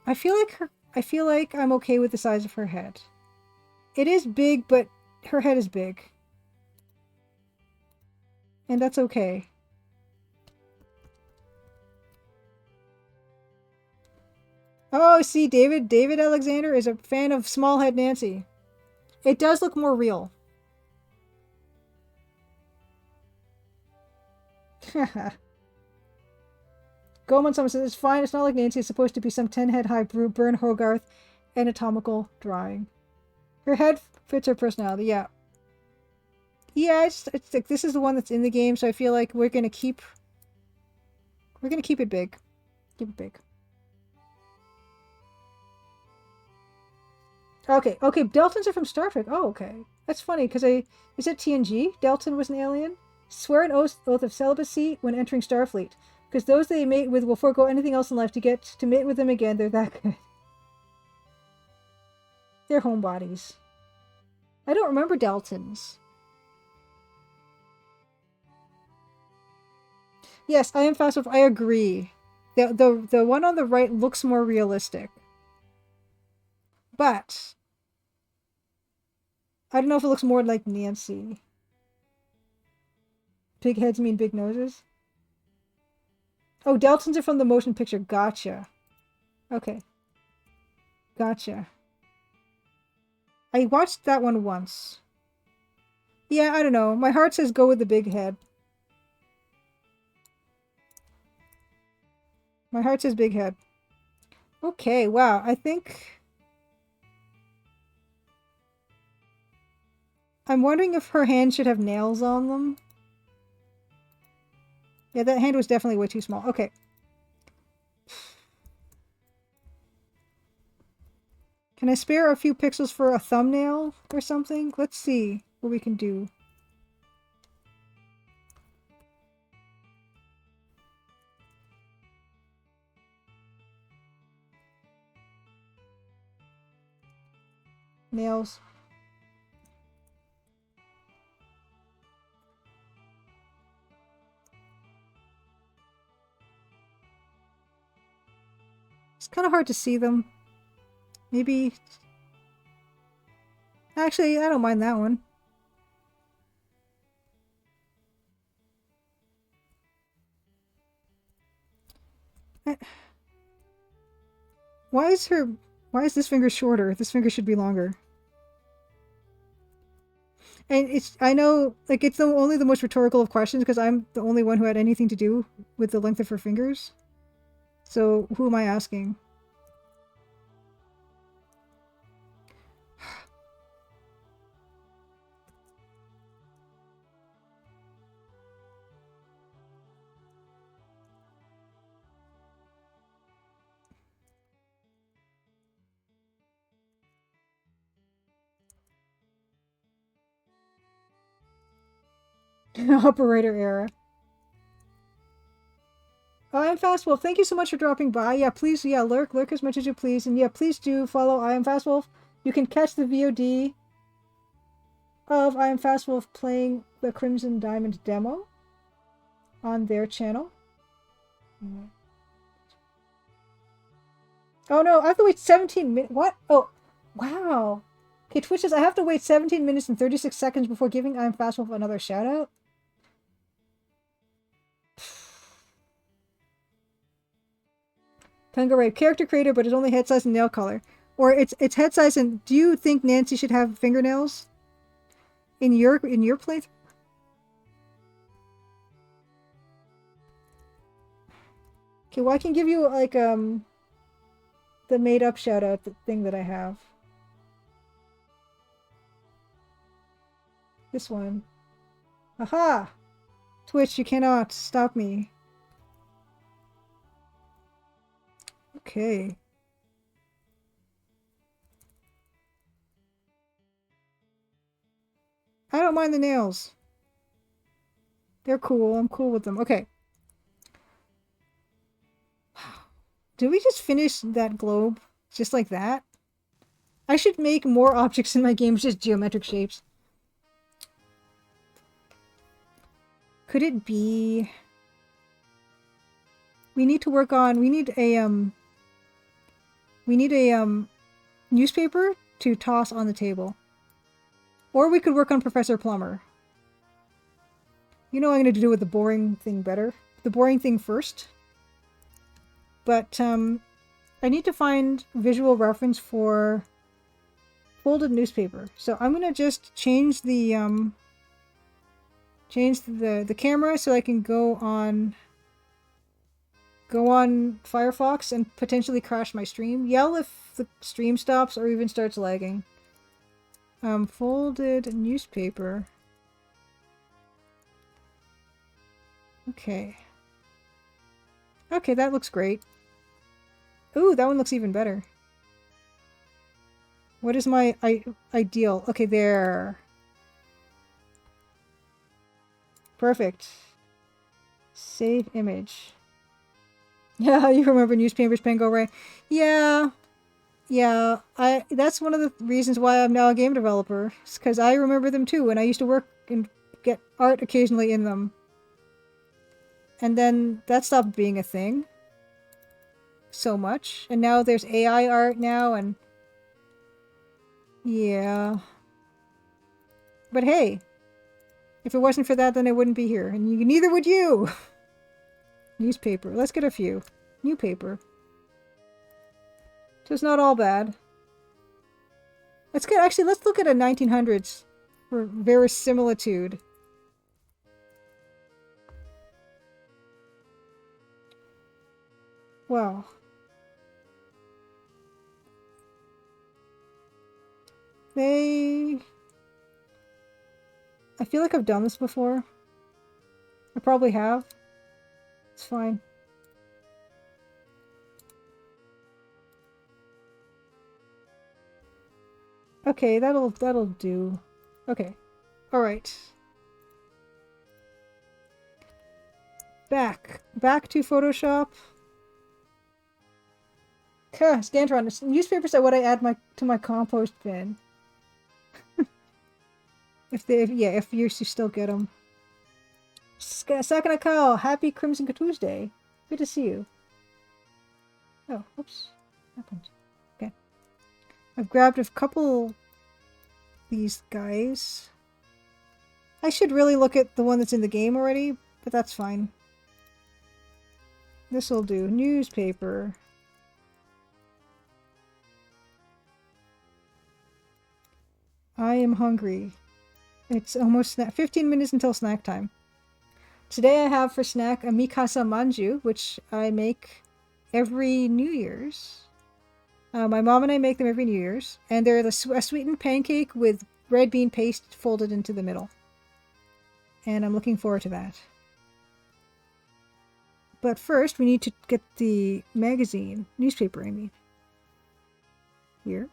I'm okay with the size of her head. It is big, but her head is big. And that's okay. Oh, see, David Alexander is a fan of small head Nancy. It does look more real. Goman someone says it's fine, it's not like Nancy, it's supposed to be some 10-head high Bern Hogarth anatomical drawing. Her head fits her personality, yeah. Yeah, it's like this is the one that's in the game, so I feel like we're gonna keep it big. Keep it big. Okay, Deltons are from Star Trek. Oh, okay. That's funny, because is it TNG? Delton was an alien? Swear an oath of celibacy when entering Starfleet. Because those they mate with will forego anything else in life to get to mate with them again. They're that good. They're homebodies. I don't remember Deltons. Yes, I am fast. I agree. The one on the right looks more realistic. But I don't know if it looks more like Nancy. Big heads mean big noses? Oh, Deltons are from the motion picture. Gotcha. Okay. Gotcha. I watched that one once. Yeah, I don't know. My heart says go with the big head. My heart says big head. Okay, wow. I think... I'm wondering if her hand should have nails on them. Yeah, that hand was definitely way too small. Okay. Can I spare a few pixels for a thumbnail or something? Let's see what we can do. Nails. It's kind of hard to see them. Maybe... Actually, I don't mind that one. Why is this finger shorter? This finger should be longer. And I know, like, it's only the most rhetorical of questions because I'm the only one who had anything to do with the length of her fingers. So, who am I asking? Operator era. I am Fastwolf. Thank you so much for dropping by. Yeah, please, yeah, lurk as much as you please. And yeah, please do follow I am Fastwolf. You can catch the VOD of I am Fastwolf playing the Crimson Diamond demo on their channel. Oh no, I have to wait 17 minutes. What? Oh, wow. Okay, Twitch says I have to wait 17 minutes and 36 seconds before giving I am Fastwolf another shout out. Tunga Rape, character creator, but it's only head size and nail color. Or it's head size and do you think Nancy should have fingernails? In your playthrough? Okay, well I can give you like the made up shout out thing that I have. This one. Aha! Twitch, you cannot stop me. Okay. I don't mind the nails. They're cool. I'm cool with them. Okay. Did we just finish that globe? Just like that? I should make more objects in my games just geometric shapes. Could it be... We need to work on... We need a newspaper to toss on the table. Or we could work on Professor Plummer. You know I'm going to do with the boring thing better. The boring thing first. But, I need to find visual reference for folded newspaper. So I'm going to just change the camera so I can go on Firefox and potentially crash my stream. Yell if the stream stops or even starts lagging. Folded newspaper. Okay. Okay, that looks great. Ooh, that one looks even better. What is my ideal? Okay, there. Perfect. Save image. Yeah, you remember newspapers, Pango, right? Yeah. Yeah, that's one of the reasons why I'm now a game developer. It's because I remember them too, and I used to work and get art occasionally in them. And then that stopped being a thing. So much. And now there's AI art now, and... Yeah. But hey, if it wasn't for that, then I wouldn't be here. And neither would you! Newspaper. Let's get a few. New paper. So it's not all bad. Let's look at a 1900s for verisimilitude. Wow. I feel like I've done this before. I probably have. It's fine. Okay, that'll do. Okay. Alright. Back to Photoshop. Scantron. Newspapers are what I add to my compost bin. if you still get them. Sakana Kao, happy Crimson Tuesday. Good to see you. Oh, oops. Happened. Okay. I've grabbed a couple these guys. I should really look at the one that's in the game already, but that's fine. This'll do. Newspaper. I am hungry. It's almost 15 minutes until snack time. Today I have for snack a Mikasa Manju, which I make every New Year's. My mom and I make them every New Year's. And they're a sweetened pancake with red bean paste folded into the middle. And I'm looking forward to that. But first, we need to get the newspaper, I mean. Here.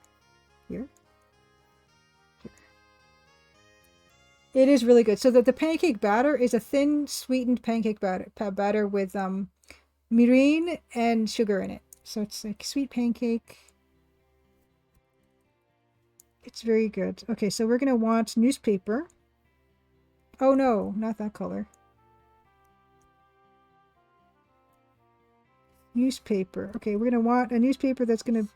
It is really good. So the pancake batter is a thin, sweetened pancake batter with mirin and sugar in it. So it's like sweet pancake. It's very good. Okay, so we're going to want newspaper. Oh no, not that color. Newspaper. Okay, we're going to want a newspaper that's going to...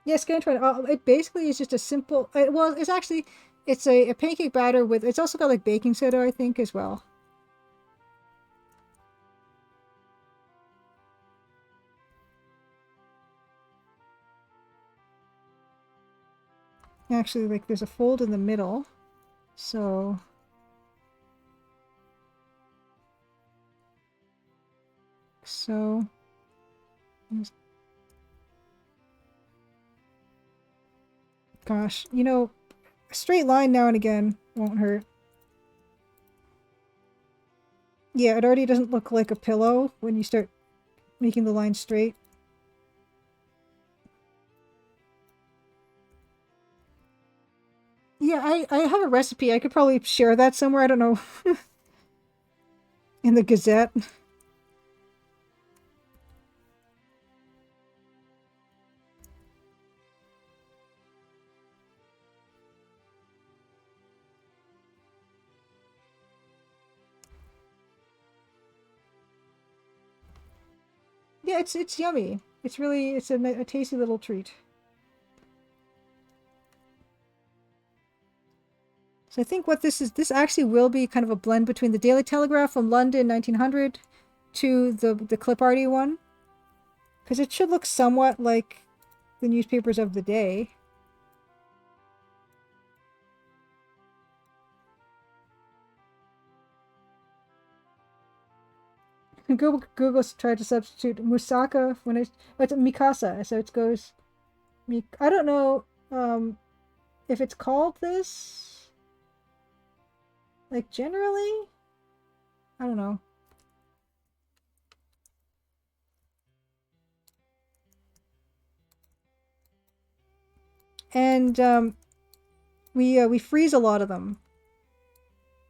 Yeah, Scantron. It basically is just a simple... well, it's actually... It's a pancake batter with... It's also got like baking soda, I think, as well. Actually, like, there's a fold in the middle. So... Gosh, you know, a straight line now and again won't hurt. Yeah, it already doesn't look like a pillow when you start making the line straight. Yeah, I have a recipe. I could probably share that somewhere. I don't know. In the Gazette. Yeah, it's yummy. It's really, it's a tasty little treat. So I think what this actually will be kind of a blend between the Daily Telegraph from London 1900 to the clip arty one. Because it should look somewhat like the newspapers of the day. Google's tried to substitute Musaka when it's Mikasa, so it goes. I don't know if it's called this. Like generally, I don't know. And we freeze a lot of them.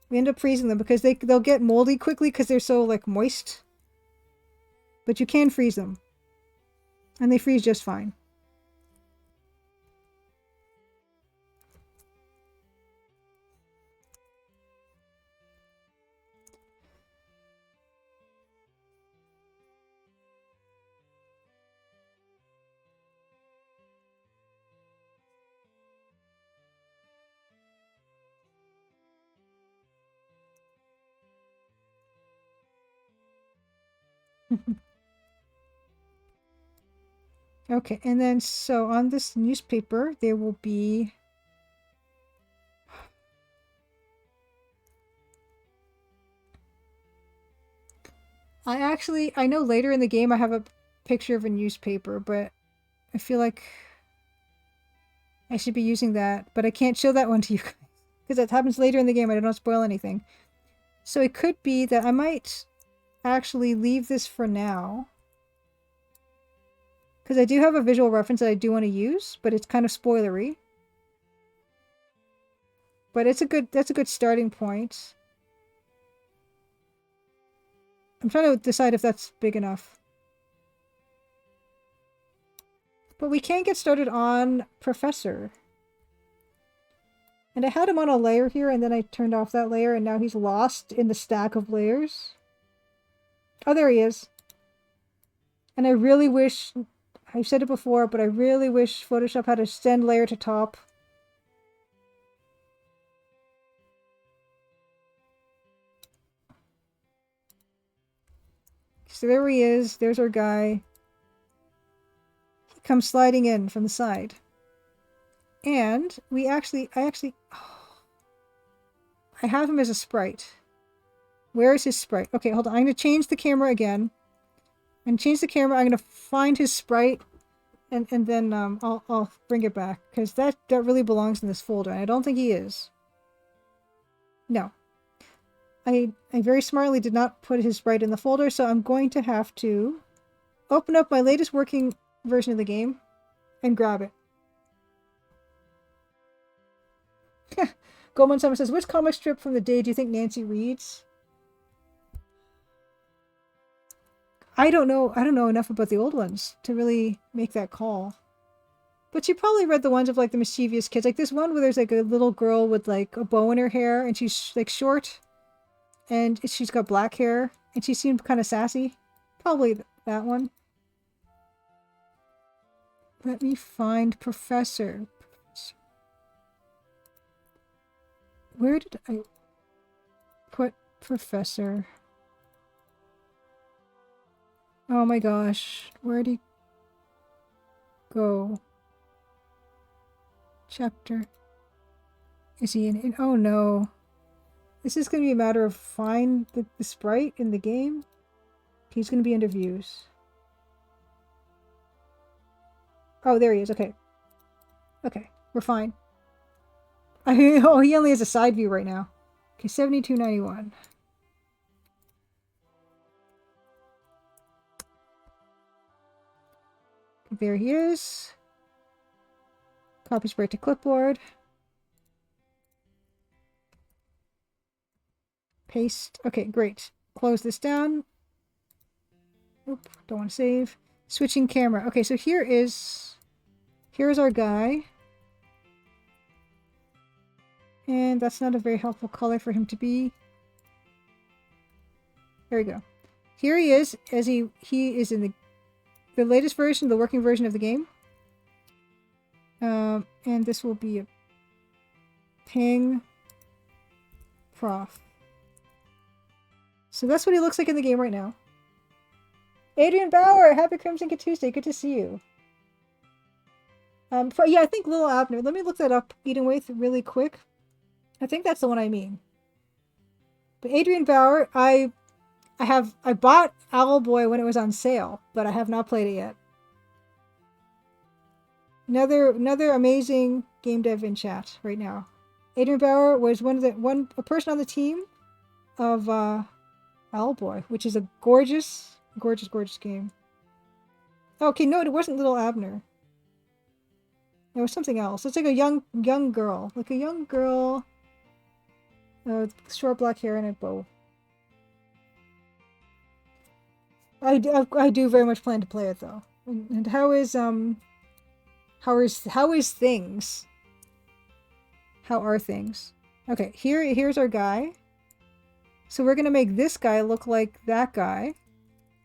We end up freezing them because they'll get moldy quickly because they're so like moist. But you can freeze them. And they freeze just fine. Okay, and then so on this newspaper, there will be... I know later in the game I have a picture of a newspaper, but I feel like I should be using that, but I can't show that one to you guys. Because that happens later in the game, I don't want to spoil anything. So it could be that I might actually leave this for now. Because I do have a visual reference that I do want to use, but it's kind of spoilery. But that's a good starting point. I'm trying to decide if that's big enough. But we can get started on Professor. And I had him on a layer here, and then I turned off that layer, and now he's lost in the stack of layers. Oh, there he is. And I really wish... I've said it before, but I really wish Photoshop had a send layer to top. So there he is. There's our guy. He comes sliding in from the side. And I have him as a sprite. Where is his sprite? Okay, hold on. I'm going to change the camera again. And change the camera. I'm going to find his sprite. and then I'll bring it back because that really belongs in this folder, and I don't think he is. No, I very smartly did not put his sprite in the folder, so I'm going to have to open up my latest working version of the game and grab it. Goldman Summer says, which comic strip from the day do you think Nancy reads? I don't know enough about the old ones to really make that call. But she probably read the ones of like the mischievous kids. Like this one where there's like a little girl with like a bow in her hair and she's like short and she's got black hair and she seemed kind of sassy. Probably that one. Let me find Professor. Where did I put Professor? Oh my gosh. Where'd he go? Chapter. Is he in? Oh no. This is going to be a matter of find the sprite in the game. He's going to be under views. Oh, there he is. Okay. Okay. We're fine. Oh, he only has a side view right now. Okay, 72.91. There he is. Copy sprite to clipboard. Paste. Okay, great. Close this down. Oop, don't want to save. Switching camera. Okay, so here's our guy. And that's not a very helpful color for him to be. There we go. Here he is, as he is in the latest version, the working version of the game. And this will be a ping prof. So that's what he looks like in the game right now. Adrian Bauer, happy Crimson Tuesday. Good to see you. Yeah, I think Little Abner. Let me look that up, Eden Waith, really quick. I think that's the one I mean. But Adrian Bauer, I bought Owlboy when it was on sale, but I have not played it yet. Another amazing game dev in chat right now. Adrian Bauer was a person on the team of Owlboy, which is a gorgeous game. Okay, no, it wasn't Little Abner. It was something else. It's like a young girl, with short black hair and a bow. I do very much plan to play it though. And how is things? How are things? Okay, here's our guy. So we're gonna make this guy look like that guy.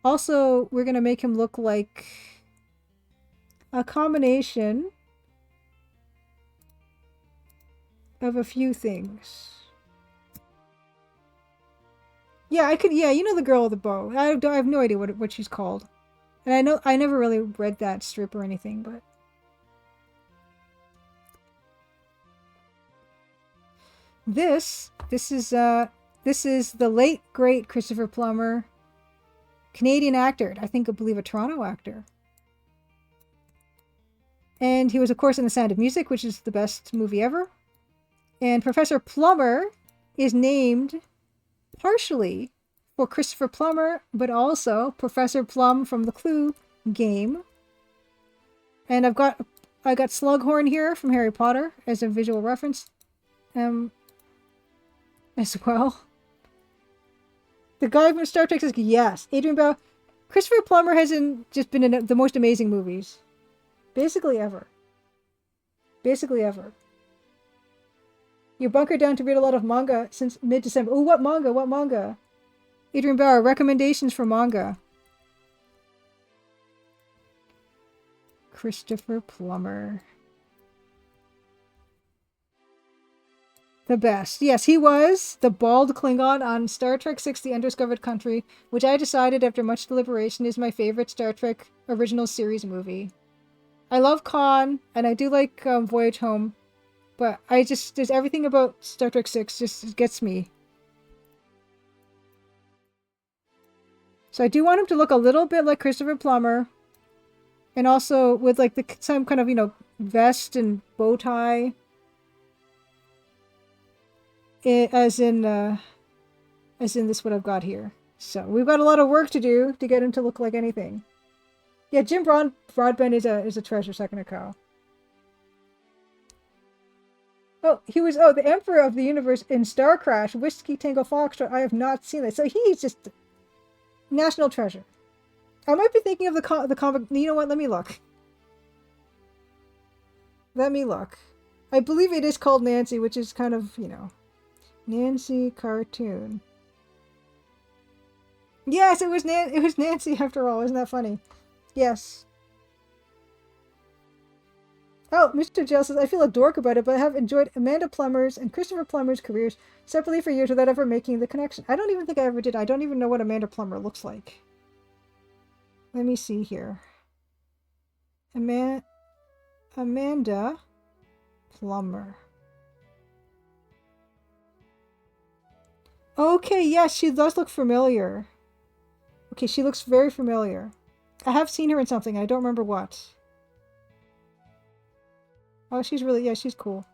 Also, we're gonna make him look like a combination of a few things. Yeah, you know the girl with the bow. I have no idea what she's called. And I never really read that strip or anything, but this is the late great Christopher Plummer, Canadian actor. I believe a Toronto actor. And he was of course in The Sound of Music, which is the best movie ever. And Professor Plummer is named partially for Christopher Plummer, but also Professor Plum from the Clue game. And I got Slughorn here from Harry Potter as a visual reference, as well. The guy from Star Trek says yes. Adrian Bauer, Christopher Plummer has just been in the most amazing movies, basically ever. You bunkered down to read a lot of manga since mid-December. Oh, what manga? Adrian Bauer, recommendations for manga. Christopher Plummer. The best. Yes, he was the bald Klingon on Star Trek VI: The Undiscovered Country, which I decided after much deliberation is my favorite Star Trek original series movie. I love Khan, and I do like Voyage Home. But there's everything about Star Trek VI just gets me. So I do want him to look a little bit like Christopher Plummer. and also with like the some kind of vest and bow tie, as in this what I've got here. So we've got a lot of work to do to get him to look like anything. Yeah, Jim Broadbent is a treasure. Second ago. Oh, he was the Emperor of the Universe in Star Crash, Whiskey Tango Foxtrot. I have not seen it, so he's just national treasure. I might be thinking of the comic. You know what? Let me look. Let me look. I believe it is called Nancy, which is kind of Nancy cartoon. Yes, it was Nancy after all. Isn't that funny? Yes. Oh, Mr. Jill says, I feel a dork about it, but I have enjoyed Amanda Plummer's and Christopher Plummer's careers separately for years without ever making the connection. I don't even think I ever did. I don't even know what Amanda Plummer looks like. Let me see here. Amanda Plummer. Okay, yes, she does look familiar. Okay, she looks very familiar. I have seen her in something. I don't remember what. Oh, she's really, yeah, she's cool.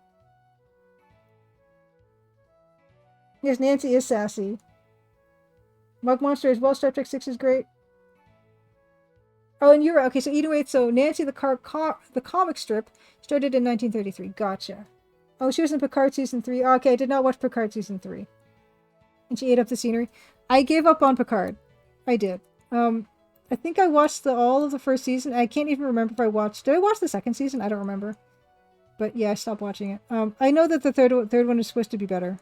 Yes, Nancy is sassy. Mug Monster as well. Star Trek 6 is great. Oh, and you're right. Okay, so either way, so Nancy, the comic strip, started in 1933. Gotcha. Oh, she was in Picard Season 3. Oh, okay, I did not watch Picard Season 3. And she ate up the scenery. I gave up on Picard. I did. I think I watched all of the first season. I can't even remember if I watched... Did I watch the second season? I don't remember. But yeah, I stopped watching it. I know that the third one is supposed to be better.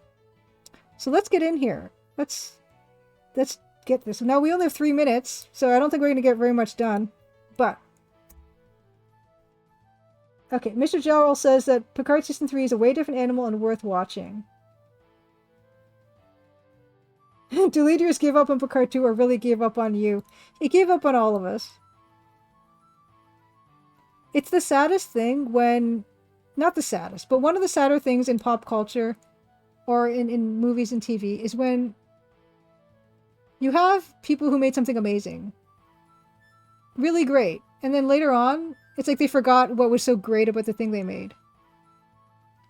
So let's get in here. Let's get this. Now, we only have 3 minutes, so I don't think we're going to get very much done. But... Okay, Mr. Jarrell says that Picard Season 3 is a way different animal and worth watching. Do leaders give up on Picard 2 or really give up on you? He gave up on all of us. It's the saddest thing when... Not the saddest, but one of the sadder things in pop culture or in movies and TV is when you have people who made something amazing. Really great. And then later on, it's like they forgot what was so great about the thing they made.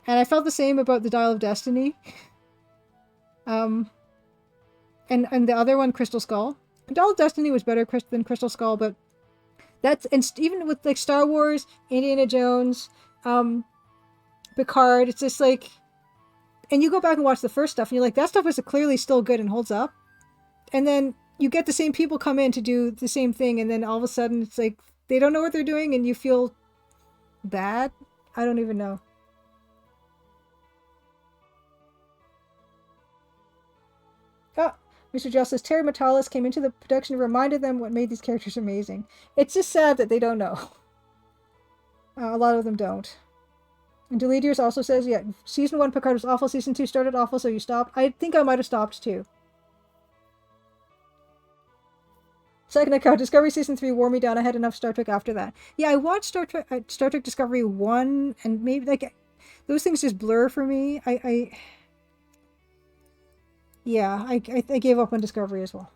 And I felt the same about the Dial of Destiny. And the other one, Crystal Skull. Dial of Destiny was better than Crystal Skull, but that's... And even with like Star Wars, Indiana Jones, Picard, it's just like... And you go back and watch the first stuff, and you're like, that stuff is clearly still good and holds up. And then you get the same people come in to do the same thing, and then all of a sudden it's like, they don't know what they're doing, and you feel bad? I don't even know. Oh, Mr. Justice, Terry Matalas came into the production and reminded them what made these characters amazing. It's just sad that they don't know. A lot of them don't. And Delediers also says, yeah, Season 1 Picard was awful, Season 2 started awful, so you stopped. I think I might have stopped too. Second account, Discovery Season 3 wore me down. I had enough Star Trek after that. Yeah, I watched Star Trek Discovery 1, and maybe, like, those things just blur for me. Yeah, I gave up on Discovery as well.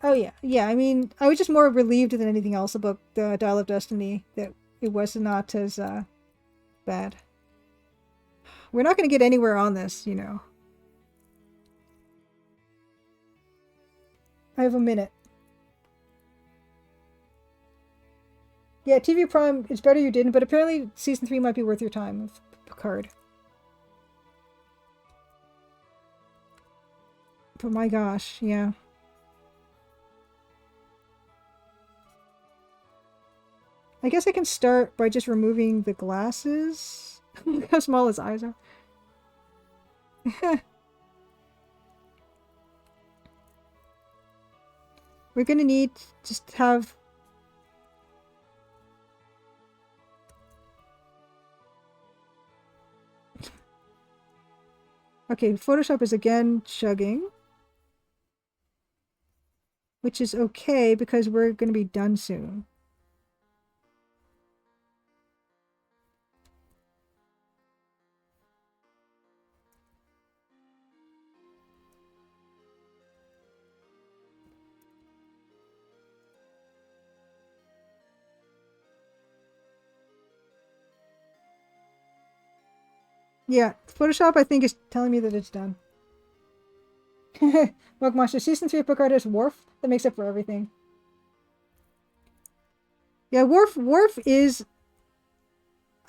Oh, yeah. Yeah, I mean, I was just more relieved than anything else about the Dial of Destiny that it was not as bad. We're not going to get anywhere on this, you know. I have a minute. Yeah, TV Prime, it's better you didn't, but apparently Season 3 might be worth your time of Picard. But my gosh, yeah. I guess I can start by just removing the glasses. Look how small his eyes are. We're gonna need to just have... Okay, Photoshop is again chugging. Which is okay because we're gonna be done soon. Yeah, Photoshop I think is telling me that it's done. Mug Monster Season 3 Picard is Worf. That makes up for everything. Yeah, Worf is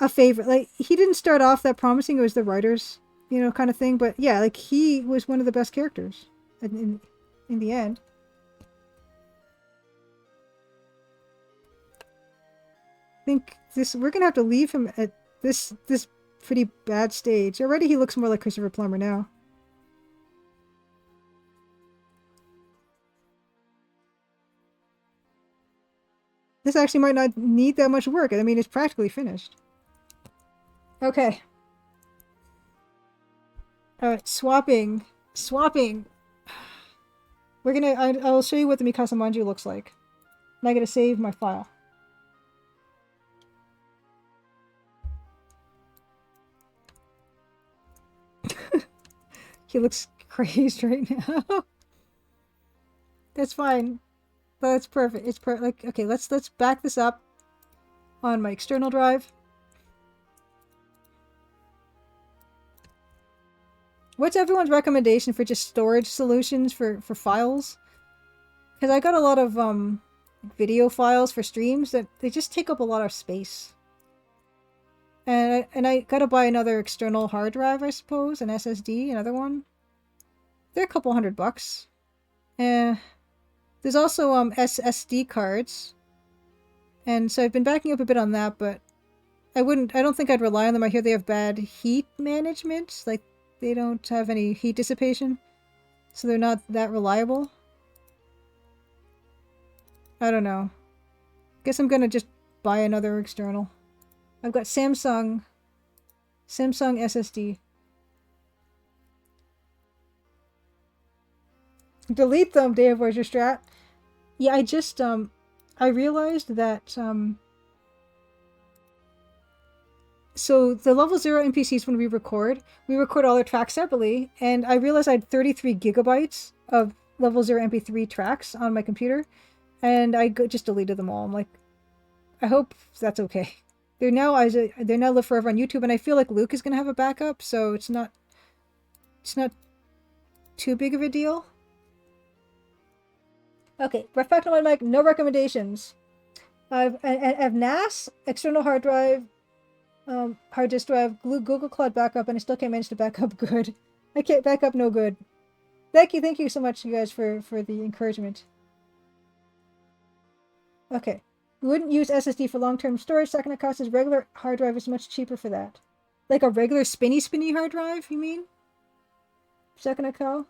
a favorite. Like, he didn't start off that promising. It was the writers, kind of thing. But yeah, like, he was one of the best characters in the end. I think we're gonna have to leave him at this pretty bad stage. Already he looks more like Christopher Plummer now. This actually might not need that much work. I mean, it's practically finished. Okay. Alright, swapping. Swapping. I'll show you what the Mikasa Manju looks like. And I gotta save my file. He looks crazed right now. That's fine. That's perfect. It's like, okay, let's back this up on my external drive. What's everyone's recommendation for just storage solutions for files? Because I got a lot of video files for streams that they just take up a lot of space. And I gotta buy another external hard drive, I suppose, an SSD, another one. They're a couple $100. There's also SSD cards. And so I've been backing up a bit on that, but I don't think I'd rely on them. I hear they have bad heat management. Like, they don't have any heat dissipation. So they're not that reliable. I don't know. Guess I'm gonna just buy another external. I've got Samsung SSD. Delete them, Dave. Where's your strat? Yeah, I just I realized that so the level 0 NPCs, when we record all their tracks separately, and I realized I had 33 gigabytes of level 0 MP3 tracks on my computer, and I just deleted them all. I'm like, I hope that's okay. They're now live forever on YouTube, and I feel like Luke is gonna have a backup, so it's not too big of a deal. Okay, refactor my mic. No recommendations. I have NAS, external hard drive, hard disk drive, Google Cloud backup, and I still can't manage to back up good. I can't back up no good. Thank you so much, you guys, for the encouragement. Okay. We wouldn't use SSD for long-term storage. Second, it costs regular hard drive is much cheaper for that. Like a regular spinny hard drive, you mean? Second account?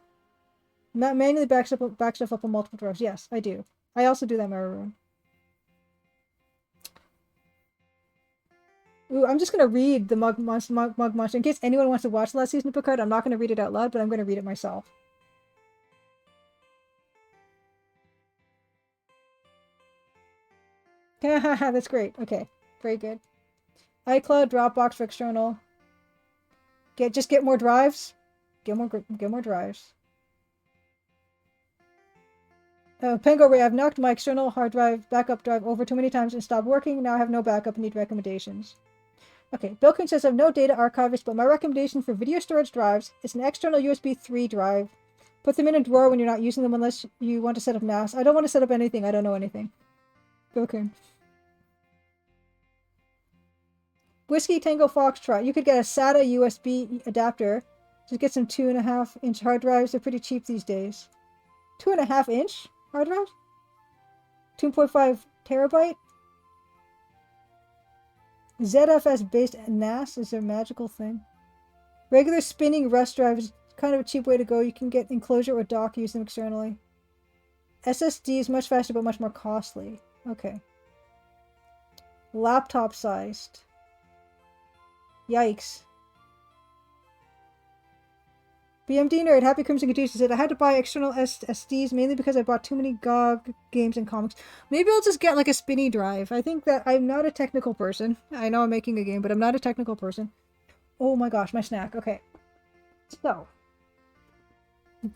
Not manually back stuff up on multiple drives. Yes, I do. I also do that in my room. Ooh, I'm just gonna read the Mug Monster. In case anyone wants to watch the last season of Picard, I'm not gonna read it out loud, but I'm gonna read it myself. That's great. Okay, very good. iCloud, Dropbox for external. Just get more drives. Get more drives. Pengo Ray, I've knocked my external hard drive backup drive over too many times and stopped working. Now I have no backup and need recommendations. Okay, Bilkin says I have no data archivist, but my recommendation for video storage drives is an external USB 3 drive. Put them in a drawer when you're not using them unless you want to set up NAS. I don't want to set up anything. I don't know anything. Bilkin. Whiskey Tango Foxtrot. You could get a SATA USB adapter. Just get some 2.5-inch hard drives. They're pretty cheap these days. 2.5-inch hard drives? 2.5 terabyte? ZFS based NAS is a magical thing. Regular spinning rest drive is kind of a cheap way to go. You can get enclosure or dock, use them externally. SSD is much faster but much more costly. Okay. Laptop sized. Yikes. BMD Nerd, Happy Crimson Caduceus said, I had to buy external SSDs mainly because I bought too many GOG games and comics. Maybe I'll just get like a spinny drive. I think that I'm not a technical person. I know I'm making a game, but I'm not a technical person. Oh my gosh, my snack. Okay. So.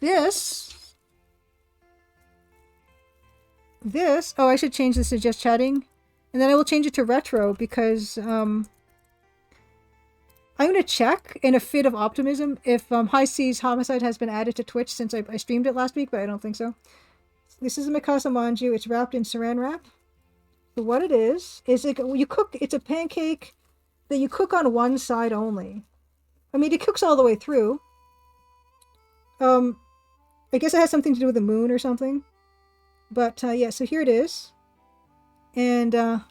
This. Oh, I should change this to just chatting. And then I will change it to retro because, I I'm going to check in a fit of optimism if High Seas Homicide has been added to Twitch since I streamed it last week, but I don't think so. This is a Mikasa Manju. It's wrapped in saran wrap. So what it is like you cook. It's a pancake that you cook on one side only. I mean, it cooks all the way through. I guess it has something to do with the moon or something. But yeah, so here it is, and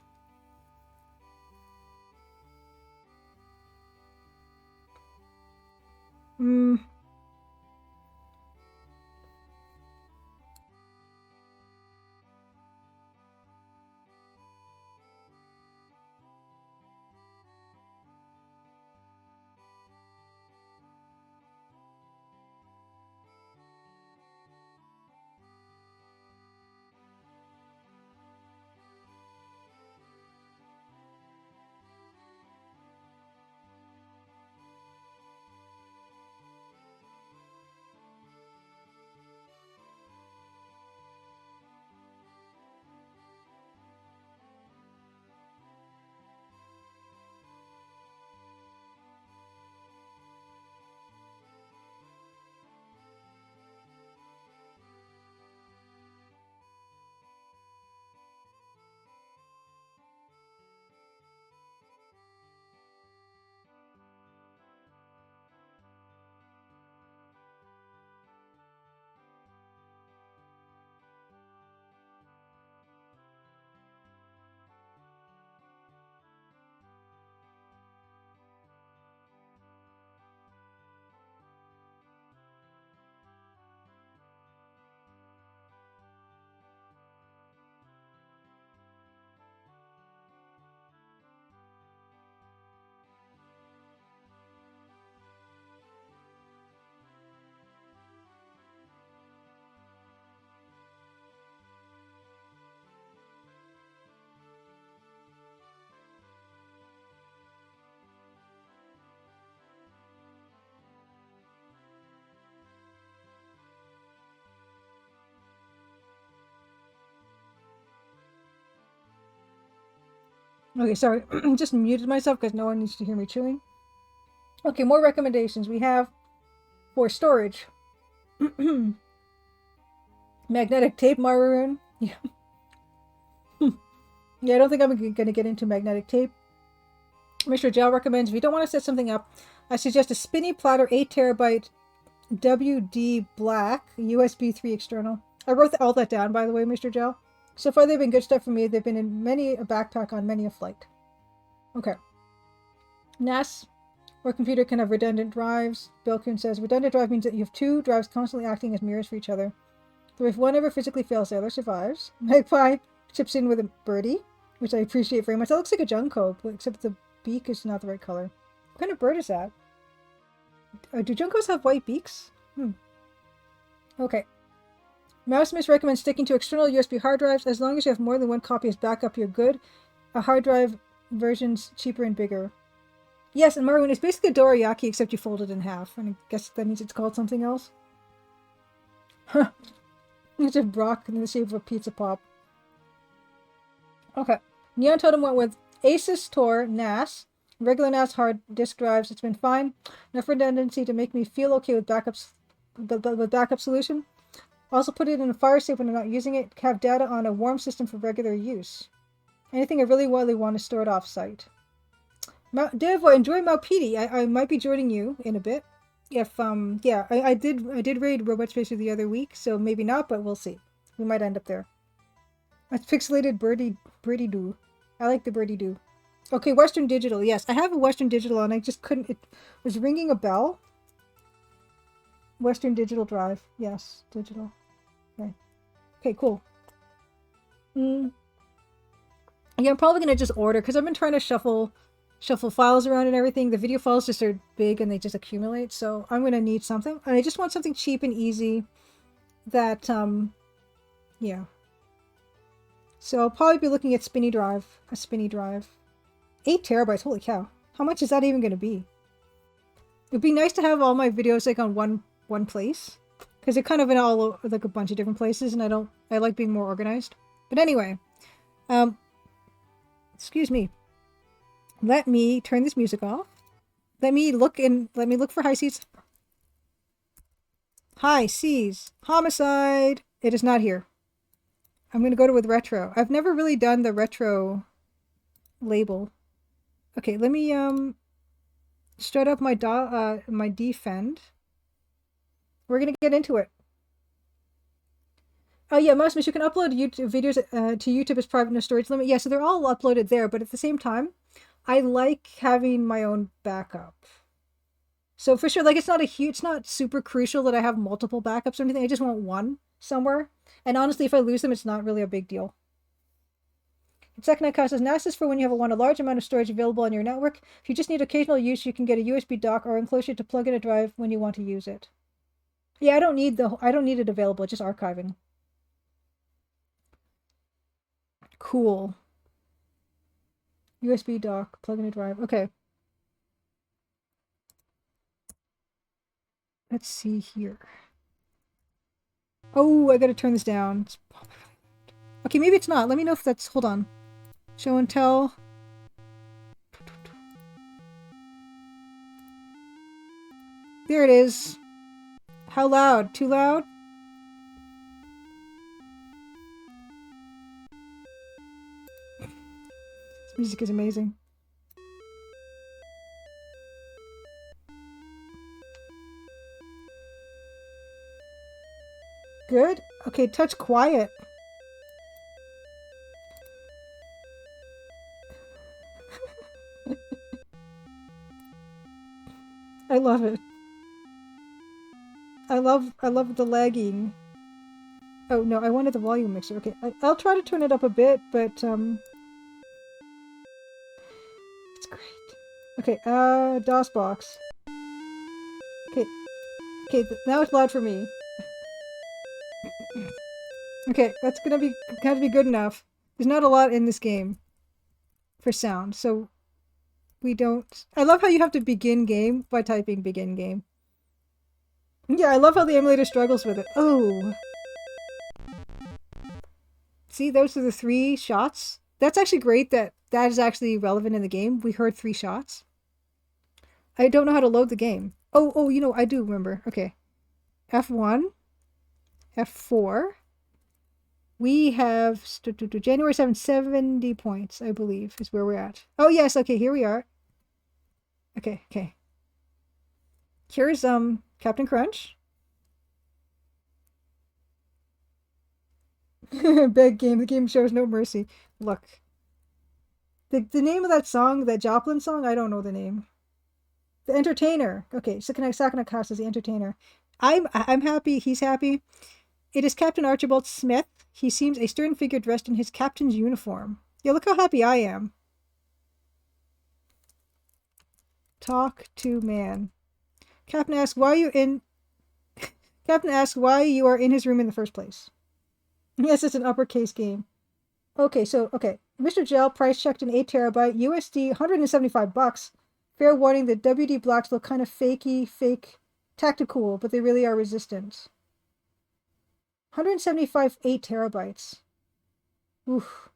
okay, sorry, just muted myself because no one needs to hear me chewing. Okay, more recommendations we have for storage. Magnetic tape, Maroon. Yeah. Yeah, I don't think I'm going to get into magnetic tape. Mr. Gel recommends if you don't want to set something up, I suggest a spinny platter 8TB WD black USB 3 external. I wrote all that down, by the way, Mr. Gel. So far, they've been good stuff for me. They've been in many a backpack on many a flight. Okay. NAS or computer can have redundant drives. Bilkin says redundant drive means that you have two drives constantly acting as mirrors for each other. So if one ever physically fails, the other survives. Magpie chips in with a birdie, which I appreciate very much. That looks like a Junko, except the beak is not the right color. What kind of bird is that? Do Junkos have white beaks? Okay. Mousemist recommends sticking to external USB hard drives. As long as you have more than one copy as backup, you're good. A hard drive version's cheaper and bigger. Yes, and Marwin, it's basically a dorayaki except you fold it in half. And I guess that means it's called something else. Huh. It's a Brock in the shape of a pizza pop. Okay. Neon Totem went with Asus Tor NAS. Regular NAS hard disk drives. It's been fine. Enough redundancy to make me feel okay with backups. With backup solution. Also put it in a fire safe when I'm not using it. Have data on a warm system for regular use. Anything I really want to store it off-site. Dev, enjoy Maupiti. I might be joining you in a bit. If yeah, I did raid Robot Spacer the other week, so maybe not, but we'll see. We might end up there. A pixelated birdie doo. I like the birdie doo. Okay, Western Digital. Yes, I have a Western Digital, and I just couldn't. It was ringing a bell. Western Digital Drive. Yes, digital. Okay. Okay, cool. Yeah, I'm probably gonna just order because I've been trying to shuffle files around and everything. The video files just are big and they just accumulate, so I'm gonna need something. And I just want something cheap and easy that yeah. So I'll probably be looking at spinny drive. A spinny drive. 8 terabytes, holy cow. How much is that even gonna be? It'd be nice to have all my videos like on one place. Because they're kind of in all over, like a bunch of different places, and I like being more organized. But anyway, excuse me. Let me turn this music off. Let me look for high seas. High seas. Homicide. It is not here. I'm gonna go to with retro. I've never really done the retro label. Okay, let me start up my my defend. We're gonna get into it. Oh yeah, Mosmish, you can upload YouTube videos to YouTube as private no storage limit. Yeah, so they're all uploaded there, but at the same time, I like having my own backup. So for sure, like it's not super crucial that I have multiple backups or anything. I just want one somewhere. And honestly, if I lose them, it's not really a big deal. Second account says NAS is for when you want a large amount of storage available on your network. If you just need occasional use, you can get a USB dock or enclosure to plug in a drive when you want to use it. Yeah, I don't need it available, just archiving. Cool. USB dock, plug in a drive. Okay. Let's see here. Oh, I gotta turn this down. Okay, maybe it's not. Let me know if that's... Hold on. Show and tell. There it is. How loud? Too loud? This music is amazing. Good? Okay, touch quiet. I love it. I love the lagging. Oh no, I wanted the volume mixer. Okay, I'll try to turn it up a bit, but it's great. Okay, DOS box. Okay, now it's loud for me. Okay, that's gonna be have to be good enough. There's not a lot in this game for sound, so we don't. I love how you have to begin game by typing begin game. Yeah, I love how the emulator struggles with it. Oh. See, those are the 3 shots. That's actually great that is actually relevant in the game. We heard 3 shots. I don't know how to load the game. Oh, you know, I do remember. Okay. F1. F4. We have January 7th, 70 points, I believe, is where we're at. Oh, yes. Okay, here we are. Okay. Here's Captain Crunch. Big game. The game shows no mercy. Look. The name of that song, that Joplin song, I don't know the name. The Entertainer. Okay, Sakanaka's is the Entertainer. I'm happy. He's happy. It is Captain Archibald Smith. He seems a stern figure dressed in his captain's uniform. Yeah, look how happy I am. Talk to man. Captain asks why you are in his room in the first place. Yes, it's an uppercase game. Okay, Mr. Gel price checked an 8 terabyte USD, $175. Fair warning, the WD blocks look kind of fake tactical, but they really are resistant. 175 8 terabytes. Oof.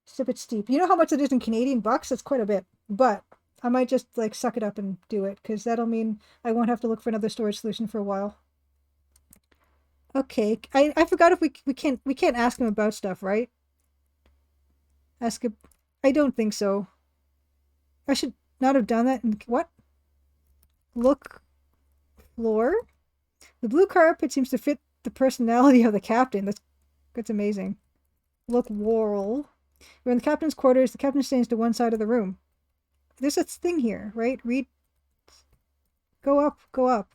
It's a bit steep. You know how much it is in Canadian bucks? It's quite a bit. But I might just like suck it up and do it, because that'll mean I won't have to look for another storage solution for a while. Okay, I forgot if we can't ask him about stuff, right? Ask him. I don't think so. I should not have done that. What? Look, floor. The blue carpet seems to fit the personality of the captain. That's amazing. Look, wall. We're in the captain's quarters. The captain stands to one side of the room. There's a thing here, right? Read. Go up.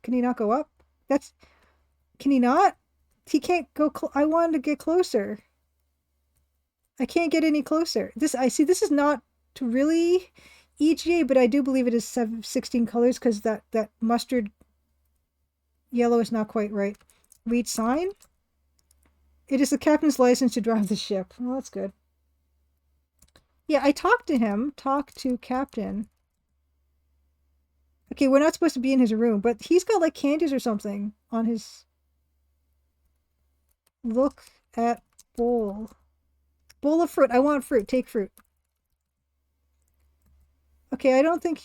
Can he not go up? Can he not? He can't go. I wanted to get closer. I can't get any closer. This is not to really EGA, but I do believe it is 16 colors, because that mustard yellow is not quite right. Read sign. It is the captain's license to drive the ship. Well, that's good. Yeah, I talked to him. Talk to captain. Okay, we're not supposed to be in his room, but he's got like candies or something on his... Look at bowl. Bowl of fruit. I want fruit. Take fruit. Okay, I don't think...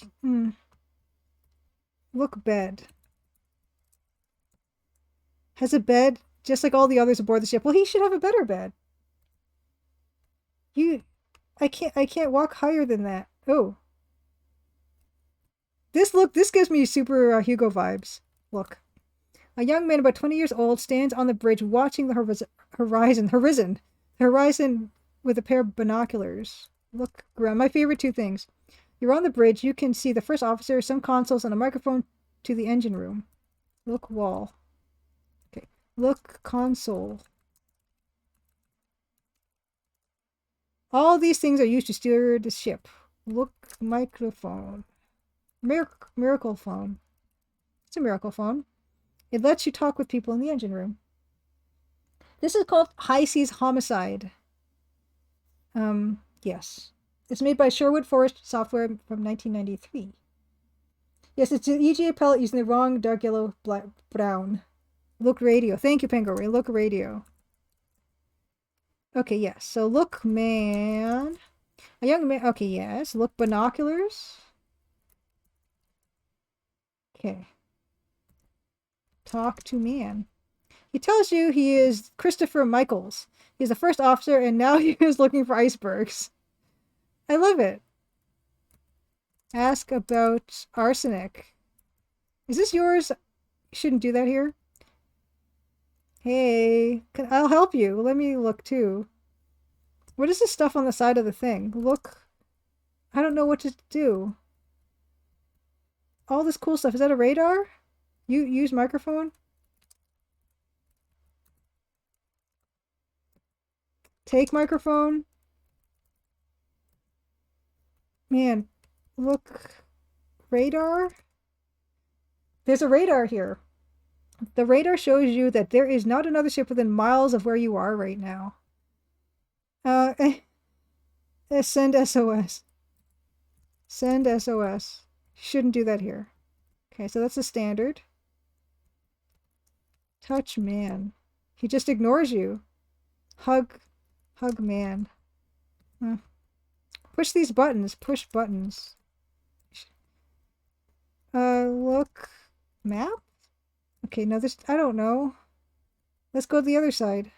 Look, bed. Has a bed, just like all the others aboard the ship. Well, he should have a better bed. You... I can't walk higher than that. Oh. This gives me super Hugo vibes. Look. A young man about 20 years old stands on the bridge watching the horizon with a pair of binoculars. Look, Graham, my favorite two things. You're on the bridge, you can see the first officer, some consoles, and a microphone to the engine room. Look, wall. Okay, look, console. All these things are used to steer the ship. Look, microphone. Miracle phone. It's a miracle phone. It lets you talk with people in the engine room. This is called High Seas Homicide. Yes. It's made by Sherwood Forest Software from 1993. Yes, it's an EGA pellet using the wrong dark yellow brown. Look radio. Thank you, Penguin. Look radio. Okay, yes. So look man. A young man. Okay, yes. Look binoculars. Okay. Talk to man. He tells you he is Christopher Michaels. He's the first officer and now he is looking for icebergs. I love it. Ask about arsenic. Is this yours? You shouldn't do that here. Hey, I'll help you. Let me look too. What is this stuff on the side of the thing? Look. I don't know what to do. All this cool stuff. Is that a radar? You use microphone? Take microphone. Man, look. Radar? There's a radar here. The radar shows you that there is not another ship within miles of where you are right now. Send SOS. Send SOS. Shouldn't do that here. Okay, so that's the standard. Touch man. He just ignores you. Hug man. Push these buttons. Push buttons. Look. Map? Okay, no, this... I don't know. Let's go to the other side.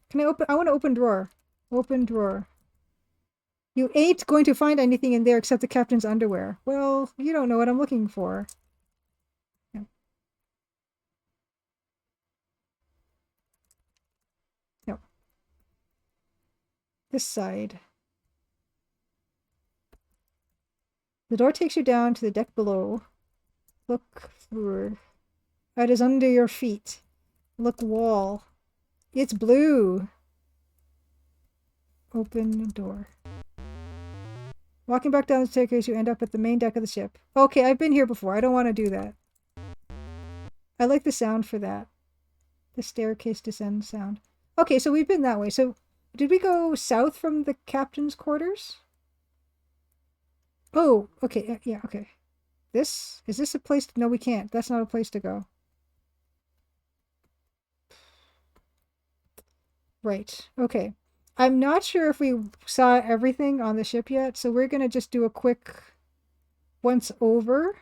Can I open... I want to open drawer. Open drawer. You ain't going to find anything in there except the captain's underwear. Well, you don't know what I'm looking for. No. No. This side. The door takes you down to the deck below. Look through. It is under your feet. Look wall. It's blue. Open the door. Walking back down the staircase, you end up at the main deck of the ship. Okay, I've been here before. I don't want to do that. I like the sound for that. The staircase descend sound. Okay, so we've been that way. So, did we go south from the captain's quarters? Oh, okay. Yeah, okay. Is this a place? No, we can't. That's not a place to go. Right. Okay. I'm not sure if we saw everything on the ship yet, so we're going to just do a quick once over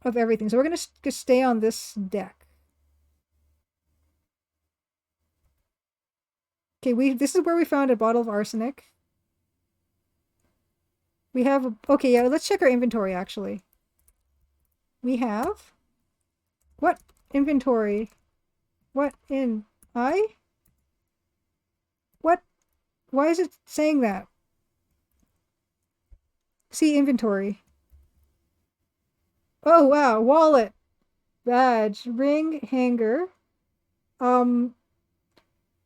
of everything. So we're going to stay on this deck. Okay, this is where we found a bottle of arsenic. We have... Okay, yeah, let's check our inventory, actually. We have... What inventory? What in... What? Why is it saying that? See inventory. Oh, wow. Wallet. Badge. Ring. Hanger.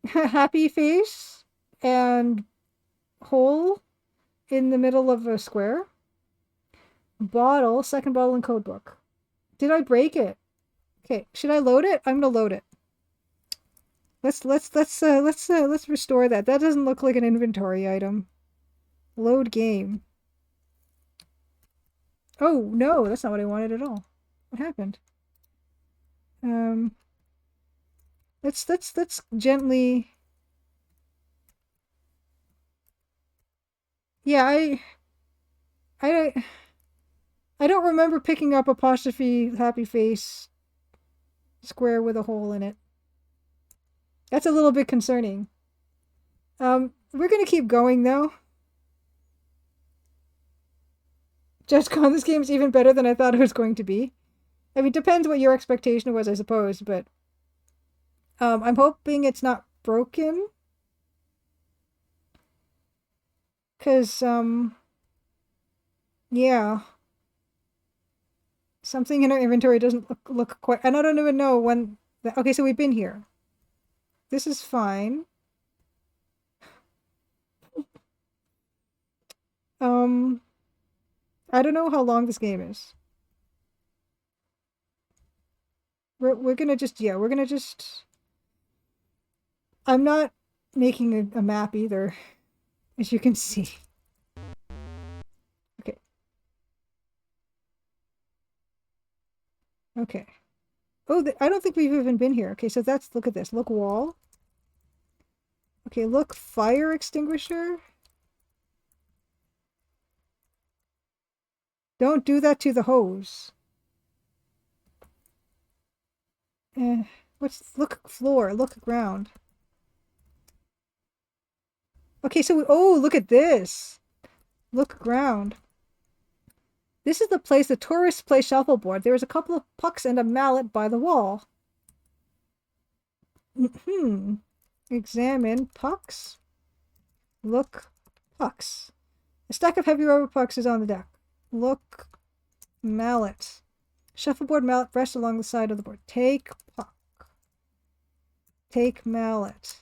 Happy face. And hole in the middle of a square. Bottle. Second bottle and code book. Did I break it? Okay. Should I load it? I'm gonna load it. Let's restore that. That doesn't look like an inventory item. Load game. Oh, no, that's not what I wanted at all. What happened? Let's gently... Yeah, I I don't remember picking up apostrophe happy face square with a hole in it. That's a little bit concerning. We're gonna keep going though. Just Con, this game's even better than I thought it was going to be. I mean, depends what your expectation was, I suppose, but I'm hoping it's not broken. Cause yeah, something in our inventory doesn't look quite. And I don't even know when. Okay, so we've been here. This is fine. Um, I don't know how long this game is. We're gonna just, yeah, we're gonna just. I'm not making a map either, as you can see. Okay. Okay. Oh, I don't think we've even been here. Okay, so that's, look at this. Look, wall. Okay, look, fire extinguisher. Don't do that to the hose. Eh, look, floor, look, ground. Okay, so oh, look at this. Look, ground. This is the place the tourists play shuffleboard. There is a couple of pucks and a mallet by the wall. Hmm. Examine pucks. Look, pucks. A stack of heavy rubber pucks is on the deck. Look, mallet. Shuffleboard mallet rests along the side of the board. Take puck. Take mallet.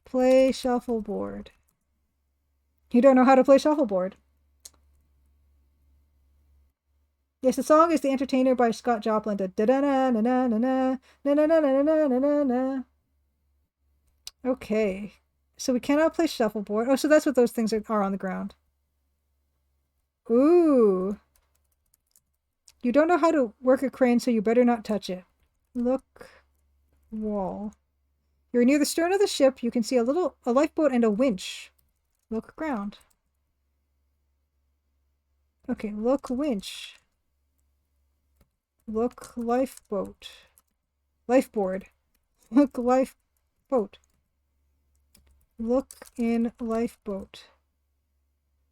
Play shuffleboard. You don't know how to play shuffleboard. Yes, the song is "The Entertainer" by Scott Joplin. Okay. So we cannot play shuffleboard. Oh, so that's what those things are on the ground. Ooh. You don't know how to work a crane, so you better not touch it. Look, wall. You're near the stern of the ship. You can see a lifeboat and a winch. Look, ground. Okay, look, winch. Look, lifeboat. Lifeboard. Look, lifeboat. Look in lifeboat.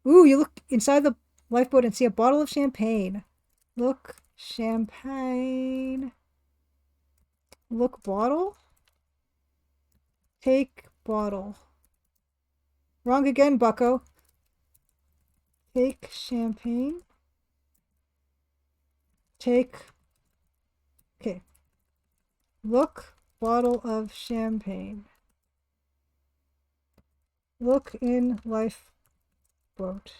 Ooh, you look inside the lifeboat and see a bottle of champagne. Look, champagne. Look, bottle. Take bottle. Wrong again, bucko. Take champagne. Take. Okay. Look, bottle of champagne. Look in lifeboat.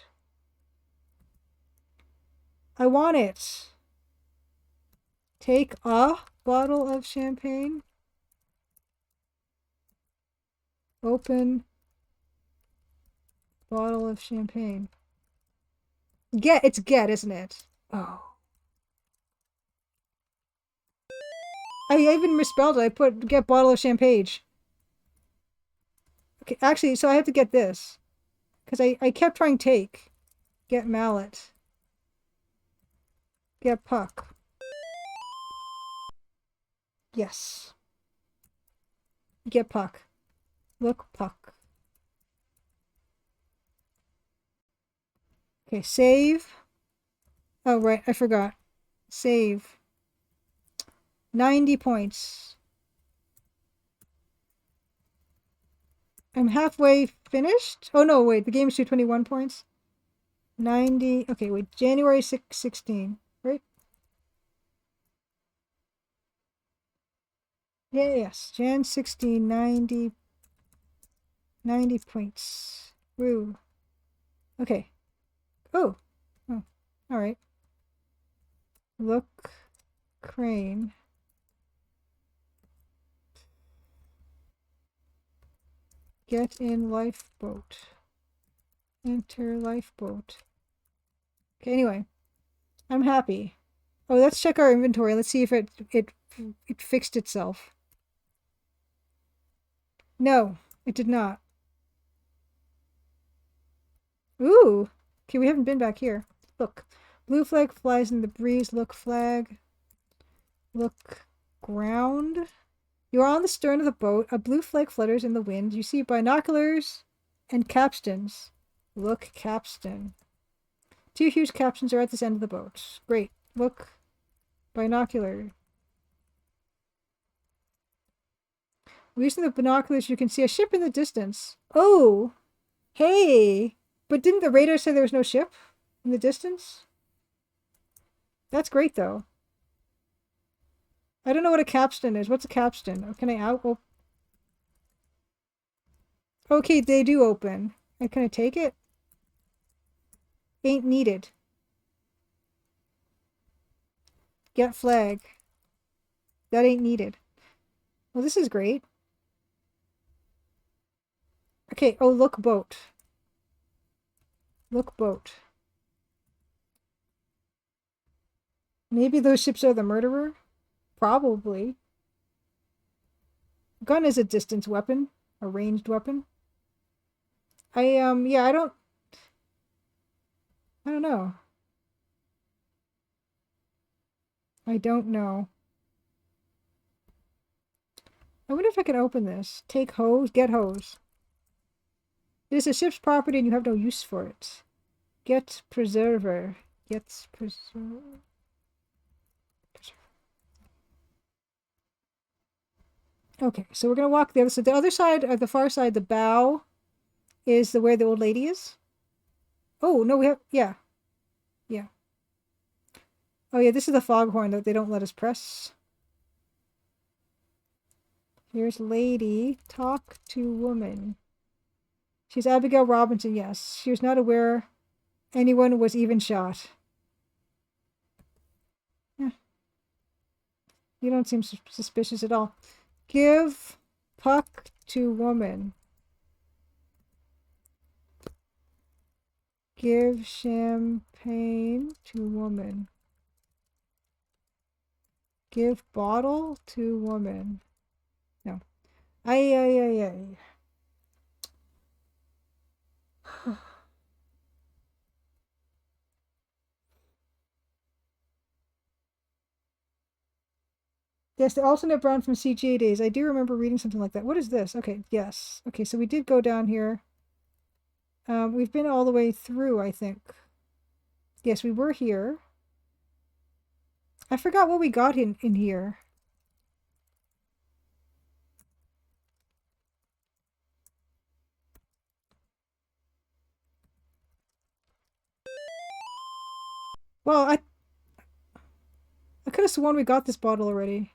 I want it. Take a bottle of champagne. Open bottle of champagne. It's get, isn't it? Oh. I even misspelled it. I put get bottle of champagne. Okay, actually, so I have to get this. Because I kept trying take. Get mallet. Get puck. Yes. Get puck. Look, puck. Okay, save. Oh, right, I forgot. Save. 90 points. I'm halfway finished? Oh, no, wait, the game's 221 points. 90. Okay, wait, January 16, right? Yeah, yes, Jan 16, 90 points. Woo. Okay. Oh. Oh. All right. Look, crane. Get in lifeboat. Enter lifeboat. Okay, anyway. I'm happy. Oh, let's check our inventory. Let's see if it fixed itself. No, it did not. Ooh. Okay, we haven't been back here. Look. Blue flag flies in the breeze. Look flag. Look ground. You are on the stern of the boat. A blue flag flutters in the wind. You see binoculars and capstans. Look capstan. Two huge capstans are at this end of the boat. Great. Look binocular. Using the binoculars, you can see a ship in the distance. Oh! Hey! But didn't the radar say there was no ship in the distance? That's great, though. I don't know what a capstan is. What's a capstan? Oh, can I out? Oh. Okay, they do open. Can I take it? Ain't needed. Get flag. That ain't needed. Well, this is great. Okay, oh, look boat. Look boat. Maybe those ships are the murderer? Probably. Gun is a distance weapon. A ranged weapon. Yeah, I don't know. I don't know. I wonder if I can open this. Take hose. Get hose. It is a ship's property and you have no use for it. Get preserver. Get preserver. Okay, so we're gonna walk the other side. The other side, the far side, the bow, is where the old lady is. Oh no, we have yeah. Oh yeah, this is the foghorn that they don't let us press. Here's lady. Talk to woman. She's Abigail Robinson, yes. She was not aware anyone was even shot. Yeah. You don't seem suspicious at all. Give puck to woman. Give champagne to woman. Give bottle to woman. No. Ay. Yes, the alternate brown from CGA days. I do remember reading something like that. What is this? Okay, yes. Okay, so we did go down here. We've been all the way through, I think. Yes, we were here. I forgot what we got in here. Well, I could have sworn we got this bottle already.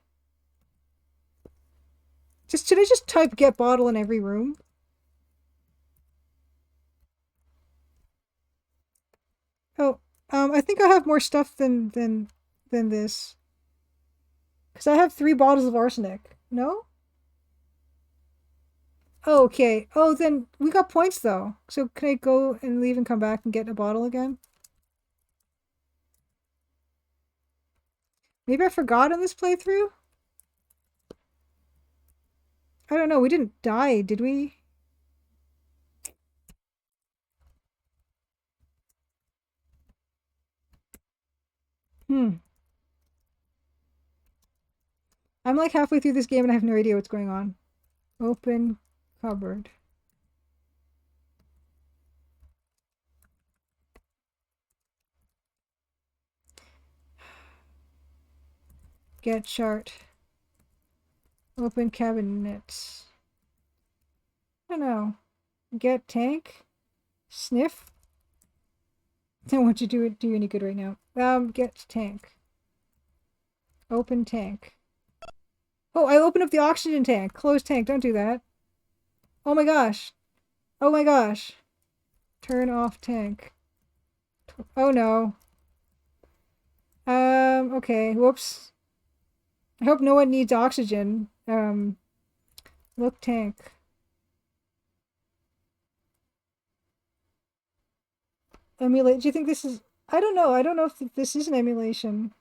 Should I just type get bottle in every room? Oh, I think I have more stuff than this. Because I have 3 bottles of arsenic. No? Oh, okay. Oh, then we got points though. So can I go and leave and come back and get a bottle again? Maybe I forgot on this playthrough? I don't know. We didn't die, did we? Hmm. I'm like halfway through this game and I have no idea what's going on. Open cupboard. Get chart. Open cabinet. I don't know. Get tank. Sniff. Don't want you to do any good right now. Get tank. Open tank. Oh, I opened up the oxygen tank. Close tank. Don't do that. Oh my gosh. Oh my gosh. Turn off tank. Oh no. Okay. Whoops. I hope no one needs oxygen. Look tank. Emulate. Do you think this is... I don't know. I don't know if this is an emulation.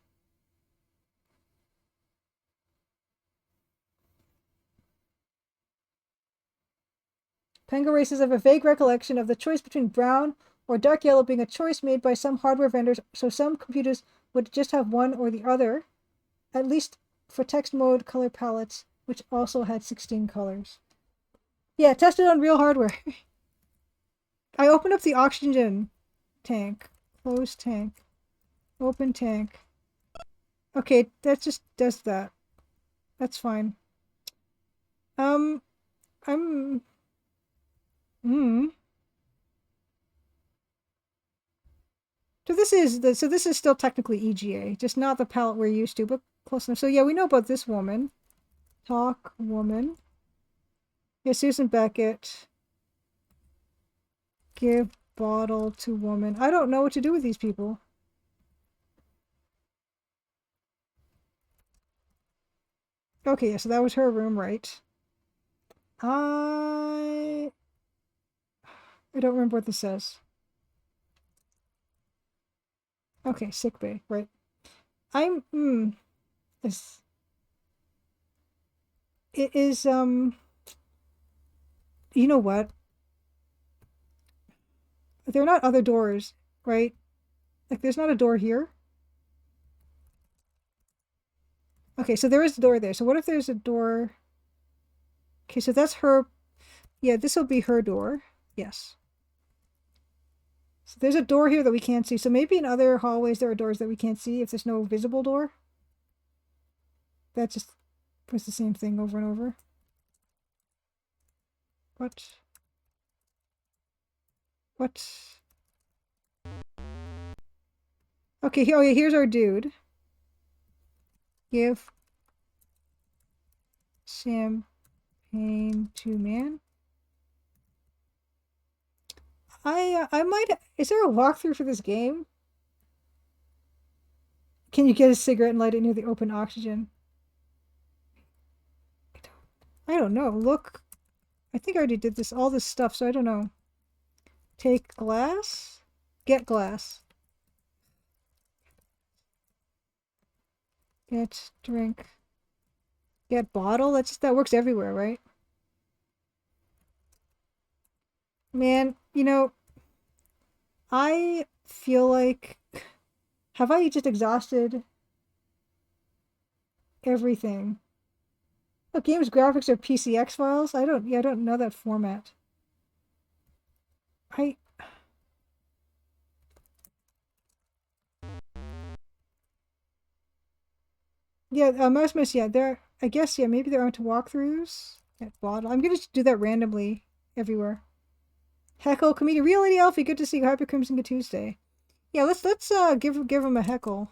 Penguin races have a vague recollection of the choice between brown or dark yellow being a choice made by some hardware vendors, so some computers would just have one or the other, at least for text mode color palettes, which also had 16 colors. Yeah, tested on real hardware. I opened up the oxygen tank. Close tank. Open tank. Okay, that just does that. That's fine. I'm... Hmm. So this is still technically EGA, just not the palette we're used to, but close enough. So yeah, we know about this woman. Talk woman. Yeah, Susan Beckett. Give bottle to woman. I don't know what to do with these people. Okay, yeah, so that was her room, right? I don't remember what this says. Okay, sick bay, right? This it is you know what? There are not other doors, right? Like there's not a door here. Okay, so there is a door there. So what if there's a door? Okay, so that's her. Yeah, this will be her door. Yes. So there's a door here that we can't see. So maybe in other hallways there are doors that we can't see if there's no visible door. That just puts the same thing over and over. What? What? Okay, oh yeah, here's our dude. Give champagne to man. I might. Is there a walkthrough for this game? Can you get a cigarette and light it near the open oxygen? I don't know. Look, I think I already did this. All this stuff, so I don't know. Take glass. Get glass. Get drink. Get bottle. That works everywhere, right? Man, you know, I feel like have I just exhausted everything? Oh, games graphics are PCX files? I don't know that format. I Yeah, Mouse Miss, yeah, there I guess yeah, maybe there aren't walkthroughs at bottle. I'm gonna do that randomly everywhere. Heckle comedian, real Lady Alfie, good to see you. Happy Crimson Good Tuesday. Yeah, let's give him a heckle.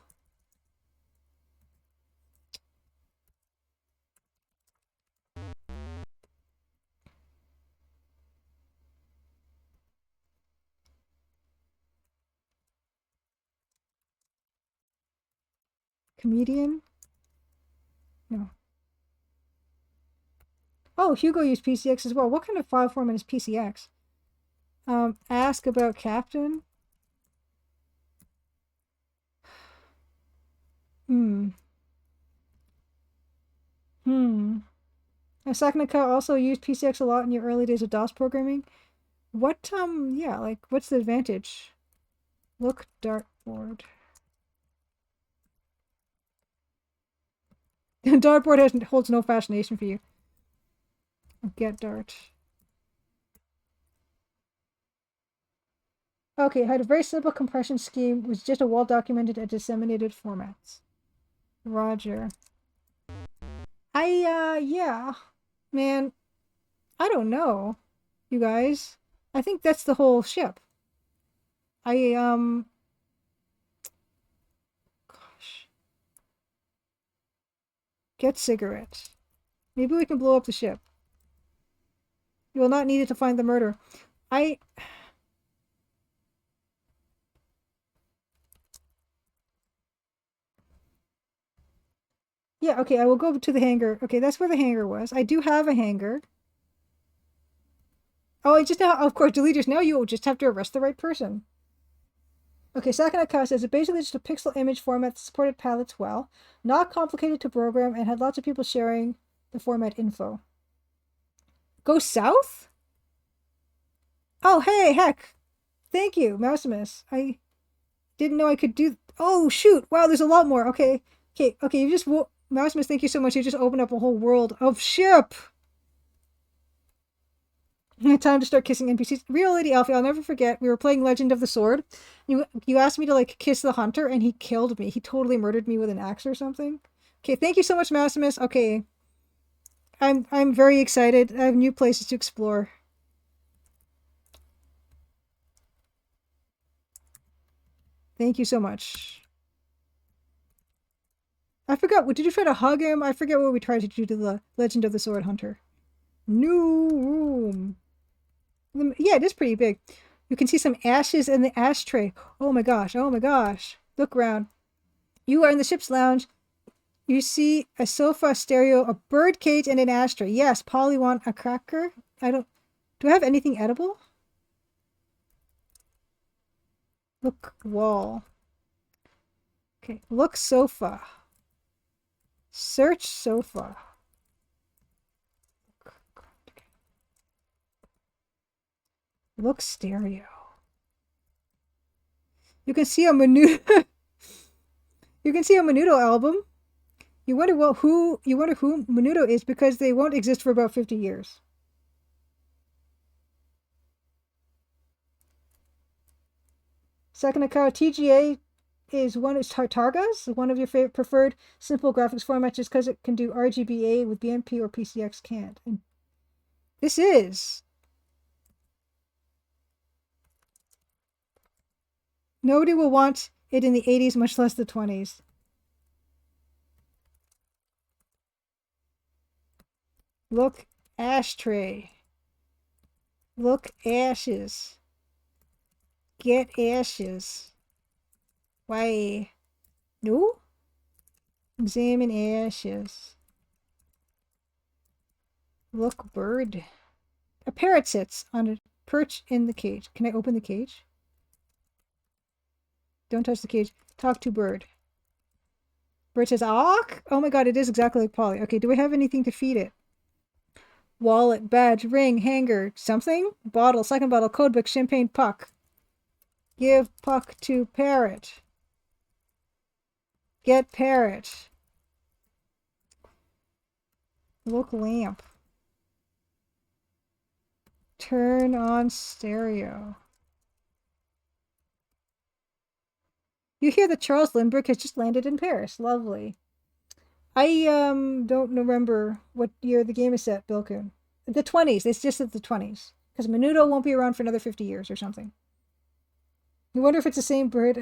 Comedian? No. Oh, Hugo used PCX as well. What kind of file format is PCX? Ask about Captain. Hmm. Hmm. Saknaka also used PCX a lot in your early days of DOS programming. What, yeah, like, what's the advantage? Look, dartboard. Dartboard holds no fascination for you. Get dart. Okay, had a very simple compression scheme, was just a well-documented and disseminated formats. Roger. Yeah. Man, I don't know, you guys. I think that's the whole ship. Gosh. Get cigarettes. Maybe we can blow up the ship. You will not need it to find the murder. I... Yeah, okay, I will go to the hangar. Okay, that's where the hangar was. I do have a hangar. Oh, I just now, of course, deleters. Now you will just have to arrest the right person. Okay, Sakanaka says it's basically just a pixel image format that supported palettes well, not complicated to program, and had lots of people sharing the format info. Go south? Oh, hey, heck. Thank you, Mousimus. I didn't know I could do. Oh shoot! Wow, there's a lot more. Okay, okay, okay. You just Mousimus. Thank you so much. You just opened up a whole world of ship. Time to start kissing NPCs. Real Lady Alfie, I'll never forget. We were playing Legend of the Sword. You asked me to like kiss the hunter, and he killed me. He totally murdered me with an axe or something. Okay, thank you so much, Maximus. Okay, I'm very excited. I have new places to explore. Thank you so much. I forgot. Did you try to hug him? I forget what we tried to do to the Legend of the Sword Hunter. New room. Yeah, it is pretty big. You can see some ashes in the ashtray. Oh my gosh. Oh my gosh. Look around. You are in the ship's lounge. You see a sofa, a stereo, a bird cage, and an ashtray. Yes, Polly want a cracker. I don't. Do I have anything edible? Look wall. Okay. Look sofa. Search sofa. Look stereo. You can see a Menudo. You can see a Menudo album. You wonder who Menudo is because they won't exist for about 50 years. Second account, TGA is Targa's, one of your preferred simple graphics formats just because it can do RGBA with BMP or PCX can't. And this is. Nobody will want it in the 80s, much less the 20s. Look, ashtray. Look, ashes. Get ashes. Why? No? Examine ashes. Look, bird. A parrot sits on a perch in the cage. Can I open the cage? Don't touch the cage. Talk to bird. Bird says, "Awk." Oh my god, it is exactly like Polly. Okay, do we have anything to feed it? Wallet, badge, ring, hanger, something? Bottle, second bottle, codebook, champagne, puck. Give puck to parrot. Get parrot. Look lamp. Turn on stereo. You hear that Charles Lindbergh has just landed in Paris. Lovely. I don't remember what year the game is set, Bilkun. The 20s. It's just at the 20s. Because Menudo won't be around for another 50 years or something. You wonder if it's the same bird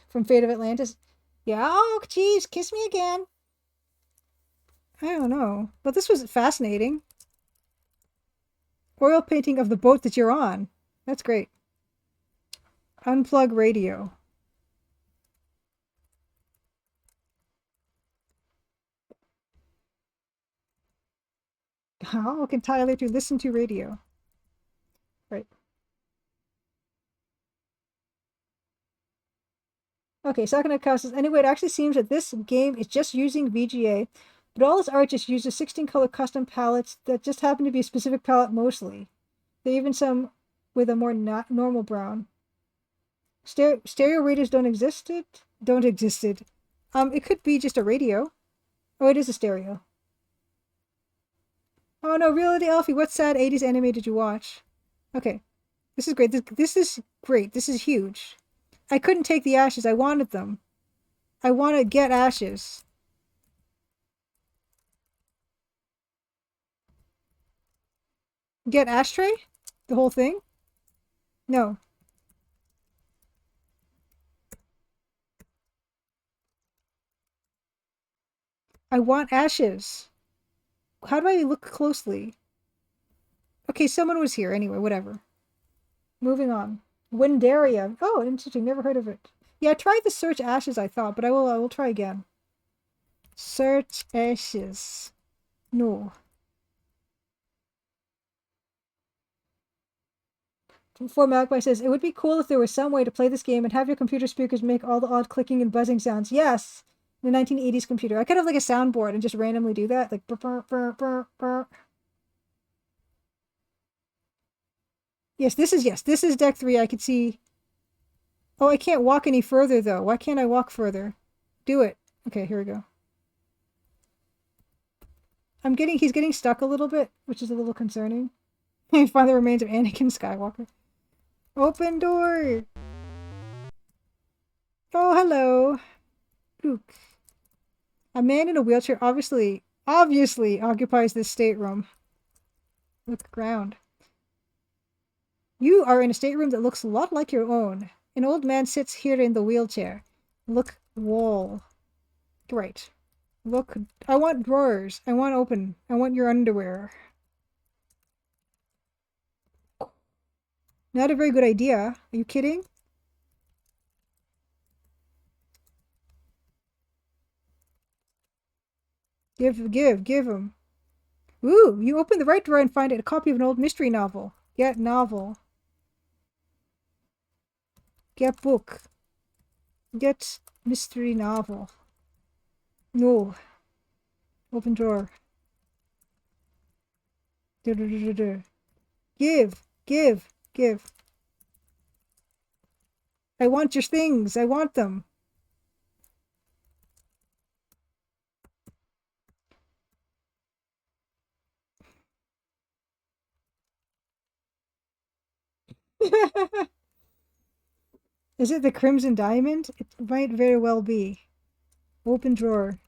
from Fate of Atlantis. Yeah, oh, geez, kiss me again. I don't know. But this was fascinating. Oil painting of the boat that you're on. That's great. Unplug radio. How can Tyler to listen to radio? Right. Okay, second account says, anyway, it actually seems that this game is just using VGA, but all its art just uses 16 color custom palettes that just happen to be a specific palette mostly. They even some with a more normal brown. Stereo radios don't existed? Don't existed. It could be just a radio. Oh, it is a stereo. Oh no, Reality Alfie, what sad 80s anime did you watch? Okay. This is great. This is great. This is huge. I couldn't take the ashes. I wanted them. I want to get ashes. Get ashtray? The whole thing? No. I want ashes. How do I look closely? Okay, someone was here. Anyway, whatever. Moving on. Windaria. Oh, interesting. Never heard of it. Yeah, I tried the search ashes, I thought, but I will try again. Search ashes. No. Before Magpie says, it would be cool if there was some way to play this game and have your computer speakers make all the odd clicking and buzzing sounds. Yes! The 1980s computer. I could have like a soundboard and just randomly do that. Like, burr, burr, burr, burr. Yes, this is deck 3. I can see. Oh, I can't walk any further though. Why can't I walk further? Do it. Okay, here we go. He's getting stuck a little bit, which is a little concerning. You find the remains of Anakin Skywalker. Open door! Oh, hello. Ook. A man in a wheelchair obviously occupies this stateroom. Look ground. You are in a stateroom that looks a lot like your own. An old man sits here in the wheelchair. Look wall. Great. Look, I want drawers. I want your underwear. Not a very good idea. Are you kidding? Give him. Ooh, you open the right drawer and find a copy of an old mystery novel. Get novel. Get book. Get mystery novel. No. Open drawer. Give. I want your things. I want them. Is it the Crimson Diamond? It might very well be. Open drawer.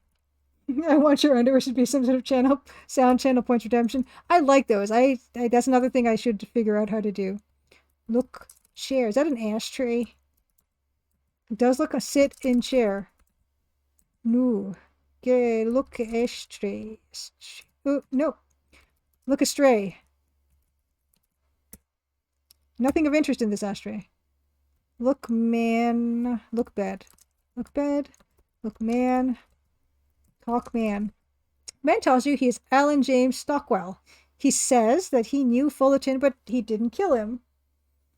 I want your underwear to be some sort of sound channel points redemption. I like those. I that's another thing I should figure out how to do. Look, chair. Is that an ashtray? It does look a sit-in chair. No. Okay, look ashtray. Oh, no. Look astray. Nothing of interest in this ashtray. Look man. Look bed. Look bed. Look man. Talk man. Man tells you he is Alan James Stockwell. He says that he knew Fullerton, but he didn't kill him.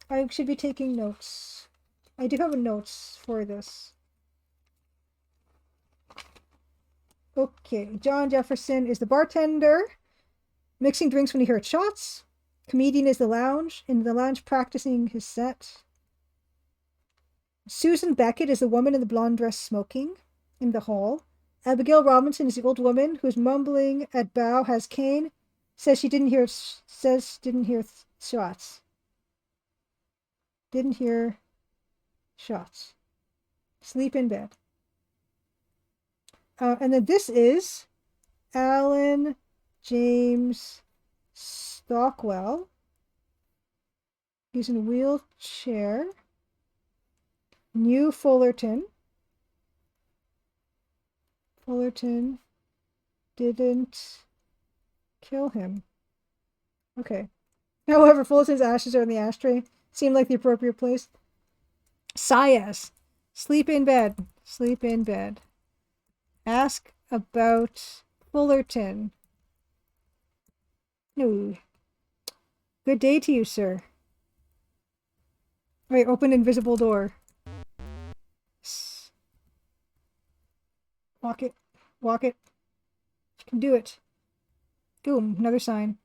I should be taking notes. I do have notes for this. Okay, John Jefferson is the bartender, mixing drinks when he heard shots. Comedian is in the lounge practicing his set. Susan Beckett is the woman in the blonde dress smoking in the hall. Abigail Robinson is the old woman who's mumbling at bow, has cane, says didn't hear shots. Didn't hear shots. Sleep in bed. And then this is Alan James Stockwell. He's in a wheelchair. New Fullerton. Fullerton didn't kill him. Okay. However, Fullerton's ashes are in the ashtray. Seemed like the appropriate place. Sias. Sleep in bed. Sleep in bed. Ask about Fullerton. No. Good day to you, sir. Wait, open invisible door. Walk it. Walk it. You can do it. Boom, another sign.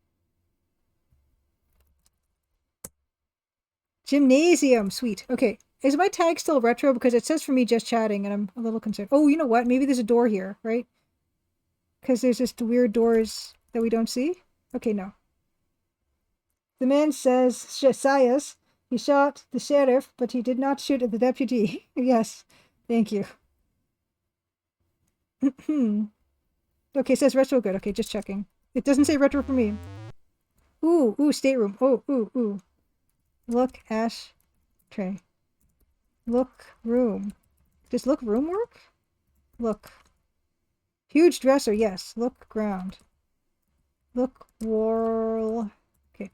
Gymnasium. Sweet. Okay. Is my tag still retro? Because it says for me just chatting, and I'm a little concerned. Oh, you know what? Maybe there's a door here, right? Because there's just weird doors that we don't see? Okay, no. The man says, Sias, he shot the sheriff, but he did not shoot at the deputy. Yes, thank you. Okay, it says retro good. Okay, just checking. It doesn't say retro for me. Ooh, stateroom. Oh, ooh. Look, ash tray. Look, room. Does look room work? Look. Huge dresser, yes. Look, ground. Look, wall. Okay.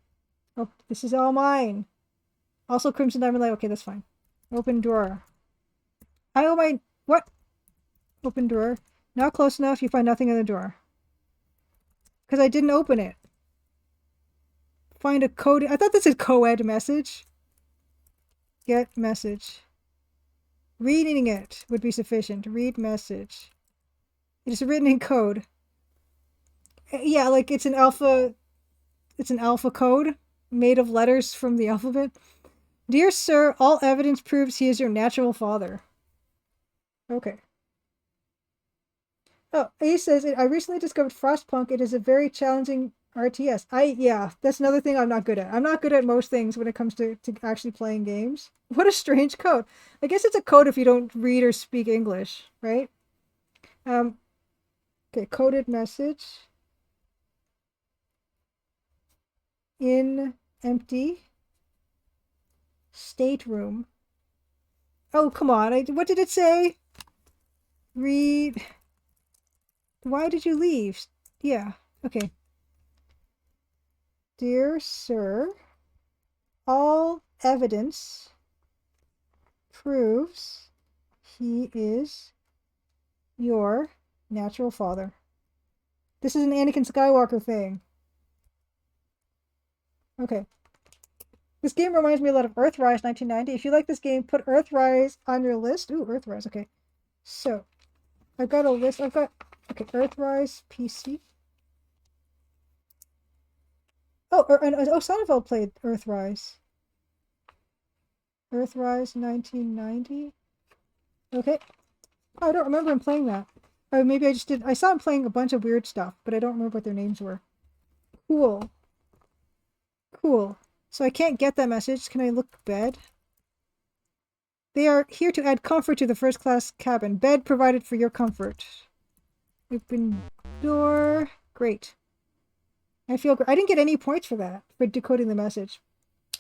Oh, this is all mine. Also, Crimson Diamond Light. Okay, that's fine. Open drawer. What? Open drawer. Not close enough, you find nothing in the drawer. Because I didn't open it. Find a code. I thought this is co-ed message. Get message. Reading it would be sufficient. Read message. It is written in code. Yeah, like it's an alpha code. made of letters from the alphabet. Dear sir, all evidence proves he is your natural father. Okay. Oh, he says, I recently discovered Frostpunk. It is a very challenging RTS. Yeah, that's another thing I'm not good at. I'm not good at most things when it comes to actually playing games. What a strange code. I guess it's a code if you don't read or speak English, right? Um, okay, coded message. In empty stateroom. Oh, come on. What did it say? Read. Why did you leave? Yeah, okay. Dear sir, all evidence proves he is your natural father. This is an Anakin Skywalker thing. Okay. This game reminds me a lot of Earthrise 1990. If you like this game, put Earthrise on your list. Ooh, Earthrise, okay. So, I've got a list. Okay, Earthrise PC. Sonnenfeld played Earthrise. Earthrise 1990. Okay. Oh, I don't remember him playing that. Oh, maybe I just did. I saw him playing a bunch of weird stuff, but I don't remember what their names were. Cool. Cool. So I can't get that message. Can I look bed? They are here to add comfort to the first class cabin. Bed provided for your comfort. Open door. Great. I feel great. I didn't get any points for that, for decoding the message.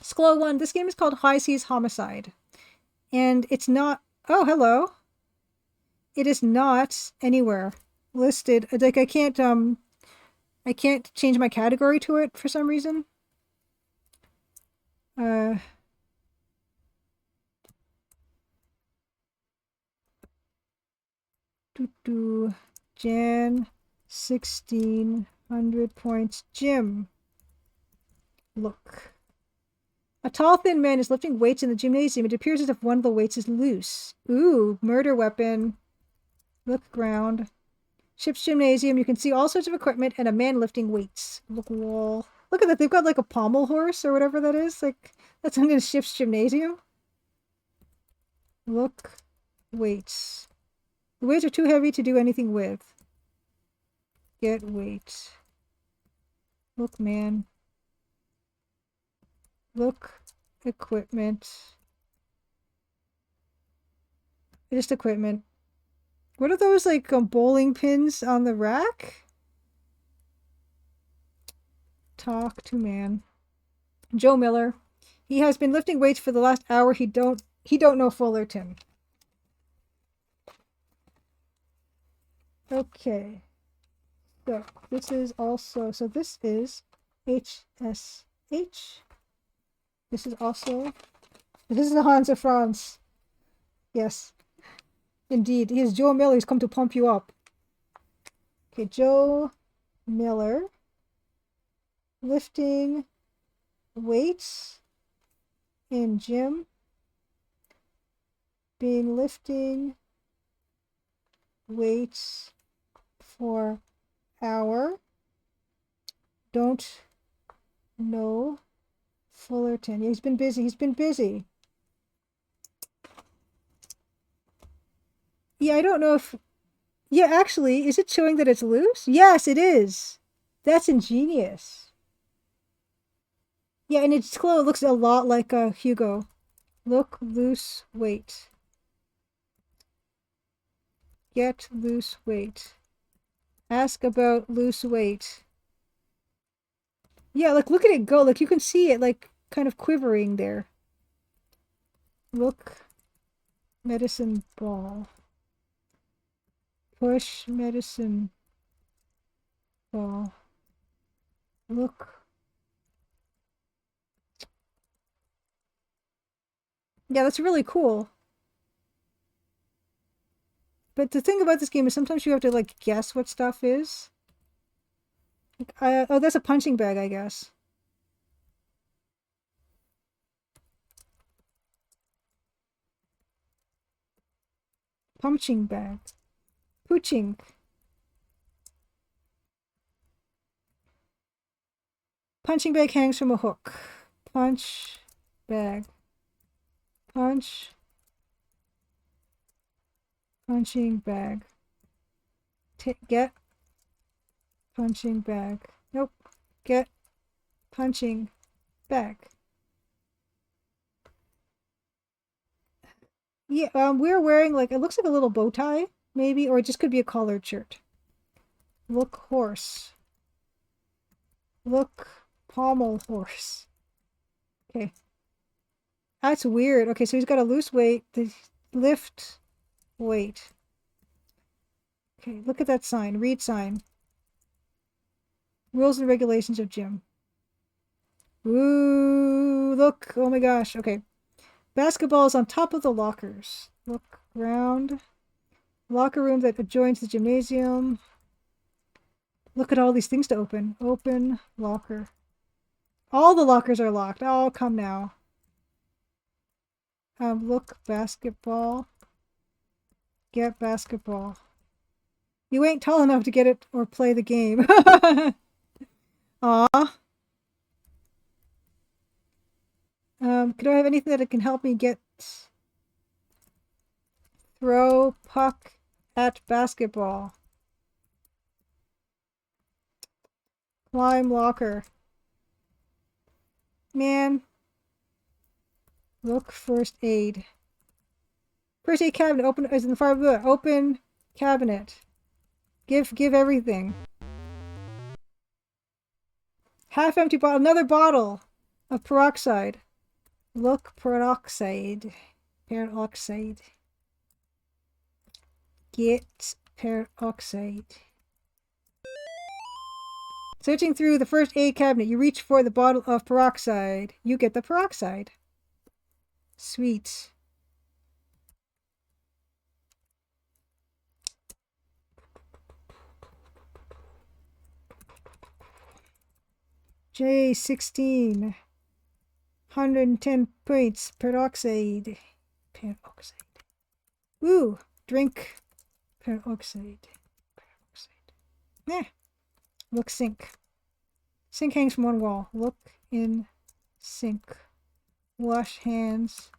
Sklo 1. This game is called High Seas Homicide. And it's not... Oh, hello. It is not anywhere listed. Like, I can't change my category to it for some reason. Jan, 1600 points. Gym. Look. A tall, thin man is lifting weights in the gymnasium. It appears as if one of the weights is loose. Ooh, murder weapon. Look ground. Ship's gymnasium. You can see all sorts of equipment and a man lifting weights. Look wall. Look at that. They've got like a pommel horse or whatever that is. Like, that's in ship's gymnasium. Look. Weights. The weights are too heavy to do anything with. Get weight. Look, man. Look. Equipment. Just equipment. What are those, like, bowling pins on the rack? Talk to man. Joe Miller. He has been lifting weights for the last hour. He don't know Fullerton. Okay. So this is also, so this is HSH. This is also, this is the Hans of France. Yes. Indeed. He is Joe Miller. He's come to pump you up. Okay, Joe Miller. Lifting weights in gym. Been lifting weights for hour. Don't know Fullerton. Yeah, he's been busy. He's been busy. Yeah, I don't know if... Yeah, actually, is it showing that it's loose? Yes, it is. That's ingenious. Yeah, and its glow looks a lot like Hugo. Look loose weight. Get loose weight. Ask about loose weight. Yeah, like, look at it go. Like, you can see it, like, kind of quivering there. Look. Medicine ball. Push medicine ball. Look. Yeah, that's really cool. But the thing about this game is sometimes you have to, like, guess what stuff is. Like, oh, that's a punching bag, I guess. Punching bag. Pooching. Punching bag hangs from a hook. Punch. Bag. Punch. Punching bag. Get. Punching bag. Nope. Get. Punching bag. Yeah, we're wearing like, it looks like a little bow tie, maybe, or it just could be a collared shirt. Look horse. Look pommel horse. Okay. That's weird. Okay, so he's got a loose weight. The lift weight. Okay, look at that sign. Read sign. Rules and regulations of gym. Ooh, look. Oh my gosh. Okay. Basketball is on top of the lockers. Look around. Locker room that adjoins the gymnasium. Look at all these things to open. Open locker. All the lockers are locked. Oh, come now. Look, basketball. Get basketball. You ain't tall enough to get it or play the game. Aw. Could I have anything that can help me get throw puck at basketball? Climb locker. Man. Look first aid. First aid cabinet. Open is in the far blue. Open cabinet. Give everything. Half empty bottle. Another bottle of peroxide. Look peroxide. Peroxide. Get peroxide. Searching through the first aid cabinet, you reach for the bottle of peroxide. You get the peroxide. Sweet. J16. 110 points. Peroxide. Peroxide. Woo! Drink peroxide. Peroxide. Eh. Look sink. Sink hangs from one wall. Look in sink. Wash hands.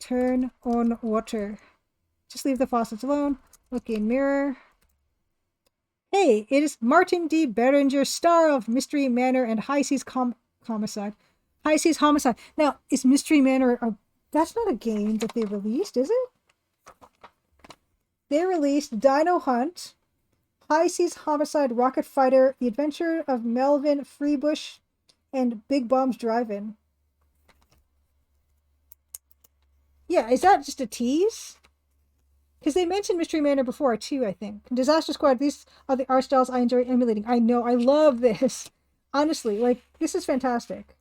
Turn on water. Just leave the faucets alone. Look in mirror. Hey, it is Martin D. Berenger, star of Mystery Manor and High Seas Homicide. High Seas Homicide. Now, is Mystery Manor that's not a game that they released, is it? They released Dino Hunt, High Seas Homicide, Rocket Fighter, The Adventure of Melvin Freebush, and Big Bombs Drive-In. Yeah, is that just a tease? Because they mentioned Mystery Manor before, too, I think. Disaster Squad, these are the art styles I enjoy emulating. I know, I love this. Honestly, like, this is fantastic.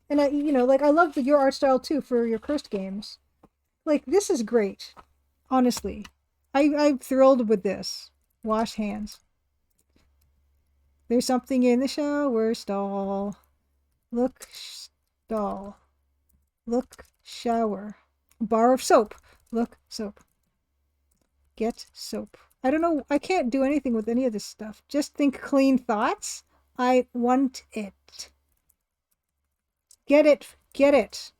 And I love your art style, too, for your cursed games. Like, this is great. Honestly. I'm thrilled with this. Wash hands. There's something in the shower stall. Look, stall. Look, shower. Bar of soap. Look, soap. Get soap. I don't know. I can't do anything with any of this stuff. Just think clean thoughts. I want it. Get it. Get it.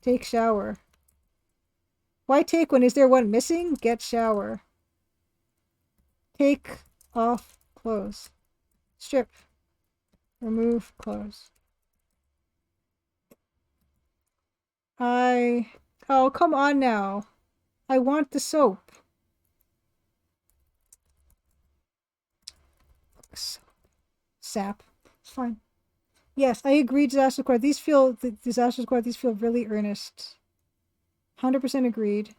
Take shower. Why take one? Is there one missing? Get shower. Take off clothes. Strip. Remove clothes. Oh, come on now. I want the soap. Sap. It's fine. Yes, I agree, Disaster Squad. These feel really earnest. 100% agreed.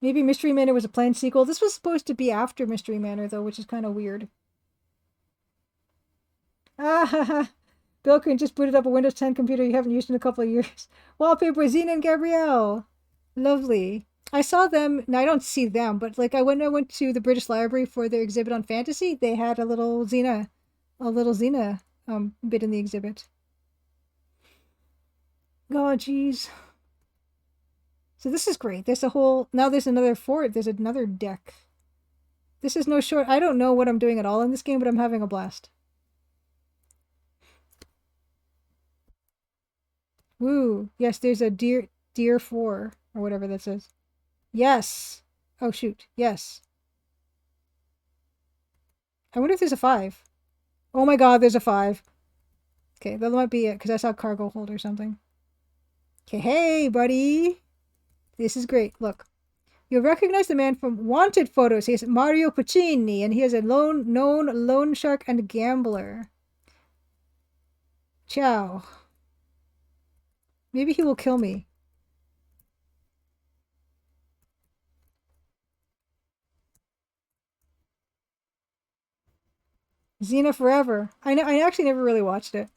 Maybe Mystery Manor was a planned sequel. This was supposed to be after Mystery Manor, though, which is kind of weird. Ah, Bill can just booted up a Windows 10 computer you haven't used in a couple of years. Wallpaper, Zena and Gabrielle. Lovely. I saw them, now I don't see them, but like when I went to the British Library for their exhibit on fantasy, they had a little Xena bit in the exhibit. Oh, jeez. So this is great. There's another deck. This is no short. I don't know what I'm doing at all in this game, but I'm having a blast. Woo. Yes, there's a deer 4 or whatever that says. Yes. Oh shoot. Yes. I wonder if there's a 5. Oh my god, there's a 5. Okay, that might be it because I saw cargo hold or something. Okay, hey buddy. This is great. Look. You'll recognize the man from wanted photos. He is Mario Puccini, and he is a known loan shark and gambler. Ciao. Maybe he will kill me. Xena Forever. I actually never really watched it.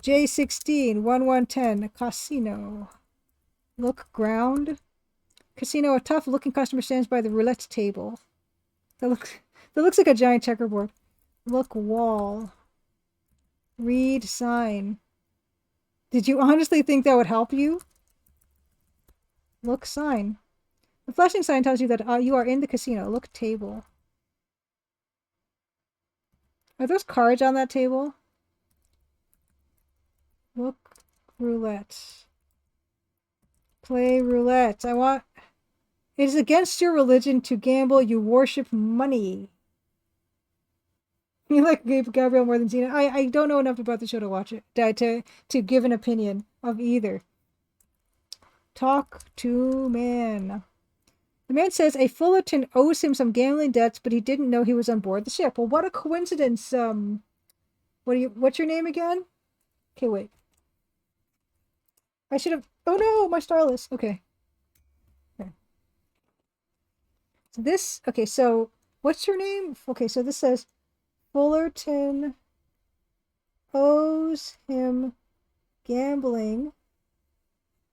J16 1110 Casino. Look ground. Casino. A tough-looking customer stands by the roulette table. That looks like a giant checkerboard. Look wall. Read sign. Did you honestly think that would help you? Look sign. The flashing sign tells you that you are in the casino. Look table. Are those cards on that table? Look roulette. Play roulette. It is against your religion to gamble. You worship money. You like Gabriel more than Xena? I don't know enough about the show to watch it. To give an opinion of either. Talk to man. The man says a Fullerton owes him some gambling debts, but he didn't know he was on board the ship. Well, what a coincidence. What's your name again? Okay, wait. I should have. Oh no, my stylus. Okay. Okay, so what's your name? Okay, so this says Fullerton owes him gambling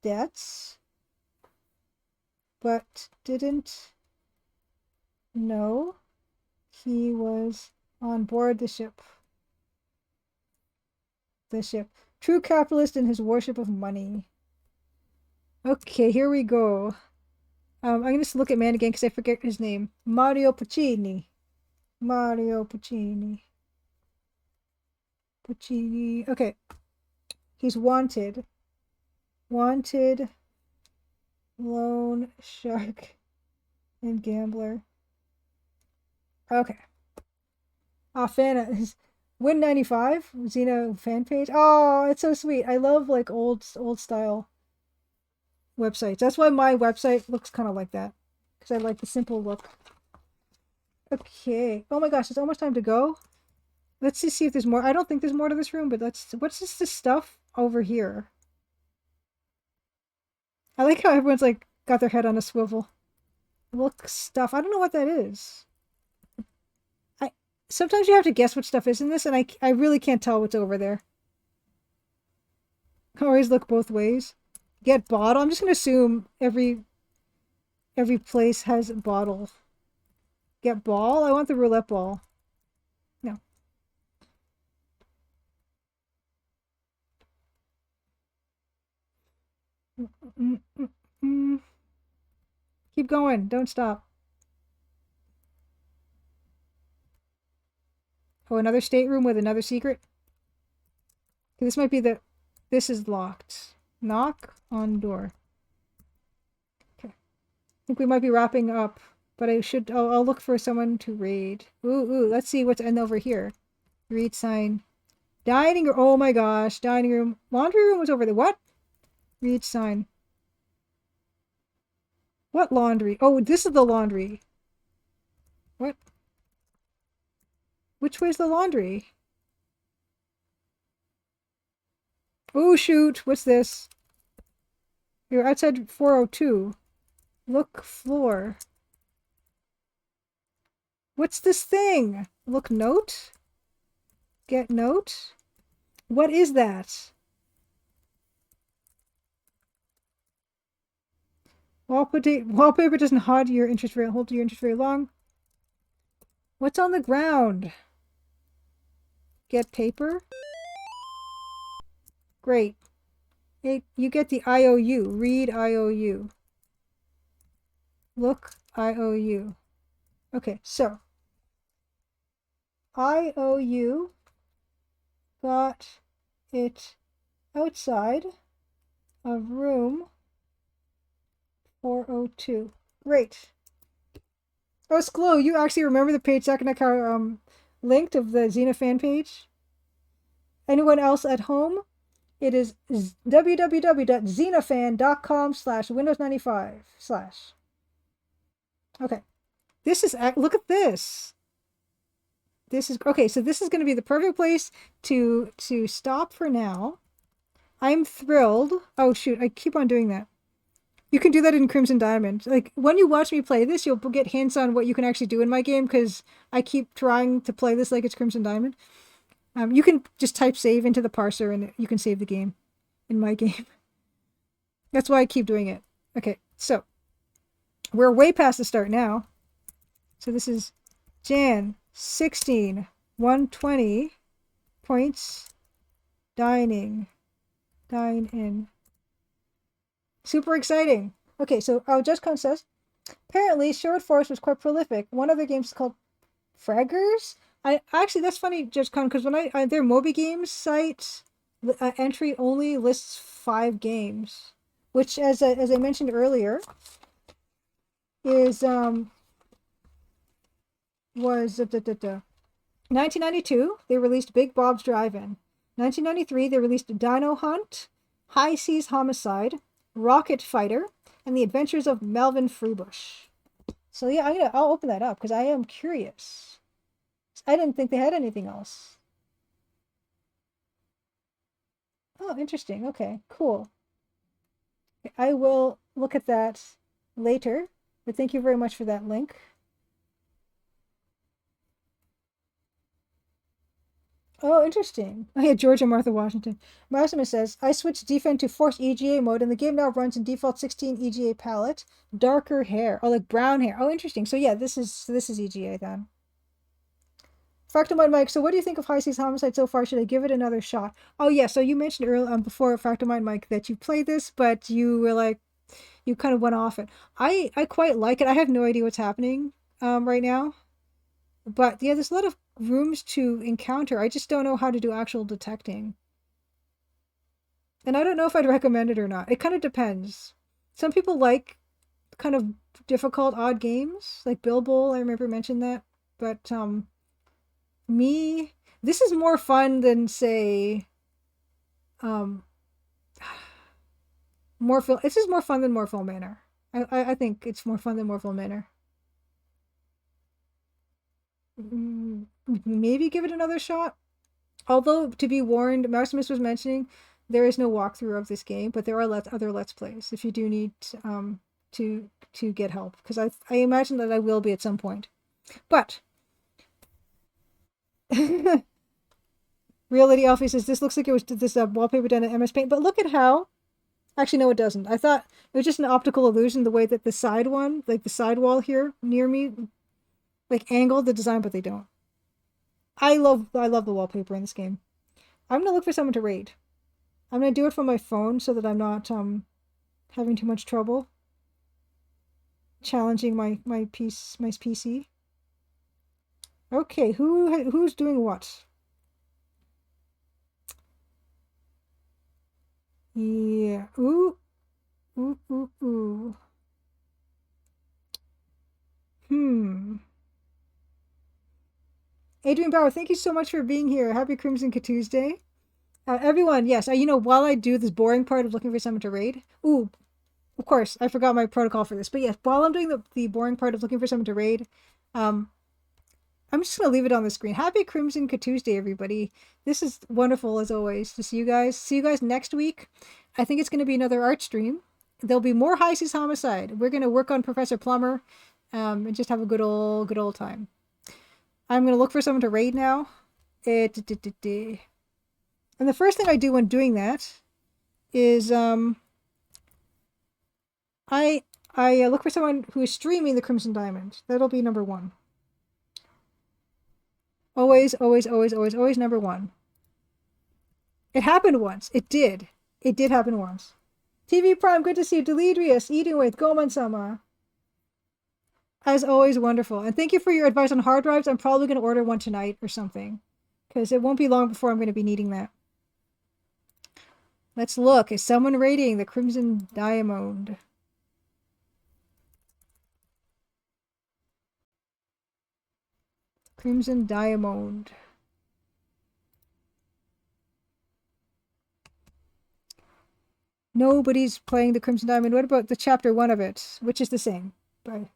debts, but didn't know he was on board the ship. True capitalist in his worship of money. Okay, here we go. I'm gonna just look at man again because I forget his name. Mario Puccini. Puccini. Okay. He's wanted. Wanted loan shark and gambler. Okay. Fan Win 95 Xena fan page. Oh, it's so sweet. I love like old style websites. That's why my website looks kind of like that, because I like the simple look. Okay. Oh my gosh, it's almost time to go. Let's just see if there's more. I don't think there's more to this room, but what's this stuff over here? I like how everyone's like got their head on a swivel. Look stuff. I don't know what that is. Sometimes you have to guess what stuff is in this, and I really can't tell what's over there. I always look both ways. Get bottle. I'm just gonna assume every place has a bottle. Get ball. I want the roulette ball. No. Keep going. Don't stop. Oh, another stateroom with another secret. Okay, this might be the. This is locked. Knock on door. Okay. I think we might be wrapping up, but I'll look for someone to raid. Ooh, let's see what's over here. Read sign. Dining room. Oh my gosh, dining room. Laundry room was over there. What? Read sign. What laundry? Oh, this is the laundry. What? Which way's the laundry? Oh shoot, what's this? You're outside 402. Look floor. What's this thing? Look note? Get note? What is that? Wallpaper doesn't hold your interest very long. What's on the ground? Get paper? Great. You get the IOU. Read IOU. Look IOU. Okay, so IOU got it outside of room 402. Great. Oh, Sklo, you actually remember the page Sakanaka linked of the Xena fan page? Anyone else at home? It is www.xenafan.com/Windows95 slash. Okay. This is, look at this. This is, okay, so this is going to be the perfect place to stop for now. I'm thrilled. Oh, shoot, I keep on doing that. You can do that in Crimson Diamond. Like, when you watch me play this, you'll get hints on what you can actually do in my game, because I keep trying to play this like it's Crimson Diamond. You can just type save into the parser, and you can save the game in my game. That's why I keep doing it. Okay, so we're way past the start now. So this is Jan 16, 120 points. Dine in. Super exciting. Okay, so I'll just says, apparently Sherwood Forest was quite prolific. One of their games is called Fraggers. I actually, that's funny, Just because when their Moby Games site entry only lists 5 games, which as I mentioned earlier is was 1992 they released Big Bob's Drive-In. 1993 they released Dino Hunt, High Seas Homicide, Rocket Fighter, and The Adventures of Melvin Freebush. So yeah, I'll open that up because I am curious. I didn't think they had anything else. Oh, interesting. Okay, cool. I will look at that later, but thank you very much for that link. Oh, interesting. Oh, yeah, George and Martha Washington. Maximus says, I switched defense to forced EGA mode, and the game now runs in default 16 EGA palette. Darker hair. Oh, like brown hair. Oh, interesting. So yeah, this is EGA then. Fractal Mike, so what do you think of High Seas Homicide so far? Should I give it another shot? Oh yeah, so you mentioned earlier before Fractal Mike that you played this, but you were like, you kind of went off it. I quite like it. I have no idea what's happening right now. But yeah, there's a lot of rooms to encounter. I just don't know how to do actual detecting. And I don't know if I'd recommend it or not. It kind of depends. Some people like kind of difficult, odd games, like Bilbo. I remember mentioning that. But me, this is more fun than say, Morphil. This is more fun than Morphil Manor. I think it's more fun than Morphil Manor. Maybe give it another shot. Although, to be warned, Maximus was mentioning there is no walkthrough of this game, but there are other Let's Plays if you do need to get help, because I imagine that I will be at some point. But Reality Alfie says this looks like it was this wallpaper done in MS Paint, but look at how. Actually, no, it doesn't. I thought it was just an optical illusion the way that the side one, like the side wall here near me, like angled the design, but they don't. I love the wallpaper in this game. I'm gonna look for someone to raid. I'm gonna do it from my phone so that I'm not having too much trouble challenging my PC. Okay, who's doing what? Yeah. Ooh. Ooh, ooh, ooh. Adrian Bauer, thank you so much for being here. Happy Crimson Tuesday. Everyone, yes, while I do this boring part of looking for someone to raid, ooh, of course, I forgot my protocol for this, but yes, while I'm doing the boring part of looking for someone to raid, I'm just going to leave it on the screen. Happy Crimson Tuesday, everybody. This is wonderful, as always, to see you guys. See you guys next week. I think it's going to be another art stream. There'll be more High Seas Homicide. We're going to work on Professor Plummer and just have a good old time. I'm going to look for someone to raid now. And the first thing I do when doing that is I look for someone who is streaming the Crimson Diamond. That'll be number 1. Always, always, always, always, always number 1. It happened once. It did. It did happen once. TV Prime, good to see you. Delidrius, eating with Goman-sama. As always, wonderful. And thank you for your advice on hard drives. I'm probably going to order one tonight or something, because it won't be long before I'm going to be needing that. Let's look. Is someone rating the Crimson Diamond? Crimson Diamond. Nobody's playing the Crimson Diamond. What about the chapter 1 of it, which is the same? Bye.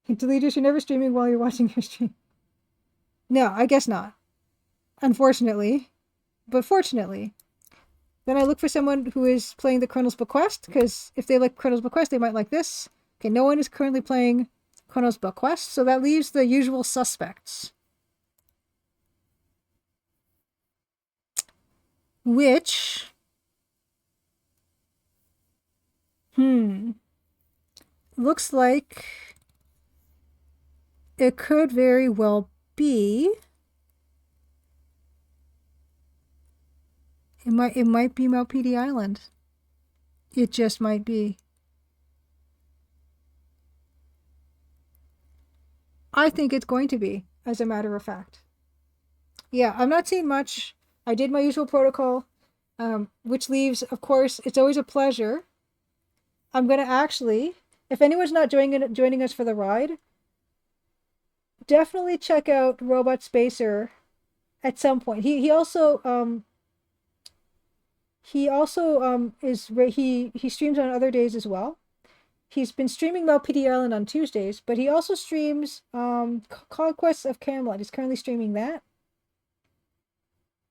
Deleters, you're never streaming while you're watching your stream. No, I guess not. Unfortunately. But fortunately. Then I look for someone who is playing the Colonel's Bequest, because if they like Colonel's Bequest, they might like this. Okay, no one is currently playing Colonel's Bequest, so that leaves the usual suspects. Which... looks like it could very well be... It might be Malpidi Island. It just might be. I think it's going to be, as a matter of fact. Yeah, I'm not seeing much. I did my usual protocol, which leaves, of course, it's always a pleasure. I'm going to actually, if anyone's not joining us for the ride, definitely check out Robot Spacer at some point. He also streams on other days as well. He's been streaming Malpidi Island on Tuesdays, but he also streams Conquests of Camelot. He's currently streaming that.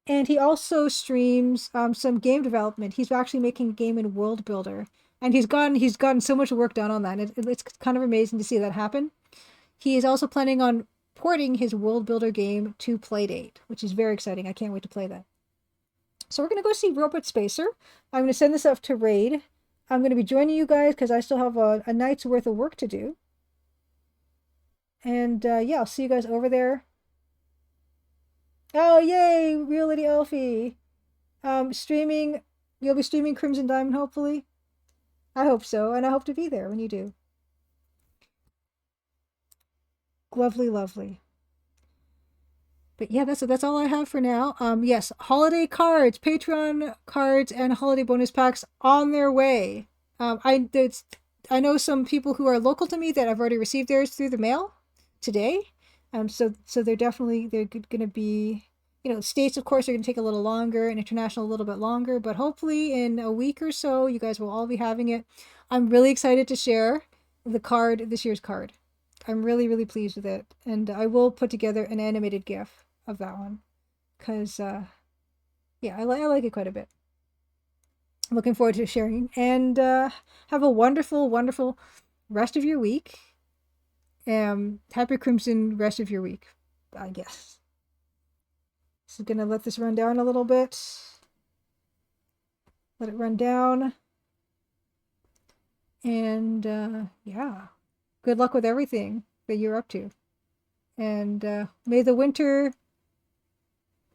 And he also streams some game development. He's actually making a game in World Builder. And he's gotten so much work done on that. It's kind of amazing to see that happen. He is also planning on porting his World Builder game to Playdate, which is very exciting. I can't wait to play that. So we're going to go see Robot Spacer. I'm going to send this up to Raid. I'm going to be joining you guys because I still have a night's worth of work to do. And yeah, I'll see you guys over there. Oh, yay! Real Lady Elfie. Streaming. You'll be streaming Crimson Diamond, hopefully. I hope so, and I hope to be there when you do. Lovely, lovely. But yeah, that's all I have for now. Yes, holiday cards, Patreon cards, and holiday bonus packs on their way. I know some people who are local to me that I've already received theirs through the mail today. So they're going to be, states, of course, are going to take a little longer, and international a little bit longer. But hopefully in a week or so, you guys will all be having it. I'm really excited to share this year's card. I'm really, really pleased with it. And I will put together an animated GIF of that one. Because, yeah, I like it quite a bit. I'm looking forward to sharing. And have a wonderful, wonderful rest of your week. Happy Crimson rest of your week, I guess. So I'm going to let this run down a little bit. Let it run down. And, yeah. Good luck with everything that you're up to. And may the winter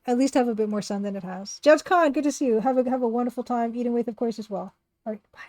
at least have a bit more sun than it has. Judge Khan, good to see you. Have a wonderful time. Eden Waith, of course, as well. All right, bye.